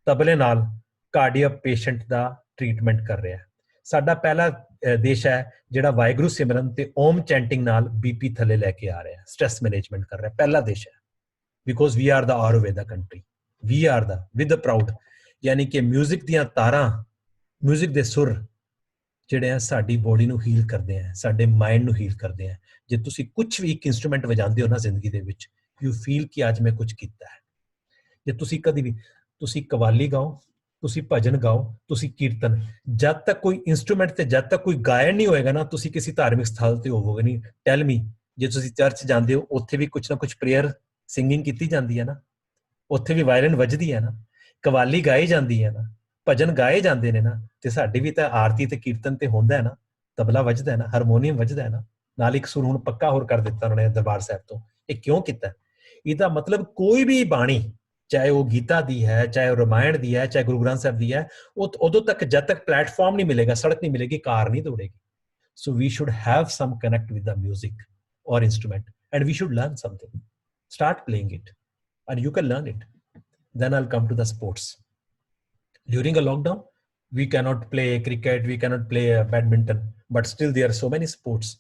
ਤਬਲੇ ਨਾਲ ਕਾਰਡੀਅਕ ਪੇਸ਼ੈਂਟ ਦਾ ਟ੍ਰੀਟਮੈਂਟ ਕਰ ਰਿਹਾ ਹੈ. ਸਾਡਾ ਪਹਿਲਾ ਦੇਸ਼ ਹੈ ਜਿਹੜਾ ਵਾਹਿਗੁਰੂ ਸਿਮਰਨ ਤੇ ਓਮ ਚੈਂਟਿੰਗ ਨਾਲ BP ਥੱਲੇ ਲੈ ਕੇ ਆ ਰਿਹਾ, ਸਟ੍ਰੈਸ ਮੈਨੇਜਮੈਂਟ ਕਰ ਰਿਹਾ. ਪਹਿਲਾ ਦੇਸ਼ ਹੈ, because we are the Ayurveda country. We are the with proud, ਯਾਨੀ ਕਿ ਮਿਊਜ਼ਿਕ ਦੀਆਂ ਤਾਰਾਂ, ਮਿਊਜ਼ਿਕ ਦੇ ਸੁਰ ਜਿਹੜੇ ਆ ਸਾਡੀ ਬੋਡੀ ਨੂੰ ਹੀਲ ਕਰਦੇ ਆ, ਸਾਡੇ ਮਾਈਂਡ ਨੂੰ ਹੀਲ ਕਰਦੇ ਆ. ਜੇ ਤੁਸੀਂ ਕੁਝ ਵੀ ਇੱਕ ਇੰਸਟਰੂਮੈਂਟ ਵਜਾਉਂਦੇ ਹੋ ਨਾ ਜ਼ਿੰਦਗੀ ਦੇ ਵਿੱਚ, ਯੂ ਫੀਲ ਕਿ ਅੱਜ ਮੈਂ ਕੁਝ ਕੀਤਾ ਹੈ. ਜੇ ਤੁਸੀਂ ਕਦੀ ਵੀ ਤੁਸੀਂ ਕਵਾਲੀ ਗਾਓ, ਤੁਸੀਂ ਭਜਨ ਗਾਓ, ਤੁਸੀਂ ਕੀਰਤਨ, ਜਦ ਤੱਕ ਕੋਈ ਇੰਸਟਰੂਮੈਂਟ ਤੇ ਜਦ ਤੱਕ ਕੋਈ ਗਾਇਨ ਨਹੀਂ ਹੋਏਗਾ ਨਾ, ਤੁਸੀਂ ਕਿਸੇ ਧਾਰਮਿਕ ਸਥਲ ਤੇ ਹੋਵੋਗੇ ਨਹੀਂ. ਟੈਲ ਮੀ, ਜੇ ਤੁਸੀਂ ਚਰਚ ਜਾਂਦੇ ਹੋ, ਉੱਥੇ ਵੀ ਕੁਝ ਨਾ ਕੁਝ ਪ੍ਰੇਅਰ ਸਿੰਗਿੰਗ ਕੀਤੀ ਜਾਂਦੀ ਹੈ ਨਾ, ਉੱਥੇ ਵੀ ਵਾਇਲਨ ਵੱਜਦੀ ਹੈ ਨਾ, ਕਵਾਲੀ ਗਾਈ ਜਾਂਦੀ ਹੈ ਨਾ, ਭਜਨ ਗਾਏ ਜਾਂਦੇ ਨੇ ਨਾ, ਤੇ ਸਾਡੀ ਵੀ ਤਾਂ ਆਰਤੀ ਤੇ ਕੀਰਤਨ ਤੇ ਹੁੰਦਾ ਹੈ ਨਾ, ਤਬਲਾ ਵੱਜਦਾ ਹੈ ਨਾ, ਹਾਰਮੋਨੀਅਮ ਵੱਜਦਾ ਹੈ ਨਾ, ਨਾਲ ਇੱਕ ਸੁਰ ਹੁਣ ਪੱਕਾ ਹੋਰ ਕਰ ਦਿੱਤਾ ਉਹਨਾਂ ਨੇ ਦਰਬਾਰ ਸਾਹਿਬ ਤੋਂ. ਇਹ ਕਿਉਂ ਕੀਤਾ? ਇਹਦਾ ਮਤਲਬ ਕੋਈ ਵੀ ਬਾਣੀ, ਚਾਹੇ ਉਹ ਗੀਤਾ ਦੀ ਹੈ, ਚਾਹੇ ਉਹ ਰਾਮਾਇਣ ਦੀ ਹੈ, ਚਾਹੇ ਗੁਰੂ ਗ੍ਰੰਥ ਸਾਹਿਬ ਦੀ ਹੈ, ਉਹ ਉਦੋਂ ਤੱਕ ਜਦ ਤੱਕ ਪਲੇਟਫਾਰਮ ਨਹੀਂ ਮਿਲੇਗਾ, ਸੜਕ ਨਹੀਂ ਮਿਲੇਗੀ, ਕਾਰ ਨਹੀਂ ਦੌੜੇਗੀ. So we should have some connect with the music ਔਰ instrument, and we should learn something. Start playing it and you can learn it. Then I'll come to the sports. During a lockdown, we cannot play cricket, we cannot play badminton, but still there are so many sports.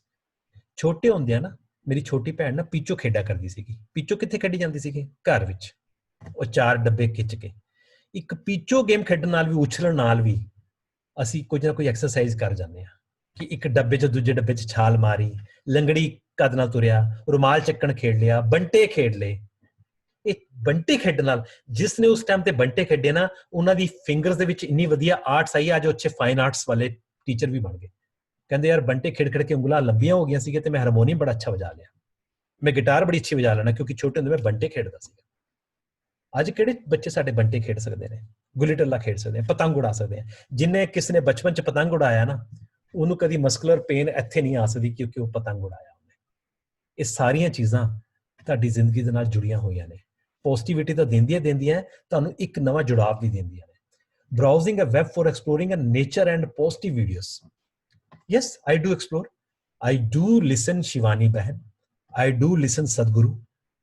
ਛੋਟੇ ਹੁੰਦੇ ਆ ਨਾ, ਮੇਰੀ ਛੋਟੀ ਭੈਣ ਨਾ ਪੀਚੋ ਖੇਡਿਆ ਕਰਦੀ ਸੀਗੀ. ਪੀਚੋ ਕਿੱਥੇ ਖੇਡੀ ਜਾਂਦੀ ਸੀਗੀ? ਘਰ ਵਿੱਚ. ਉਹ 4 ਡੱਬੇ ਖਿੱਚ ਕੇ. ਇੱਕ ਪੀਚੋ ਗੇਮ ਖੇਡਣ ਨਾਲ ਵੀ, ਉਛਲਣ ਨਾਲ ਵੀ ਅਸੀਂ ਕੁਝ ਨਾ ਕੋਈ ਐਕਸਰਸਾਈਜ਼ ਕਰ ਜਾਂਦੇ ਹਾਂ. ਕਿ ਇੱਕ ਡੱਬੇ 'ਚ ਦੂਜੇ ਡੱਬੇ 'ਚ ਛਾਲ ਮਾਰੀ, ਲੰਗੜੀ ਕਦ ਨਾਲ ਤੁਰਿਆ, ਰੁਮਾਲ ਚੱਕਣ ਖੇਡ ਲਿਆ, ਬੰਟੇ ਖੇਡ ਲਏ. ਇਹ ਬੰਟੇ ਖੇਡਣ ਨਾਲ, ਜਿਸ ਨੇ ਉਸ ਟਾਈਮ ਤੇ ਬੰਟੇ ਖੇਡੇ ਨਾ, ਉਹਨਾਂ ਦੀ ਫਿੰਗਰਸ ਦੇ ਵਿੱਚ ਇੰਨੀ ਵਧੀਆ ਆਰਟਸ ਆਈ, ਅੱਜ ਅੱਛੇ ਫਾਈਨ ਆਰਟਸ ਵਾਲੇ ਟੀਚਰ ਵੀ ਬਣ ਗਏ। ਕਹਿੰਦੇ ਯਾਰ ਬੰਟੇ ਖੇਡ ਖੇਡ ਕੇ ਉਂਗਲਾਂ ਲੰਬੀਆਂ ਹੋ ਗਈਆਂ ਸੀਗੇ ਤੇ ਮੈਂ ਹਾਰਮੋਨੀਅਮ ਬੜਾ ਅੱਛਾ ਵਜਾ ਲਿਆ, ਮੈਂ ਗਿਟਾਰ ਬੜੀ ਅੱਛੀ ਵਜਾ ਲੈਣਾ, ਕਿਉਂਕਿ ਛੋਟੇ ਹੁੰਦੇ ਮੈਂ ਬੰਟੇ ਖੇਡਦਾ ਸੀਗਾ। ਅੱਜ ਕਿਹੜੇ ਬੱਚੇ ਸਾਡੇ ਬੰਟੇ ਖੇਡ ਸਕਦੇ ਨੇ, ਗੁੱਲੀ ਟੱਲਾ ਖੇਡ ਸਕਦੇ ਆ, ਪਤੰਗ ਉਡਾ ਸਕਦੇ ਆ। ਜਿੰਨੇ ਕਿਸੇ ਨੇ ਬਚਪਨ ਚ ਪਤੰਗ ਉਡਾਇਆ ਨਾ, ਉਹਨੂੰ ਕਦੀ ਮਸਕੂਲਰ ਪੇਨ ਇੱਥੇ ਨਹੀਂ ਆ ਸਕਦੀ, ਕਿਉਂਕਿ ਉਹ ਪਤੰਗ ਉਡਾਇਆ ਉਹਨੇ। ਇਹ ਸਾਰੀਆਂ ਚੀਜ਼ਾਂ ਤੁਹਾਡੀ ਜ਼ਿੰਦਗੀ ਦੇ ਨਾਲ ਜੁੜੀਆਂ ਹੋਈਆਂ ਨੇ। ਪੋਜ਼ਿਟਿਵਿਟੀ ਤਾਂ ਦਿੰਦੀਆਂ ਤੁਹਾਨੂੰ ਇੱਕ ਨਵਾਂ ਜੁੜਾਵ ਵੀ ਦਿੰਦੀਆਂ ਨੇ। Browsing a web for exploring a nature and positive videos. yes, I do explore, I do listen Shivani बहन, I do listen सतगुरु।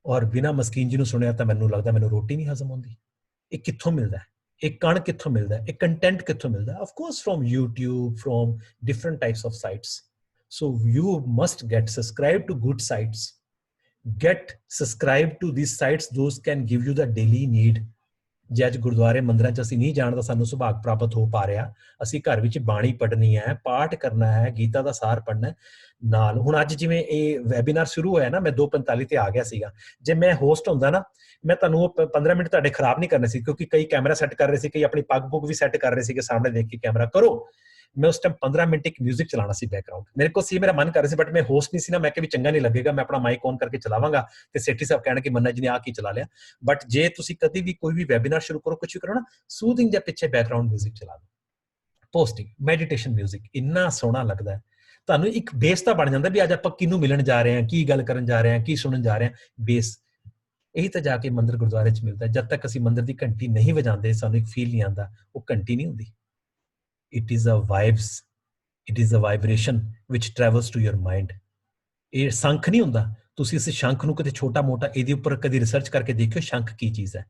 और बिना मस्कीन जी ਨੂੰ ਸੁਣਿਆ ਤਾਂ ਮੈਨੂੰ ਲੱਗਦਾ ਮੈਨੂੰ ਰੋਟੀ ਨਹੀਂ ਹਜ਼ਮ ਹੁੰਦੀ। ਇਹ ਕਿੱਥੋਂ ਮਿਲਦਾ ਹੈ, ਇਹ ਕਣ ਕਿੱਥੋਂ ਮਿਲਦਾ ਹੈ, ਇਹ ਕੰਟੈਂਟ ਕਿੱਥੋਂ ਮਿਲਦਾ ਹੈ? of course from YouTube, from different types of sites. So you must get subscribed to good sites, get subscribed to these sites, those can give you the daily need। ਜੇ ਅੱਜ ਗੁਰਦੁਆਰੇ ਮੰਦਿਰਾਂ 'ਚ ਅਸੀਂ ਨਹੀਂ ਜਾਣ ਦਾ ਸਾਨੂੰ ਸੁਭਾਗ ਪ੍ਰਾਪਤ ਹੋ ਪਾ ਰਿਹਾ, ਅਸੀਂ ਘਰ ਵਿੱਚ ਬਾਣੀ ਪੜ੍ਹਨੀ ਹੈ, ਪਾਠ ਕਰਨਾ ਹੈ, ਗੀਤਾ ਦਾ ਸਾਰ ਪੜ੍ਹਨਾ ਨਾਲ। ਹੁਣ ਅੱਜ ਜਿਵੇਂ ਇਹ ਵੈਬੀਨਾਰ ਸ਼ੁਰੂ ਹੋਇਆ ਨਾ, ਮੈਂ 2:45 ਤੇ ਆ ਗਿਆ ਸੀਗਾ। ਜੇ ਮੈਂ ਹੋਸਟ ਹੁੰਦਾ ਨਾ, ਮੈਂ ਤੁਹਾਨੂੰ ਉਹ 15 ਮਿੰਟ ਤੁਹਾਡੇ ਖਰਾਬ ਨਹੀਂ ਕਰਨੇ ਸੀ, ਕਿਉਂਕਿ ਕਈ ਕੈਮਰਾ ਸੈੱਟ ਕਰ ਰਹੇ ਸੀ, ਕਈ ਆਪਣੀ ਪੱਗ ਪੁੱਗ ਵੀ ਸੈੱਟ ਕਰ ਰਹੇ ਸੀਗੇ, ਸਾਹਮਣੇ ਦੇਖ ਕੇ ਕੈਮਰਾ ਕਰੋ। ਮੈਂ ਉਸ ਟਾਈਮ 15 ਮਿੰਟ ਇੱਕ ਮਿਊਜ਼ਿਕ ਚਲਾਉਣਾ ਸੀ ਬੈਕਗਰਾਉਂਡ, ਮੇਰੇ ਕੋਲ ਸੀ, ਮੇਰਾ ਮਨ ਕਰ ਰਿਹਾ ਸੀ, ਬਟ ਮੈਂ ਹੋਸਟ ਨਹੀਂ ਸੀ ਨਾ, ਮੈਂ ਕਿਹਾ ਵੀ ਚੰਗਾ ਨਹੀਂ ਲੱਗੇਗਾ, ਮੈਂ ਆਪਣਾ ਮਾਈਕ ਔਨ ਕਰਕੇ ਚਲਾਵਾਂਗਾ ਤੇ ਸੇਠੀ ਸਾਹਿਬ ਕਹਿਣਗੇ ਮੰਨਾ ਜੀ ਨੇ ਆ ਕੀ ਚਲਾ ਲਿਆ। ਬਟ ਜੇ ਤੁਸੀਂ ਕਦੀ ਵੀ ਕੋਈ ਵੀ ਵੈਬੀਨਾਰ ਸ਼ੁਰੂ ਕਰੋ, ਕੁਝ ਵੀ ਕਰੋ ਨਾ, ਸੂਦਿੰਗ ਜਾਂ ਪਿੱਛੇ ਬੈਕਗਰਾਉਂਡ ਮਿਊਜ਼ਿਕ ਚਲਾ ਦਿਓ, ਪੋਜ਼ਿਟਿਵ ਮੈਡੀਟੇਸ਼ਨ ਮਿਊਜ਼ਿਕ, ਇੰਨਾ ਸੋਹਣਾ ਲੱਗਦਾ ਹੈ। ਤੁਹਾਨੂੰ ਇੱਕ ਬੇਸ ਤਾਂ ਬਣ ਜਾਂਦਾ ਵੀ ਅੱਜ ਆਪਾਂ ਕਿਹਨੂੰ ਮਿਲਣ ਜਾ ਰਹੇ ਹਾਂ, ਕੀ ਗੱਲ ਕਰਨ ਜਾ ਰਹੇ ਹਾਂ, ਕੀ ਸੁਣਨ ਜਾ ਰਹੇ ਹਾਂ। ਬੇਸ ਇਹੀ ਤਾਂ ਜਾ ਕੇ ਮੰਦਿਰ ਗੁਰਦੁਆਰੇ 'ਚ ਮਿਲਦਾ। ਜਦ ਤੱਕ ਅਸੀਂ ਮੰਦਿਰ ਦੀ ਘੰਟੀ ਨਹੀਂ ਵਜਾਉਂਦੇ, ਸਾਨੂੰ ਇੱਕ ਫੀਲ ਨਹੀਂ ਆਉਂਦਾ, ਉਹ ਘੰਟੀ ਨਹੀਂ ਹੁੰਦੀ। It is a vibes, it is a vibration which travels to your mind। ਇਹ ਸ਼ੰਖ ਨਹੀਂ ਹੁੰਦਾ, ਤੁਸੀਂ ਇਸ ਸ਼ੰਖ ਨੂੰ ਕਿਤੇ ਛੋਟਾ ਮੋਟਾ ਇਹਦੇ ਉੱਪਰ ਕਦੀ ਰਿਸਰਚ ਕਰਕੇ ਦੇਖਿਓ ਸ਼ੰਖ ਕੀ ਚੀਜ਼ ਹੈ।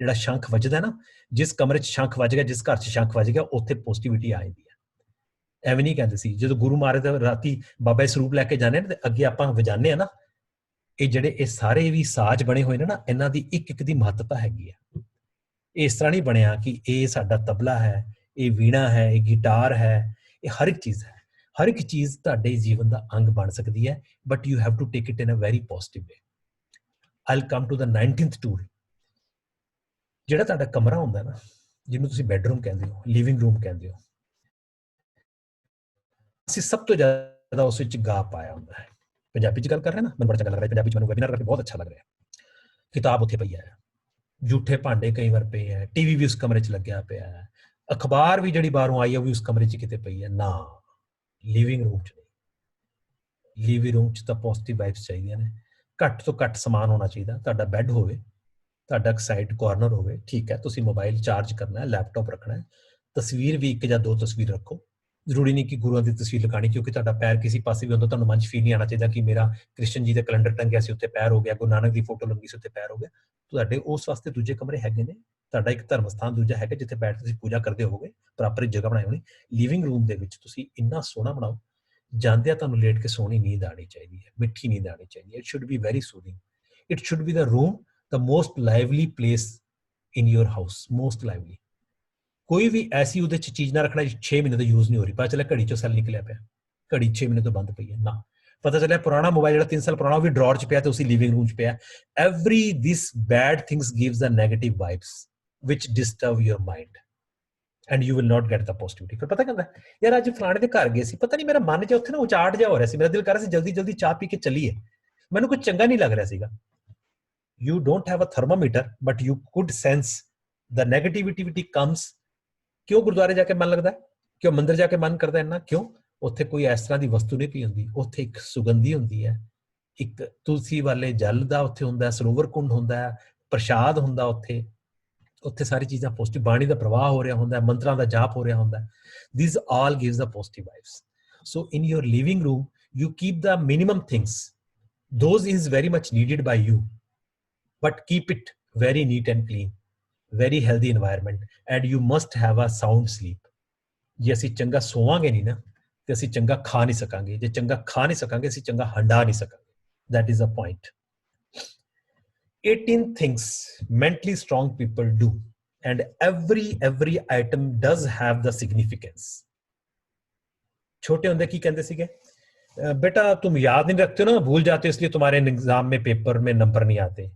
ਜਿਹੜਾ ਸ਼ੰਖ ਵੱਜਦਾ ਨਾ, ਜਿਸ ਕਮਰੇ 'ਚ ਸ਼ੰਖ ਵੱਜ ਗਿਆ, ਜਿਸ ਘਰ 'ਚ ਸ਼ੰਖ ਵੱਜ ਗਿਆ, ਉੱਥੇ ਪੋਜ਼ਿਟਿਵਿਟੀ ਆ ਜਾਂਦੀ ਹੈ। ਐਵੇਂ ਨਹੀਂ ਕਹਿੰਦੇ ਸੀ ਜਦੋਂ ਗੁਰੂ ਮਹਾਰਾਜ ਦਾ ਰਾਤੀ ਬਾਬਾ ਜੀ ਸਰੂਪ ਲੈ ਕੇ ਜਾਂਦੇ ਨੇ ਤੇ ਅੱਗੇ ਆਪਾਂ ਵਜਾਉਂਦੇ ਆ ਨਾ, ਇਹ ਜਿਹੜੇ ਇਹ ਸਾਰੇ ਵੀ ਸਾਜ਼ ਬਣੇ ਹੋਏ ਨੇ ਨਾ, ਇਹਨਾਂ ਦੀ ਇੱਕ ਇੱਕ ਦੀ ਮਹੱਤਤਾ ਹੈਗੀ ਹੈ। ਇਸ ਤਰ੍ਹਾਂ ਨਹੀਂ ਬਣਿਆ ਕਿ ਇਹ ਸਾਡਾ ਤਬਲਾ ਹੈ, ਇਹ ਵੀਣਾ ਹੈ, ਇਹ ਗਿਟਾਰ ਹੈ, ਇਹ ਹਰ ਇੱਕ ਚੀਜ਼ ਹੈ। ਹਰ ਇੱਕ ਚੀਜ਼ ਤੁਹਾਡੇ ਜੀਵਨ ਦਾ ਅੰਗ ਬਣ ਸਕਦੀ ਹੈ, but you have to take it in a very positive way. I'll come to the 19th tool. ਜਿਹੜਾ ਤੁਹਾਡਾ ਕਮਰਾ ਹੁੰਦਾ ਨਾ, ਜਿਹਨੂੰ ਤੁਸੀਂ ਬੈਡਰੂਮ ਕਹਿੰਦੇ ਹੋ, ਲਿਵਿੰਗ ਰੂਮ ਕਹਿੰਦੇ ਹੋ, ਅਸੀਂ ਸਭ ਤੋਂ ਜ਼ਿਆਦਾ ਉਸ ਵਿੱਚ ਗਾ ਪਾਇਆ ਹੁੰਦਾ ਹੈ। ਪੰਜਾਬੀ 'ਚ ਗੱਲ ਕਰ ਰਹੇ ਨਾ, ਮੈਨੂੰ ਬੜਾ ਚੰਗਾ ਲੱਗ ਰਿਹਾ ਪੰਜਾਬੀ 'ਚ, ਮੈਨੂੰ ਵੈਬੀਨਾਰ ਕਰਕੇ ਬਹੁਤ ਅੱਛਾ ਲੱਗ ਰਿਹਾ। ਕਿਤਾਬ ਉੱਥੇ ਪਈ ਹੈ, ਜੂਠੇ ਭਾਂਡੇ ਕਈ ਵਾਰ ਪਏ ਹੈ, ਟੀਵੀ ਵੀ ਉਸ ਕਮਰੇ 'ਚ ਲੱਗਿਆ ਪਿਆ ਹੈ, ਅਖਬਾਰ ਵੀ ਜਿਹੜੀ ਬਾਹਰੋਂ ਆਈ ਹੈ ਉਹ ਵੀ ਉਸ ਕਮਰੇ 'ਚ ਕਿਤੇ ਪਈ ਹੈ ਨਾ, ਲਿਵਿੰਗ ਰੂਮ 'ਚ ਨਹੀਂ। ਲਿਵਿੰਗ ਰੂਮ 'ਚ ਤਾਂ ਪੋਜ਼ਿਟਿਵ ਵਾਈਬਸ ਚਾਹੀਦੀਆਂ ਨੇ। ਘੱਟ ਤੋਂ ਘੱਟ ਸਮਾਨ ਹੋਣਾ ਚਾਹੀਦਾ। ਤੁਹਾਡਾ ਬੈੱਡ ਹੋਵੇ, ਤੁਹਾਡਾ ਸਾਈਡ ਕਾਰਨਰ ਹੋਵੇ, ਠੀਕ ਹੈ, ਤੁਸੀਂ ਮੋਬਾਈਲ ਚਾਰਜ ਕਰਨਾ ਹੈ, ਲੈਪਟਾਪ ਰੱਖਣਾ ਹੈ, ਤਸਵੀਰ ਵੀ 1 ਜਾਂ 2 ਤਸਵੀਰ ਰੱਖੋ। ਜ਼ਰੂਰੀ ਨਹੀਂ ਕਿ ਗੁਰੂਆਂ ਦੀ ਤਸਵੀਰ ਲਗਾਣੀ, ਕਿਉਂਕਿ ਤੁਹਾਡਾ ਪੈਰ ਕਿਸੇ ਪਾਸੇ ਵੀ ਹੁੰਦਾ, ਤੁਹਾਨੂੰ ਮਨ 'ਚ ਫੀਲ ਨਹੀਂ ਆਉਣਾ ਚਾਹੀਦਾ ਕਿ ਮੇਰਾ ਕ੍ਰਿਸ਼ਨ ਜੀ ਦਾ ਕੈਲੰਡਰ ਟੰਗਿਆ ਸੀ ਉੱਤੇ ਪੈਰ ਹੋ ਗਿਆ, ਗੁਰੂ ਨਾਨਕ ਦੀ ਫੋਟੋ ਲੱਗੀ ਸੀ ਉੱਤੇ ਪੈਰ ਹੋ ਗਿਆ। ਤੁਹਾਡੇ ਉਸ ਵਾਸਤੇ ਦੂਜੇ ਕਮਰੇ ਹੈਗੇ ਨੇ। ਤੁਹਾਡਾ ਇੱਕ ਧਰਮ ਸਥਾਨ ਦੂਜਾ ਹੈਗਾ ਜਿੱਥੇ ਬੈਠ ਕੇ ਤੁਸੀਂ ਪੂਜਾ ਕਰਦੇ ਹੋਵੋਗੇ, ਪ੍ਰੋਪਰ ਜਗ੍ਹਾ ਬਣਾਈ ਹੋਣੀ। ਲਿਵਿੰਗ ਰੂਮ ਦੇ ਵਿੱਚ ਤੁਸੀਂ ਇੰਨਾ ਸੋਹਣਾ ਬਣਾਓ, ਜਾਂਦਿਆਂ ਤੁਹਾਨੂੰ ਲੇਟ ਕੇ ਸੋਹਣੀ ਨੀਂਦ ਆਣੀ ਚਾਹੀਦੀ ਹੈ, ਮਿੱਠੀ ਨੀਂਦ ਆਣੀ ਚਾਹੀਦੀ ਹੈ। It should be very soothing. It should be the room, the most lively place in your house, most lively. ਕੋਈ ਵੀ ਐਸੀ ਉਹਦੇ 'ਚ ਚੀਜ਼ ਨਾ ਰੱਖਣਾ 6 ਮਹੀਨੇ ਤੋਂ ਯੂਜ਼ ਨਹੀਂ ਹੋ ਰਹੀ, ਪਤਾ ਚੱਲਿਆ ਘੜੀ 'ਚੋਂ ਸੈੱਲ ਨਿਕਲਿਆ ਪਿਆ, ਘੜੀ 6 ਮਹੀਨੇ ਤੋਂ ਬੰਦ ਪਈ ਹੈ ਨਾ। ਪਤਾ ਚੱਲਿਆ ਪੁਰਾਣਾ ਮੋਬਾਈਲ ਜਿਹੜਾ 3 ਸਾਲ ਪੁਰਾਣਾ ਉਹ ਵੀ ਡਰਾਅਰ 'ਚ ਪਿਆ ਤੇ ਉਸੇ ਲਿਵਿੰਗ ਰੂਮ 'ਚ ਪਿਆ। Every this bad things gives the negative vibes which disturb your mind and you will not get the positivity। ਫਿਰ ਪਤਾ ਕਹਿੰਦਾ ਯਾਰ ਅੱਜ ਫਲਾਣੇ ਦੇ ਘਰ ਗਏ ਸੀ, ਪਤਾ ਨਹੀਂ ਮੇਰਾ ਮਨ ਜਿਹਾ ਉੱਥੇ ਨਾ ਉਚਾਟ ਜਿਹਾ ਹੋ ਰਿਹਾ ਸੀ, ਮੇਰਾ ਦਿਲ ਕਰ ਰਿਹਾ ਸੀ ਜਲਦੀ ਜਲਦੀ ਚਾਹ ਪੀ ਕੇ ਚੱਲੀਏ, ਮੈਨੂੰ ਕੁਝ ਚੰਗਾ ਨਹੀਂ ਲੱਗ ਰਿਹਾ ਸੀਗਾ। You don't have a thermometer but you could sense the negativity comes। ਕਿਉਂ ਗੁਰਦੁਆਰੇ ਜਾ ਕੇ ਮਨ ਲੱਗਦਾ, ਕਿਉਂ ਮੰਦਿਰ ਜਾ ਕੇ ਮਨ ਕਰਦਾ ਇੰਨਾ, ਕਿਉਂ? ਉੱਥੇ ਕੋਈ ਇਸ ਤਰ੍ਹਾਂ ਦੀ ਵਸਤੂ ਨਹੀਂ ਪਈ ਹੁੰਦੀ, ਉੱਥੇ ਇੱਕ ਸੁਗੰਧੀ ਹੁੰਦੀ ਹੈ, ਇੱਕ ਤੁਲਸੀ ਵਾਲੇ ਜਲ ਦਾ ਉੱਥੇ ਹੁੰਦਾ, ਸਰੋਵਰ ਕੁੰਡ ਹੁੰਦਾ, ਪ੍ਰਸ਼ਾਦ ਹੁੰਦਾ ਉੱਥੇ, ਉੱਥੇ ਸਾਰੀ ਚੀਜ਼ਾਂ ਪੋਜ਼ਿਟਿਵ, ਬਾਣੀ ਦਾ ਪ੍ਰਵਾਹ ਹੋ ਰਿਹਾ ਹੁੰਦਾ, ਮੰਤਰਾਂ ਦਾ ਜਾਪ ਹੋ ਰਿਹਾ ਹੁੰਦਾ। These all gives the positive vibes। So in your living room you keep the minimum things, those is very much needed by you, but keep it very neat and clean, very healthy environment and you must have a sound sleep। ਜੇ ਅਸੀਂ ਚੰਗਾ ਸੋਵਾਂਗੇ ਨਹੀਂ ਨਾ ਤੇ ਅਸੀਂ ਚੰਗਾ ਖਾ ਨਹੀਂ ਸਕਾਂਗੇ, ਜੇ ਚੰਗਾ ਖਾ ਨਹੀਂ ਸਕਾਂਗੇ ਅਸੀਂ ਚੰਗਾ ਹੰਡਾ ਨਹੀਂ ਸਕਾਂਗੇ। That is the point। 18 things mentally strong people do and every item does have the significance। छोटे होंदे की कहते सीगे, बेटा तुम याद नहीं रखते हो ना, भूल जाते हो इसलिए तुम्हारे एग्जाम में पेपर में नंबर नहीं आते।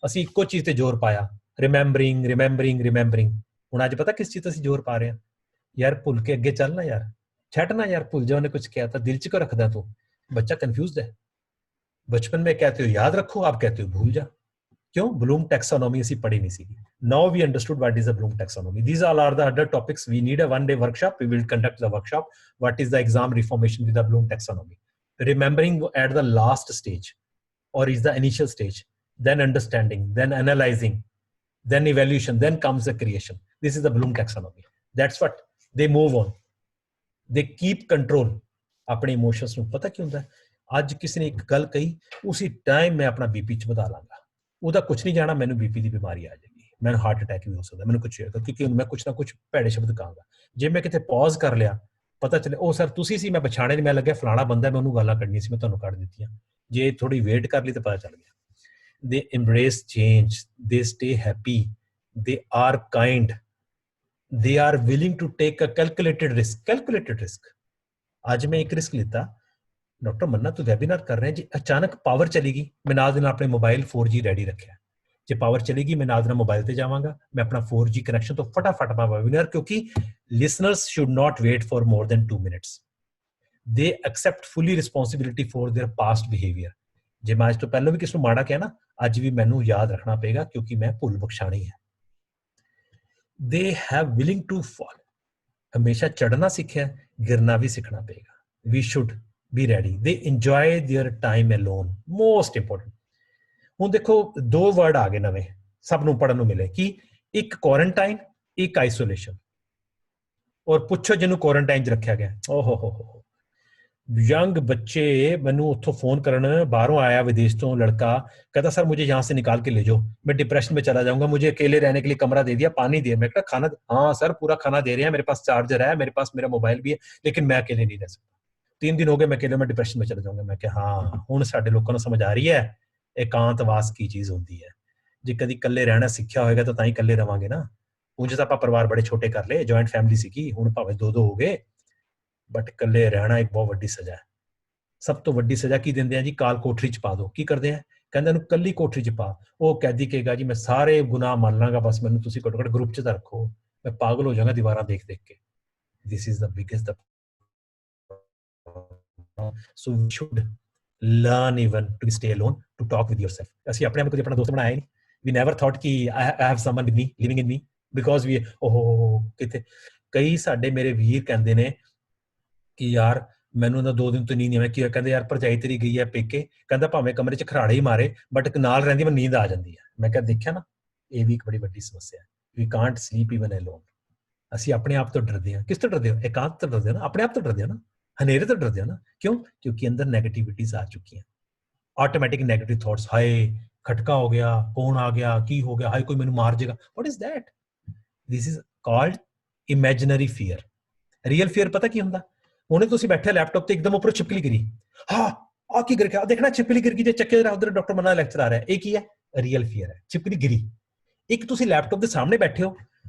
ਅਸੀਂ ਇੱਕੋ ਚੀਜ਼ ਤੇ ਜ਼ੋਰ ਪਾਇਆ, ਰਿਮੈਂਬਰਿੰਗ ਰਿਮੈਂਬਰਿੰਗ ਰਿਮੈਂਬਰਿੰਗ। ਹੁਣ ਅੱਜ ਪਤਾ ਕਿਸ ਚੀਜ਼ ਤੇ ਅਸੀਂ ਜ਼ੋਰ ਪਾ ਰਹੇ ਹਾਂ? ਯਾਰ ਭੁੱਲ ਕੇ ਅੱਗੇ ਚੱਲ ਨਾ ਯਾਰ, ਛੱਡ ਨਾ ਯਾਰ, ਭੁੱਲ ਜਾ ਉਹਨੇ कुछ किया था, दिल च क्यों रखदा तू? बच्चा कंफ्यूज्ड है। बचपन में कहते हो याद रखो, आप कहते हो भूल जा। क्यों? ब्लूम टैक्सोनॉमी ਅਸੀਂ ਪੜ੍ਹੀ ਨਹੀਂ ਸੀਗੀ। Now we understood what is the Bloom taxonomy. These all are the other topics. We need a one-day workshop. We will conduct the workshop. What is the exam reformation with the Bloom taxonomy? Remembering at the last stage, or is the initial stage, then understanding, then analyzing, then evaluation, then comes the creation. This is the Bloom taxonomy. That's what they move on. They keep control ਆਪਣੇ emotions ਨੂੰ। ਪਤਾ ਕੀ ਹੁੰਦਾ, ਅੱਜ ਕਿਸੇ ਨੇ ਇੱਕ ਗੱਲ ਕਹੀ, ਉਸੇ ਟਾਈਮ ਮੈਂ ਆਪਣਾ ਬੀਪੀ ਚ ਵਧਾ ਲਾਂਗਾ। ਉਹਦਾ ਕੁਝ ਨਹੀਂ ਜਾਣਾ, ਮੈਨੂੰ ਬੀਪੀ ਦੀ ਬਿਮਾਰੀ ਆ ਜਾਏਗੀ, ਮੈਨੂੰ ਹਾਰਟ ਅਟੈਕ ਵੀ ਹੋ ਸਕਦਾ, ਮੈਨੂੰ ਕੁਝ ਹੋਏਗਾ, ਕਿਉਂਕਿ ਮੈਂ ਕੁਝ ਨਾ ਕੁਝ ਭੈੜੇ ਸ਼ਬਦ ਕਹਾਂਗਾ। ਜੇ ਮੈਂ ਕਿਤੇ ਪੌਜ਼ ਕਰ ਲਿਆ, ਪਤਾ ਚੱਲੇ ਉਹ ਸਰ ਤੁਸੀਂ ਸੀ, ਮੈਂ ਪਛਾਣੇ ਨਹੀਂ, ਮੈਂ ਲੱਗਿਆ ਫਲਾਣਾ ਬੰਦਾ, ਮੈਂ ਉਹਨੂੰ ਗਾਲਾਂ ਕੱਢਣੀ ਸੀ, ਮੈਂ ਤੁਹਾਨੂੰ ਕੱਢ ਦਿੱਤੀਆਂ। ਜੇ ਥੋੜੀ ਵੇਟ ਕਰ ਲਈ ਤਾਂ ਪਤਾ ਚੱਲ ਗਿਆ। They embrace change, they stay happy, they are kind, they are willing to take a calculated risk। आज मैं एक रिस्क लेता, डॉक्टर मन्ना तू वेबिनार कर रहे हैं जी, अचानक पावर चलेगी, मैं नाल दे नाल अपने मोबाइल 4G रेडी रखा। जे पावर चलेगी, मैं नाल दे नाल मोबाइल ते जावांगा, मैं अपना 4G कनेक्शन तो फटाफट अपना वेबिनार, क्योंकि listeners should not wait for more than 2 minutes। they accept fully responsibility for their past behavior। ਜੇ ਮੈਂ ਅੱਜ ਤੋਂ ਪਹਿਲਾਂ ਵੀ ਕਿਸ ਨੂੰ ਮਾੜਾ ਕਿਹਾ ਨਾ, ਅੱਜ ਵੀ ਮੈਨੂੰ ਯਾਦ ਰੱਖਣਾ ਪਏਗਾ, ਕਿਉਂਕਿ ਮੈਂ ਭੁੱਲ ਬਖਸ਼ਾਣੀ ਹੈ। they have willing to fall, ਹਮੇਸ਼ਾ ਚੜਨਾ ਸਿੱਖਿਆ, ਗਿਰਨਾ ਵੀ ਸਿੱਖਣਾ ਪਏਗਾ। we should be ready, they enjoy their time alone, most important। ਹੁਣ ਦੇਖੋ ਦੋ ਵਰਡ ਆ ਗਏ ਨਵੇਂ, ਸਭ ਨੂੰ ਪੜਨ ਨੂੰ ਮਿਲੇ, ਕਿ ਇੱਕ ਕੁਆਰੰਟਾਈਨ, ਇੱਕ ਆਈਸੋਲੇਸ਼ਨ। ਔਰ ਪੁੱਛੋ ਜਿਹਨੂੰ ਕੁਆਰੰਟਾਈਨ 'ਚ ਰੱਖਿਆ ਗਿਆ, ਓਹ यंग बच्चे मैनू उत्थों फोन करन, बाहरों आया विदेश तो लड़का, कहता सर मुझे यहाँ से निकाल के ले जाओ, मैं डिप्रेशन में चला जाऊंगा, मुझे अकेले रहने के लिए कमरा दे दिया, पानी दिया। मैं कहा खाना, हाँ सर पूरा खाना दे रहे हैं, मेरे पास चार्जर है, मेरे पास मेरा मोबाइल भी है, लेकिन मैं अकेले नहीं रह सकता। 3 दिन हो गए मैं अकेले, मैं डिप्रेशन में चला जाऊंगा। मैं कहा हाँ, हुण साडे लोकां नूं समझ आ रही है एकांतवास की चीज़ होंदी है। जे कदी इकल्ले रहना सिੱਖਿਆ होएगा तो तां ही इकल्ले रवांगे ना। ਉਂਝ ਤਾਂ ਆਪਾਂ ਪਰਿਵਾਰ ਬੜੇ ਛੋਟੇ ਕਰ ਲਏ, ਜੁਆਇੰਟ ਫੈਮਿਲੀ ਸੀਗੀ, ਹੁਣ ਭਾਵੇਂ 2-2 ਹੋ ਗਏ, ਬਟ ਇਕੱਲੇ ਰਹਿਣਾ ਇੱਕ ਬਹੁਤ ਵੱਡੀ ਸਜ਼ਾ ਹੈ। ਸਭ ਤੋਂ ਵੱਡੀ ਸਜ਼ਾ ਕੀ ਦਿੰਦੇ ਆ ਜੀ? ਕਾਲ ਕੋਠਰੀ 'ਚ ਪਾ ਦਿਓ। ਕੀ ਕਰਦੇ ਆ? ਕਹਿੰਦੇ ਇਹਨੂੰ ਕੱਲੀ ਕੋਠਰੀ 'ਚ ਪਾ। ਉਹ ਕੈਦੀ ਕਹੇਗਾ ਜੀ ਮੈਂ ਸਾਰੇ ਗੁਨਾਹ ਮੰਨ ਲਾਂਗਾ, ਬਸ ਮੈਨੂੰ ਤੁਸੀਂ ਘੱਟੋ ਘੱਟ ਗਰੁੱਪ 'ਚ ਤਾਂ ਰੱਖੋ, ਮੈਂ ਪਾਗਲ ਹੋ ਜਾਵਾਂਗਾ ਦੀਵਾਰਾਂ ਦੇਖ ਦੇਖ ਕੇ। This is the biggest. So we should learn even to stay alone, to talk with yourself. ਅਸੀਂ ਆਪਣੇ ਆਪ ਨੂੰ ਕਦੇ ਆਪਣਾ ਦੋਸਤ ਬਣਾਇਆ ਨਹੀਂ। ਵੀ ਨੈਵਰ ਥਾਟ ਕਿ I have someone with me, living in me, because we ਕਿਤੇ ਕਈ ਸਾਡੇ ਮੇਰੇ ਵੀਰ ਕਹਿੰਦੇ ਨੇ ਕਿ ਯਾਰ ਮੈਨੂੰ ਤਾਂ 2 ਦਿਨ ਤੋਂ ਨੀਂਦ ਨਹੀਂ ਆਉਂਦੀ। ਕੀ ਕਹਿੰਦੇ ਯਾਰ ਭਰਜਾਈ ਤੇਰੀ ਗਈ ਹੈ ਪੇਕੇ, ਕਹਿੰਦਾ ਭਾਵੇਂ ਕਮਰੇ 'ਚ ਖਰਾੜੇ ਹੀ ਮਾਰੇ, ਬਟ ਨਾਲ ਰਹਿੰਦੀ ਮੈਨੂੰ ਨੀਂਦ ਆ ਜਾਂਦੀ ਹੈ। ਮੈਂ ਕਿਹਾ ਦੇਖਿਆ ਨਾ, ਇਹ ਵੀ ਇੱਕ ਬੜੀ ਵੱਡੀ ਸਮੱਸਿਆ ਹੈ। ਵੀ ਕਾਂਟ ਸਲੀਪ ਇਵਨ ਅਲੋਨ। ਅਸੀਂ ਆਪਣੇ ਆਪ ਤੋਂ ਡਰਦੇ ਹਾਂ। ਕਿਸ ਤੋਂ ਡਰਦੇ ਹੋ? ਇਕਾਂਤ ਤੋਂ ਡਰਦੇ ਹੋ ਨਾ, ਆਪਣੇ ਆਪ ਤੋਂ ਡਰਦੇ ਹੋ ਨਾ, ਹਨੇਰੇ ਤੋਂ ਡਰਦੇ ਹੋ ਨਾ। ਕਿਉਂ? ਕਿਉਂਕਿ ਅੰਦਰ ਨੈਗੇਟਿਵਿਟੀਜ਼ ਆ ਚੁੱਕੀਆਂ, ਆਟੋਮੈਟਿਕ ਨੈਗੇਟਿਵ ਥਾਟਸ। ਹਾਏ ਖਟਕਾ ਹੋ ਗਿਆ, ਕੌਣ ਆ ਗਿਆ, ਕੀ ਹੋ ਗਿਆ, ਹਾਏ ਕੋਈ ਮੈਨੂੰ ਮਾਰ ਜਾਏਗਾ। What is that? This is called imaginary fear. Real fear ਪਤਾ ਕੀ ਹੁੰਦਾ? ਉਹਨੇ ਤੁਸੀਂ ਬੈਠੇ ਲੈਪਟਾਪ ਤੇ ਇੱਕਦਮ ਉੱਪਰ ਛਿਪਕਲੀ ਗਿਰੀ, ਹਾਂ ਆ ਕੀ ਗਿਰ ਗਿਆ, ਦੇਖਣਾ ਛਿਪਕਲੀ ਗਿਰ ਗਈ, ਜੇ ਚੱਕੇ ਉਧਰ ਡਾਕਟਰ ਮਨਾ ਲੈਕਚਰ ਆ ਰਿਹਾ। ਇਹ ਕੀ ਹੈ? ਰੀਅਲ ਫੀਅਰ ਹੈ, ਛਿਪਕਲੀ ਗਿਰੀ। ਇੱਕ ਤੁਸੀਂ ਲੈਪਟਾਪ ਦੇ ਸਾਹਮਣੇ ਬੈਠੇ ਹੋ,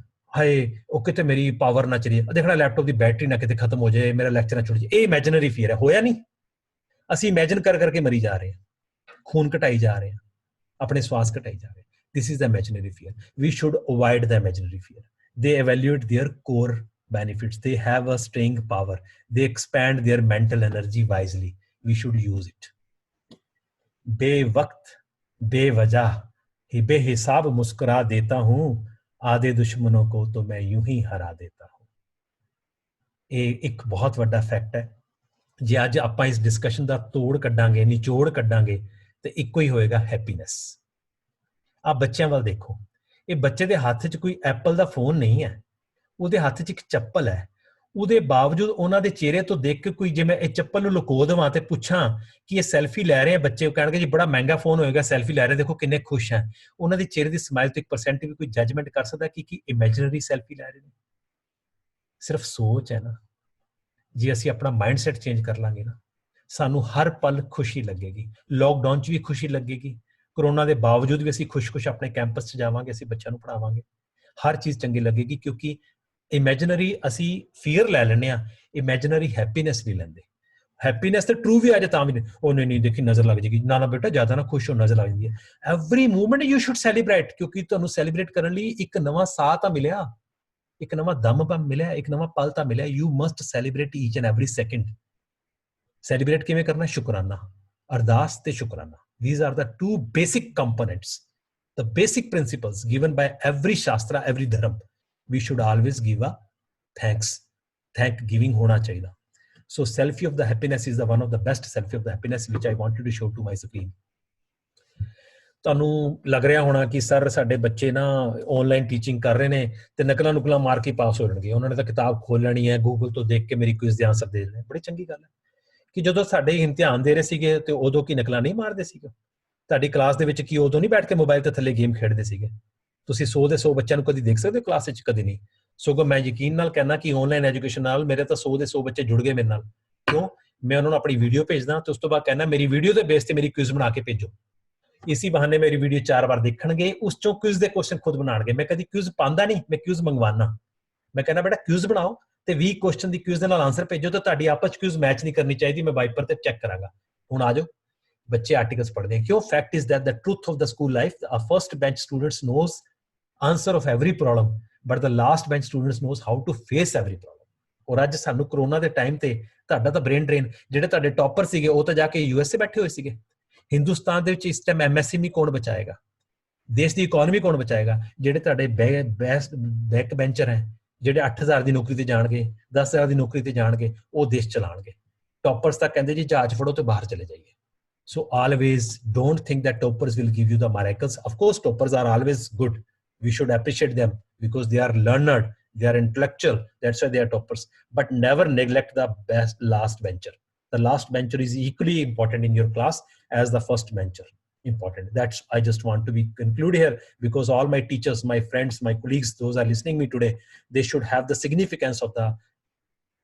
ਹਾਏ ਉਹ ਕਿਤੇ ਮੇਰੀ ਪਾਵਰ ਨਾ ਚਲੀ, ਦੇਖਣਾ ਲੈਪਟਾਪ ਦੀ ਬੈਟਰੀ ਨਾ ਕਿਤੇ ਖਤਮ ਹੋ ਜਾਏ, ਮੇਰਾ ਲੈਕਚਰ ਨਾ ਛੁੱਟ ਜਾਏ। ਇਹ ਇਮੈਜਨਰੀ ਫੀਅਰ ਹੈ। ਹੋਇਆ ਨਹੀਂ, ਅਸੀਂ ਇਮੈਜਨ ਕਰ ਕਰਕੇ ਮਰੀ ਜਾ ਰਹੇ ਹਾਂ, ਖੂਨ ਘਟਾਈ ਜਾ ਰਹੇ ਹਾਂ, ਆਪਣੇ ਸਵਾਸ ਘਟਾਈ ਜਾ ਰਹੇ। This is the imaginary fear. We should avoid the imaginary fear. They evaluate their core benefits, they have a staying power, they expand their mental energy wisely, we should use it। बेवक्त बेवजह ही बेहिसाब मुस्कुरा देता हूं, आधे दुश्मनों को तो मैं यूं ही हरा देता हूं। ਇਹ ਇੱਕ ਬਹੁਤ ਵੱਡਾ ਫੈਕਟ ਹੈ। ਜੇ ਅੱਜ ਆਪਾਂ ਇਸ ਡਿਸਕਸ਼ਨ ਦਾ ਤੋੜ ਕੱਢਾਂਗੇ, ਨਿਚੋੜ ਕੱਢਾਂਗੇ, ਤੇ ਇੱਕੋ ਹੀ ਹੋਏਗਾ, ਹੈਪੀਨੈਸ। ਆ ਬੱਚਿਆਂ ਵੱਲ ਦੇਖੋ, ਇਹ ਬੱਚੇ ਦੇ ਹੱਥ 'ਚ ਕੋਈ ਐਪਲ ਦਾ ਫੋਨ ਨਹੀਂ ਹੈ, ਉਹਦੇ ਹੱਥ 'ਚ ਇੱਕ ਚੱਪਲ ਹੈ। ਉਹਦੇ ਬਾਵਜੂਦ ਉਹਨਾਂ ਦੇ ਚਿਹਰੇ ਤੋਂ ਦੇਖ ਕੇ ਕੋਈ, ਜੇ ਮੈਂ ਇਹ ਚੱਪਲ ਨੂੰ ਲੁਕੋ ਦੇਵਾਂ ਤੇ ਪੁੱਛਾਂ ਕਿ ਇਹ ਸੈਲਫੀ ਲੈ ਰਹੇ ਆ ਬੱਚੇ, ਉਹ ਕਹਿਣਗੇ ਜੀ ਬੜਾ ਮਹਿੰਗਾ ਫੋਨ ਹੋਏਗਾ, ਸੈਲਫੀ ਲੈ ਰਹੇ, ਦੇਖੋ ਕਿੰਨੇ ਖੁਸ਼ ਹੈ। ਉਹਨਾਂ ਦੇ ਚਿਹਰੇ ਦੀ ਸਮਾਈਲ ਤੋਂ 1% ਵੀ ਕੋਈ ਜੱਜਮੈਂਟ ਕਰ ਸਕਦਾ ਕਿ ਇਮੈਜਨਰੀ ਸੈਲਫੀ ਲੈ ਰਹੇ ਨੇ? ਸਿਰਫ ਸੋਚ ਹੈ ਨਾ। ਜੇ ਅਸੀਂ ਆਪਣਾ ਮਾਈਂਡ ਸੈਟ ਚੇਂਜ ਕਰ ਲਾਂਗੇ ਨਾ, ਸਾਨੂੰ ਹਰ ਪਲ ਖੁਸ਼ੀ ਲੱਗੇਗੀ। ਲੋਕਡਾਊਨ 'ਚ ਵੀ ਖੁਸ਼ੀ ਲੱਗੇਗੀ, ਕਰੋਨਾ ਦੇ ਬਾਵਜੂਦ ਵੀ ਅਸੀਂ ਖੁਸ਼-ਖੁਸ਼ ਆਪਣੇ ਕੈਂਪਸ 'ਚ ਜਾਵਾਂਗੇ, ਅਸੀਂ ਬੱਚਿਆਂ ਨੂੰ ਪੜ੍ਹਾਵਾਂਗੇ, ਹਰ ਚੀਜ਼ ਚੰਗੀ ਲੱਗੇਗੀ। ਕਿਉਂਕਿ ਇਮੈਜਨਰੀ ਅਸੀਂ ਫੀਅਰ ਲੈ ਲੈਂਦੇ ਹਾਂ, ਇਮੈਜਨਰੀ ਹੈਪੀਨੈਸ ਨਹੀਂ ਲੈਂਦੇ। हैप्पीनेस तो ट्रू भी आ जाए ਤਾਂ ਵੀ ਉਹ ਨਹੀਂ ਦੇਖੀ ਨਜ਼ਰ ਲੱਗ ਜਾਏਗੀ ਨਾ ਬੇਟਾ ਜ਼ਿਆਦਾ ਨਾ ਖੁਸ਼ ਹੋ ਨਜ਼ਰ ਲੱਗ ਜਾਂਦੀ ਹੈ every movement you should celebrate ਕਿਉਂਕਿ ਤੁਹਾਨੂੰ ਸੈਲੀਬ੍ਰੇਟ ਕਰਨ ਲਈ ਇੱਕ ਨਵਾਂ ਸਾਹ ਤਾਂ ਮਿਲਿਆ ਇੱਕ ਨਵਾਂ ਦਮ ਤਾਂ ਮਿਲਿਆ ਇੱਕ ਨਵਾਂ ਪਲ ਤਾਂ ਮਿਲਿਆ you must celebrate each and every second celebrate ਕਿਵੇਂ ਕਰਨਾ ਸ਼ੁਕਰਾਨਾ ਅਰਦਾਸ ਤੇ ਸ਼ੁਕਰਾਨਾ these are the two basic components the basic principles given by every shastra every dharma we should always give a thank giving hona chahiye so selfie of the happiness is the one of the best selfie of the happiness which I wanted to show to my screen ਤੁਹਾਨੂੰ ਲੱਗ ਰਿਹਾ ਹੋਣਾ ਕਿ sir ਸਾਡੇ ਬੱਚੇ ਨਾ online teaching ਕਰ ਰਹੇ ਨੇ ਤੇ ਨਕਲਾਂ ਨੁਕਲਾਂ ਮਾਰ ਕੇ ਪਾਸ ਹੋ ਜਾਣਗੇ ਉਹਨਾਂ ਨੇ ਤਾਂ ਕਿਤਾਬ ਖੋਲ ਲੈਣੀ ਹੈ ਗੂਗਲ ਤੋਂ ਦੇਖ ਕੇ ਮੇਰੀ ਕੁਇਜ਼ ਦੇ ਆਨਸਰ ਦੇ ਦੇਣੇ ਬੜੀ ਚੰਗੀ ਗੱਲ ਹੈ ਕਿ ਜਦੋਂ ਸਾਡੇ ਇਮਤਿਹਾਨ ਦੇ ਰਹੇ ਸੀਗੇ ਤੇ ਉਦੋਂ ਕੀ ਨਕਲਾਂ ਨਹੀਂ ਮਾਰਦੇ ਸੀਗੇ ਤੁਹਾਡੀ ਕਲਾਸ ਦੇ ਵਿੱਚ ਕੀ ਉਦੋਂ ਨਹੀਂ ਬੈਠ ਕੇ ਮੋਬਾਈਲ ਤੇ ਥੱਲੇ ਗੇਮ ਖੇਡਦੇ ਸੀਗੇ ਤੁਸੀਂ 100 ਦੇ 100 ਬੱਚਿਆਂ ਨੂੰ ਕਦੀ ਦੇਖ ਸਕਦੇ ਹੋ ਕਲਾਸ ਵਿੱਚ ਕਦੀ ਨਹੀਂ ਸਗੋਂ ਮੈਂ ਯਕੀਨ ਨਾਲ ਕਹਿੰਦਾ ਕਿ ਆਨਲਾਈਨ ਐਜੂਕੇਸ਼ਨ ਨਾਲ ਮੇਰੇ ਤਾਂ 100 ਦੇ 100 ਬੱਚੇ ਜੁੜ ਗਏ ਮੇਰੇ ਨਾਲ ਕਿਉਂ ਮੈਂ ਉਹਨਾਂ ਨੂੰ ਆਪਣੀ ਵੀਡੀਓ ਭੇਜਦਾ ਤੇ ਉਸ ਤੋਂ ਬਾਅਦ ਕਹਿੰਦਾ ਮੇਰੀ ਵੀਡੀਓ ਦੇ ਬੇਸ ਤੇ ਮੇਰੀ ਕੁਇਜ਼ ਬਣਾ ਕੇ ਭੇਜੋ ਇਸੀ ਬਹਾਨੇ ਮੇਰੀ ਵੀਡੀਓ 4 ਵਾਰ ਦੇਖਣਗੇ ਉਸ ਚੋਂ ਕੁਇਜ਼ ਦੇ ਕੁਐਸਚਨ ਖੁਦ ਬਣਾਉਣਗੇ ਮੈਂ ਕਦੀ ਕੁਇਜ਼ ਪਾਉਂਦਾ ਨਹੀਂ ਮੈਂ ਕੁਇਜ਼ ਮੰਗਵਾਉਣਾ ਮੈਂ ਕਹਿੰਦਾ ਬੇਟਾ ਕੁਇਜ਼ ਬਣਾਓ ਤੇ 20 ਕੁਐਸਚਨ ਦੀ ਕੁਇਜ਼ ਦੇ ਨਾਲ ਆਨਸਰ ਭੇਜੋ ਤਾਂ ਤੁਹਾਡੀ ਆਪਸ ਚ ਕੁਇਜ਼ ਮੈਚ ਨਹੀਂ ਕਰਨੀ ਚਾਹੀਦੀ ਮੈਂ ਵਾਈਪਰ ਤੇ ਚੈੱਕ ਕਰਾਂਗਾ ਹੁਣ ਆ ਜਾਓ ਬੱਚੇ ਆਰਟੀਕਲਸ ਪੜ੍ਹਦੇ हैं क्यों fact is that the truth of the school life a first bench students knows answer of every problem but the last bench students knows how to face every problem ਔਰ ਅੱਜ ਸਾਨੂੰ ਕਰੋਨਾ ਦੇ time ਤੇ ਤੁਹਾਡਾ ਤਾਂ brain drain ਜਿਹੜੇ ਤੁਹਾਡੇ topper ਸੀਗੇ ਉਹ ਤਾਂ ਜਾ ਕੇ ਯੂਐਸਏ ਬੈਠੇ ਹੋਏ ਸੀਗੇ ਹਿੰਦੁਸਤਾਨ ਦੇ ਵਿੱਚ ਇਸ ਟਾਈਮ ਐਮਐਸਐਮਈ ਕੌਣ ਬਚਾਏਗਾ ਦੇਸ਼ ਦੀ ਇਕਨੋਮੀ ਕੌਣ ਬਚਾਏਗਾ ਜਿਹੜੇ ਤੁਹਾਡੇ ਬੈਕ ਬੈਂਚਰ ਹੈ ਜਿਹੜੇ 8000 ਦੀ ਨੌਕਰੀ ਤੇ ਜਾਣਗੇ 10000 ਦੀ ਨੌਕਰੀ ਤੇ ਜਾਣਗੇ ਉਹ ਦੇਸ਼ ਚਲਾਣਗੇ ਟੌਪਰਸ ਤਾਂ ਕਹਿੰਦੇ ਜੀ ਜਹਾਜ਼ ਫੜੋ ਤੇ ਬਾਹਰ ਚਲੇ ਜਾਈਏ so always don't think that toppers will give you the miracles of course toppers are always good we should appreciate them because they are learned they are intellectual that's why they are toppers but never neglect the best last bencher the last bencher is equally important in your class as the first bencher important that's I just want to be conclude here because all my teachers my friends my colleagues those are listening me today they should have the significance of the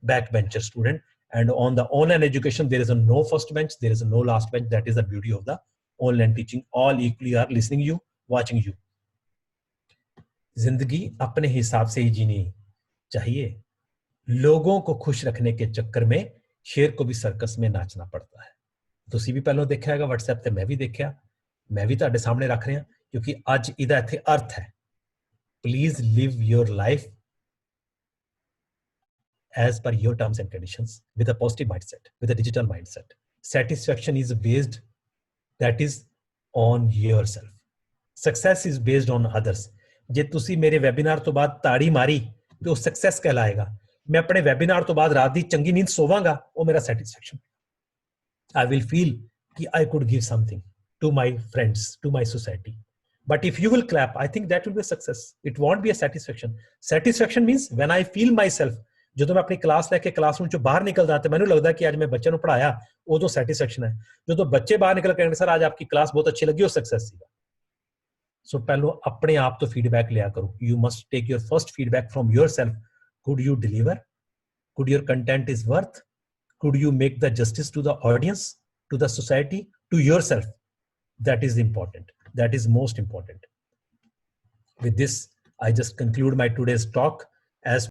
backbencher student and on the online education there is a no first bench there is a no last bench that is the beauty of the online teaching all equally are listening you watching you जिंदगी अपने हिसाब से ही जीनी चाहिए लोगों को खुश रखने के चक्कर में शेर को भी सर्कस में नाचना पड़ता है ਤੁਸੀਂ ਵੀ ਪਹਿਲਾਂ ਦੇਖਿਆ ਹੈਗਾ WhatsApp ਤੇ ਮੈਂ ਵੀ ਦੇਖਿਆ ਮੈਂ ਵੀ ਤੁਹਾਡੇ ਸਾਹਮਣੇ ਰੱਖ ਰਿਹਾ ਕਿਉਂਕਿ ਅੱਜ ਇਹਦਾ ਇੱਥੇ ਅਰਥ ਹੈ please live your life as per your terms and conditions with a positive mindset with a digital mindset satisfaction is based that is on yourself success is based on others ਜੇ ਤੁਸੀਂ ਮੇਰੇ ਵੈਬਿਨਾਰ ਤੋਂ ਬਾਅਦ ਤਾੜੀ ਮਾਰੀ ਤੇ ਉਹ success ਕਹਿਲਾਏਗਾ ਮੈਂ ਆਪਣੇ ਵੈਬਿਨਾਰ ਤੋਂ ਬਾਅਦ ਰਾਤ ਦੀ ਚੰਗੀ ਨੀਂਦ ਸੋਵਾਂਗਾ ਉਹ ਮੇਰਾ ਸੈਟੀਸਫੈਕਸ਼ਨ I will feel ਕਿ I could give something to my friends to my society but if you will clap I think that will be a success it won't be a satisfaction means when I feel myself ਜਦੋਂ ਮੈਂ ਆਪਣੀ class ਲੈ ਕੇ classroom ਚੋਂ ਬਾਹਰ ਨਿਕਲਦਾ ਤੇ ਮੈਨੂੰ ਲੱਗਦਾ ਕਿ ਅੱਜ ਮੈਂ ਬੱਚਿਆਂ ਨੂੰ ਪੜਾਇਆ ਉਦੋਂ ਸੈਟੀਸਫੈਕਸ਼ਨ ਹੈ ਜਦੋਂ ਬੱਚੇ ਬਾਹਰ ਨਿਕਲ ਕੇ ਕਹਿੰਦੇ ਸਰ ਅੱਜ ਆਪਕੀ ਕਲਾਸ ਬਹੁਤ ਅੱਛੀ ਲੱਗੀ ਉਹ ਸਕਸੈਸ ਸੀਗਾ ਸੋ ਪਹਿਲਾਂ ਆਪਣੇ ਆਪ ਤੋਂ ਫੀਡਬੈਕ ਲਿਆ ਕਰੋ you must take your first feedback from yourself could you deliver could your content is worth could you make the justice to the audience to the society to yourself that is important that is most important with this I just conclude my today's talk as